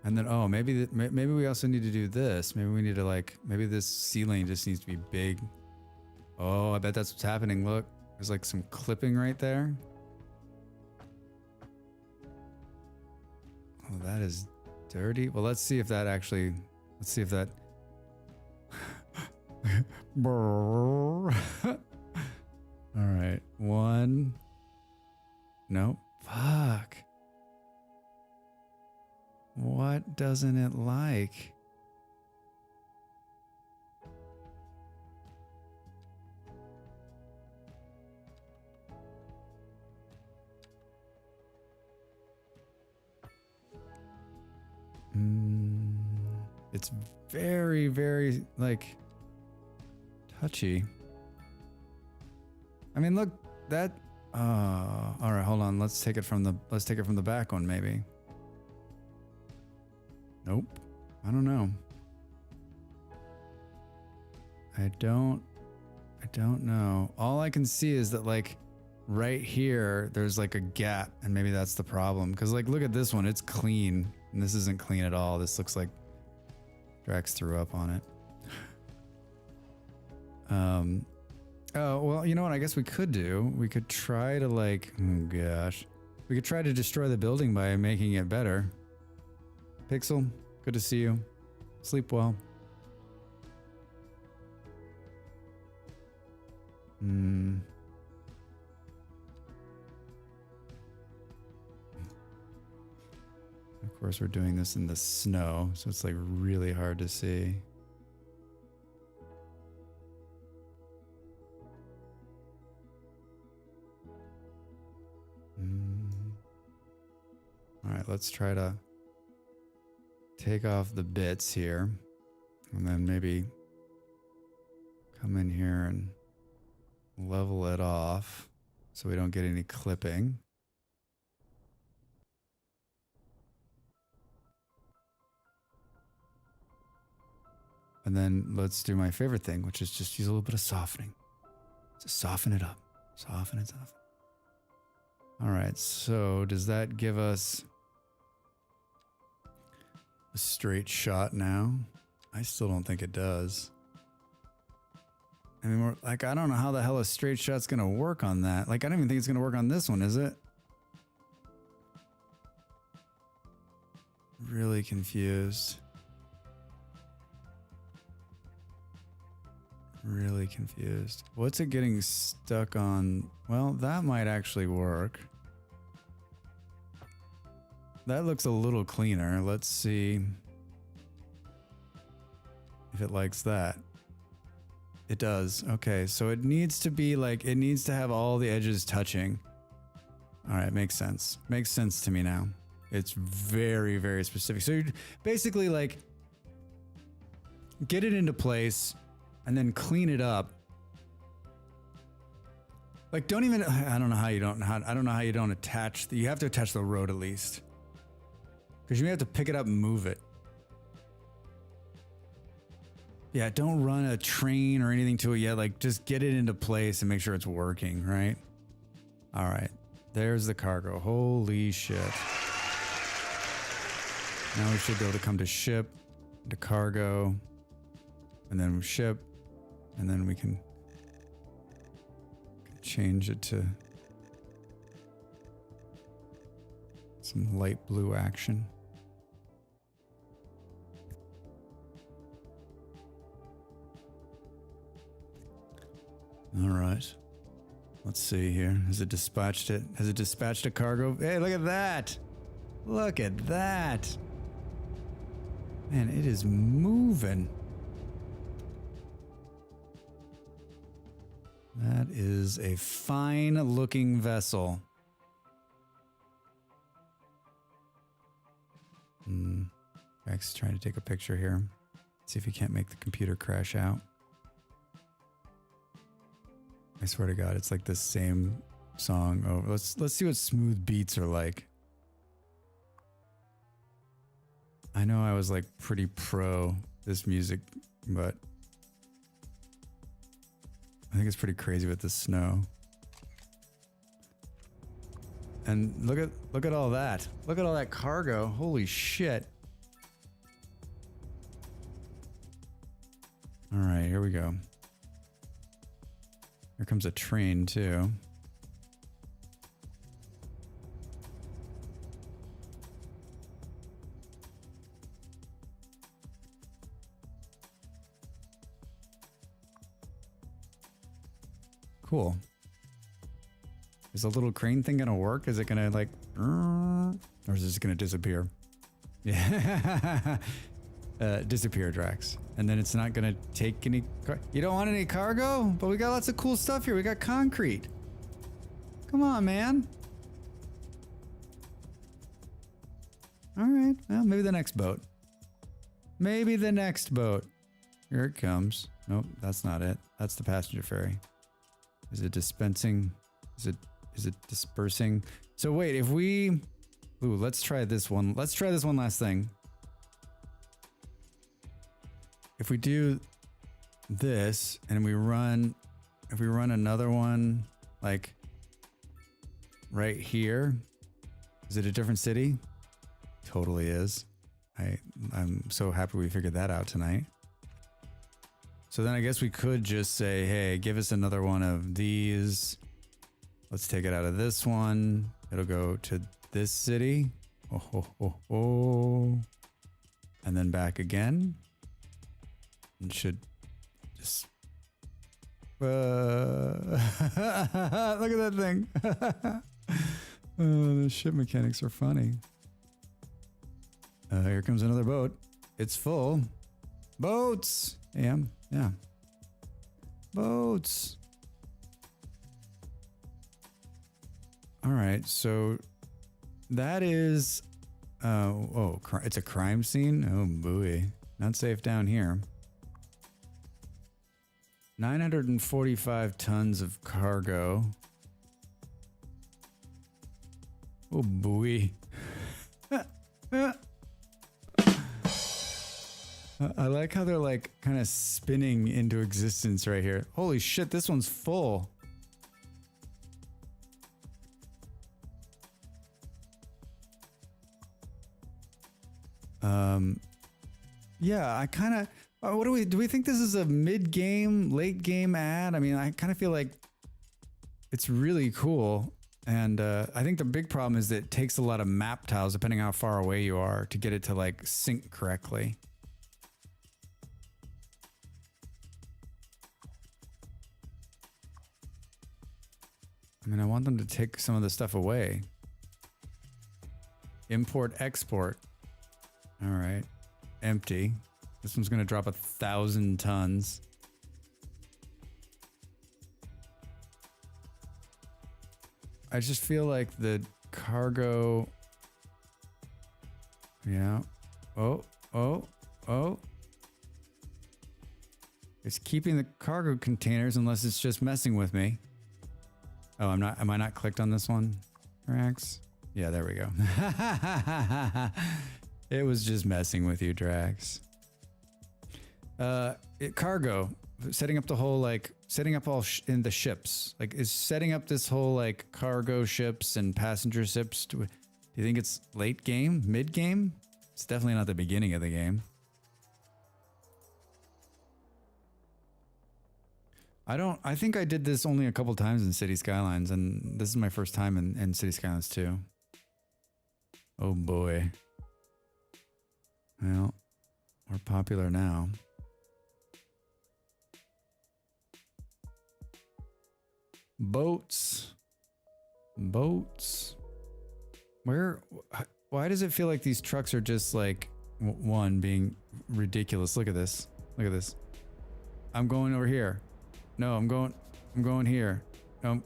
And then, oh, maybe we also need to do this. Maybe we need to like, maybe this sea lane just needs to be big. Oh, I bet that's what's happening. Look, there's like some clipping right there. Oh, that is dirty. Well, let's see if that. All right, one. Nope. Fuck. What doesn't it like? It's very, very like touchy. I mean, look, that. All right, hold on. Let's take it from the back one, maybe. Nope. I don't know. I don't know. All I can see is that like right here, there's like a gap, and maybe that's the problem. Because like, look at this one. It's clean, and this isn't clean at all. This looks like Drax threw up on it. Oh, well, you know what? I guess we could do. We could try to like, oh gosh. We could try to destroy the building by making it better. Pixel, good to see you. Sleep well. Of course, we're doing this in the snow, so it's like really hard to see. All right, let's try to take off the bits here, and then maybe come in here and level it off so we don't get any clipping. And then let's do my favorite thing, which is just use a little bit of softening. Just soften it up. Soften it up. All right, so does that give us a straight shot now? I still don't think it does. I mean, I don't know how the hell a straight shot's going to work on that. Like, I don't even think it's going to work on this one, is it? Really confused. really confused. What's it getting stuck on? Well, that might actually work. That looks a little cleaner. Let's see if it likes that. It does. Okay, so it needs to be like, it needs to have all the edges touching. All right, makes sense. Makes sense to me now. It's very, very specific. So you're basically like, get it into place and then clean it up. Like, don't even, I don't know how you don't, I don't know how you don't attach, you have to attach the road at least. Because you have to pick it up and move it. Yeah, don't run a train or anything to it yet. Like, just get it into place and make sure it's working, right? All right, there's the cargo. Holy shit. Now we should be able to come to ship, to cargo, and then ship, and then we can change it to some light blue action. All right. Let's see here. Has it dispatched it? Has it dispatched a cargo? Hey, look at that. Look at that. Man, it is moving. That is a fine looking vessel. Rex is trying to take a picture here. See if he can't make the computer crash out. I swear to God, it's like the same song over. Let's see what smooth beats are like. I know I was like pretty pro this music, but I think it's pretty crazy with the snow. And look at all that. Look at all that cargo. Holy shit. All right, here we go. Here comes a train too. Cool. Is the little crane thing gonna work? Is it gonna like, or is it just gonna disappear? Yeah. Disappear, Drax. And then it's not gonna take any, you don't want any cargo? But we got lots of cool stuff here. We got concrete. Come on, man. All right, well, maybe the next boat. Maybe the next boat. Here it comes. Nope, that's not it. That's the passenger ferry. Is it dispensing? Is it dispersing? So wait, if we, ooh, let's try this one. Let's try this one last thing. If we do this and we run, if we run another one like right here, is it a different city? Totally is. I'm so happy we figured that out tonight. So then I guess we could just say, hey, give us another one of these. Let's take it out of this one. It'll go to this city. Oh, oh, oh, oh. And then back again. And should just... look at that thing. Oh, the ship mechanics are funny. Here comes another boat. It's full. Boats! Yeah. Boats. All right, so that is, it's a crime scene? Oh, boy. Not safe down here. 945 tons of cargo. Oh, boy. I like how they're like kind of spinning into existence right here. Holy shit, this one's full. Yeah, I kind of, do we think this is a mid-game, late-game ad? I mean, I kind of feel like it's really cool. And I think the big problem is that it takes a lot of map tiles, depending how far away you are, to get it to like sync correctly. I mean, I want them to take some of the stuff away. Import, export. All right. Empty. This one's going to drop 1,000 tons. I just feel like the cargo... Yeah. Oh. It's keeping the cargo containers unless it's just messing with me. Oh, am I not clicked on this one? Drax? Yeah, there we go. It was just messing with you, Drax. Cargo. Setting up the whole, like, setting up all in the ships. Like, is setting up this whole, like, cargo ships and passenger ships. Do you think it's late game? Mid game? It's definitely not the beginning of the game. I think I did this only a couple times in City Skylines, and this is my first time in City Skylines 2. Oh boy. Well, we're popular now. Boats. Why does it feel like these trucks are just like, one, being ridiculous? Look at this. I'm going over here. No, I'm going here. I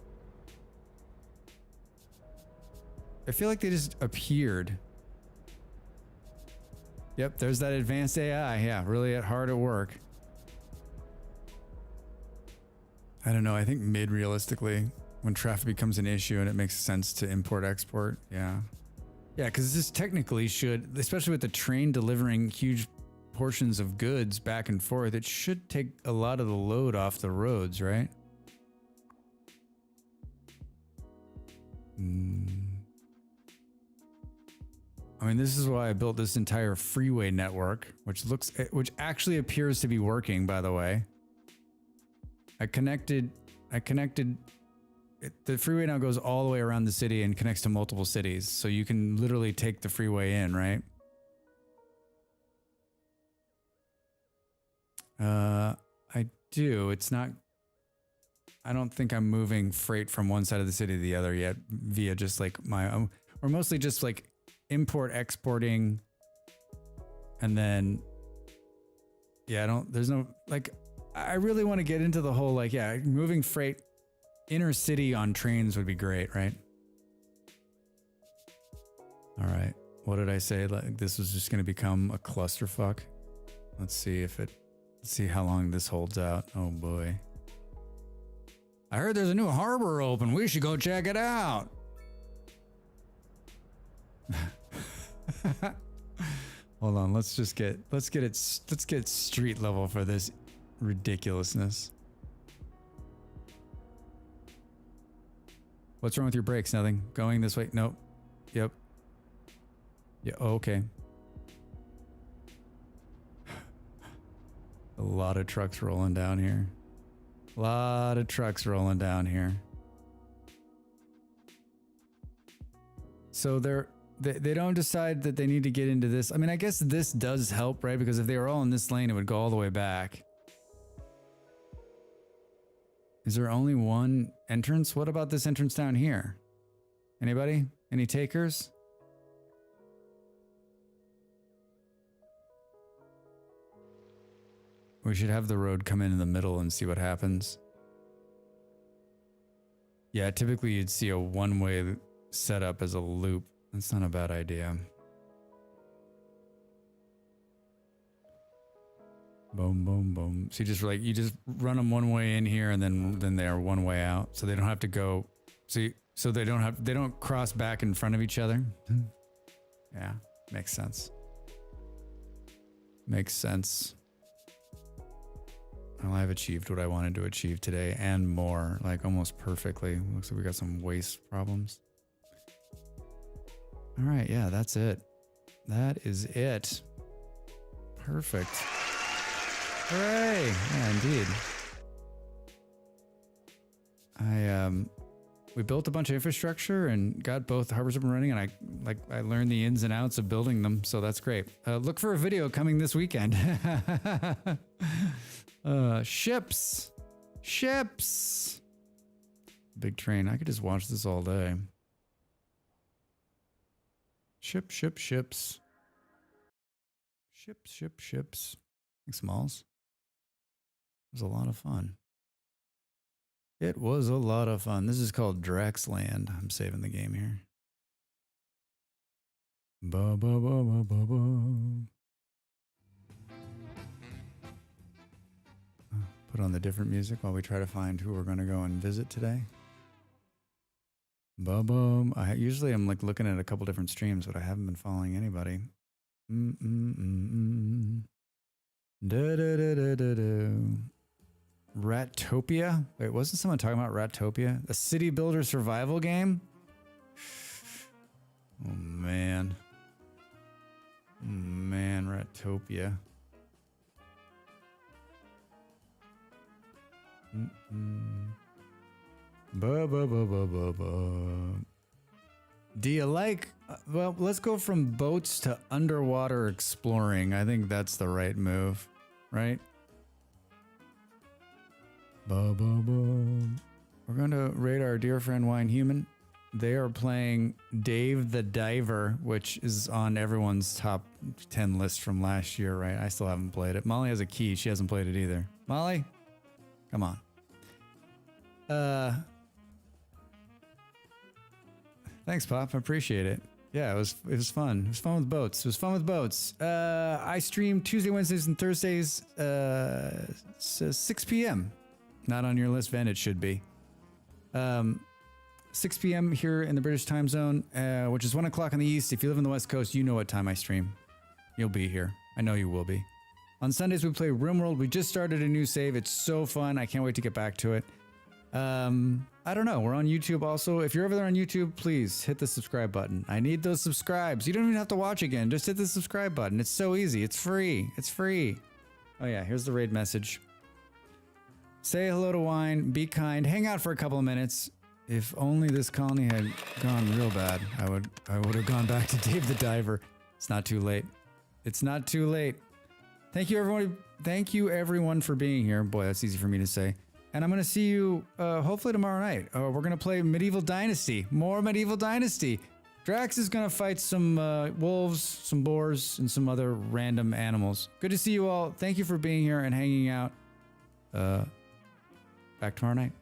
feel like they just appeared. Yep, there's that advanced AI. Yeah, really hard at work. I don't know. I think realistically, when traffic becomes an issue and it makes sense to import export. Yeah. Yeah, because this technically should, especially with the train delivering huge portions of goods back and forth, it should take a lot of the load off the roads, right? I mean, this is why I built this entire freeway network, which actually appears to be working, by the way. I connected the freeway now goes all the way around the city and connects to multiple cities, so you can literally take the freeway in, right? I do. It's not... I don't think I'm moving freight from one side of the city to the other yet via just like my... We're mostly just like import, exporting, and then... Yeah, there's no... Like, I really want to get into the whole, like, yeah, moving freight inner city on trains would be great, right? All right. What did I say? Like, this was just going to become a clusterfuck. Let's see how long this holds out. Oh boy. I heard there's a new harbor open. We should go check it out. Hold on. Let's get it street level for this ridiculousness. What's wrong with your brakes? Nothing. Going this way? Nope. Yep. Yeah. Oh, okay. A lot of trucks rolling down here. So they don't decide that they need to get into this. I mean, I guess this does help, right? Because if they were all in this lane, it would go all the way back. Is there only one entrance? What about this entrance down here? Anybody? Any takers? We should have the road come in the middle and see what happens. Yeah, typically you'd see a one-way setup as a loop. That's not a bad idea. Boom, boom, boom. So you just run them one way in here and then they're one way out. So they don't have to go. So they don't cross back in front of each other. Yeah, makes sense. Makes sense. Well, I've achieved what I wanted to achieve today and more, like almost perfectly. Looks like we got some waste problems. All right, yeah, that's it. That is it. Perfect. Hooray! Yeah, indeed. We built a bunch of infrastructure and got both harbors up and running, and I learned the ins and outs of building them, so that's great. Look for a video coming this weekend. Ships. big train. I could just watch this all day. Ships. Ships. Thanks, Smalls. It was a lot of fun. It was a lot of fun. This is called Draxland. I'm saving the game here. Ba ba ba ba ba ba. Put on the different music while we try to find who we're going to go and visit today. Ba bum. Usually I'm like looking at a couple different streams, but I haven't been following anybody. Da da da da da da. Rattopia? Wait, wasn't someone talking about Rattopia? A city builder survival game? Oh, man. Man, Rattopia. Ba ba ba ba ba ba. Do you like... well, let's go from boats to underwater exploring. I think that's the right move, right? Ba ba ba. We're going to raid our dear friend Wine Human. They are playing Dave the Diver, which is on everyone's top 10 list from last year, right? I still haven't played it. Molly has a key. She hasn't played it either. Molly? Come on. Thanks, Pop. I appreciate it. Yeah, it was fun. It was fun with boats. I stream Tuesday, Wednesdays, and Thursdays, 6 p.m. Not on your list, Van. It should be. 6 p.m. here in the British time zone, which is 1 o'clock on the East. If you live on the West Coast, you know what time I stream. You'll be here. I know you will be. On Sundays, we play RimWorld. We just started a new save. It's so fun. I can't wait to get back to it. I don't know. We're on YouTube also. If you're over there on YouTube, please hit the subscribe button. I need those subscribes. You don't even have to watch again. Just hit the subscribe button. It's so easy. It's free. It's free. Oh yeah, here's the raid message. Say hello to Wine. Be kind. Hang out for a couple of minutes. If only this colony had gone real bad, I would have gone back to Dave the Diver. It's not too late. It's not too late. Thank you, everyone. Thank you, everyone, for being here. Boy, that's easy for me to say. And I'm going to see you hopefully tomorrow night. We're going to play Medieval Dynasty. More Medieval Dynasty. Drax is going to fight some wolves, some boars, and some other random animals. Good to see you all. Thank you for being here and hanging out. Back tomorrow night.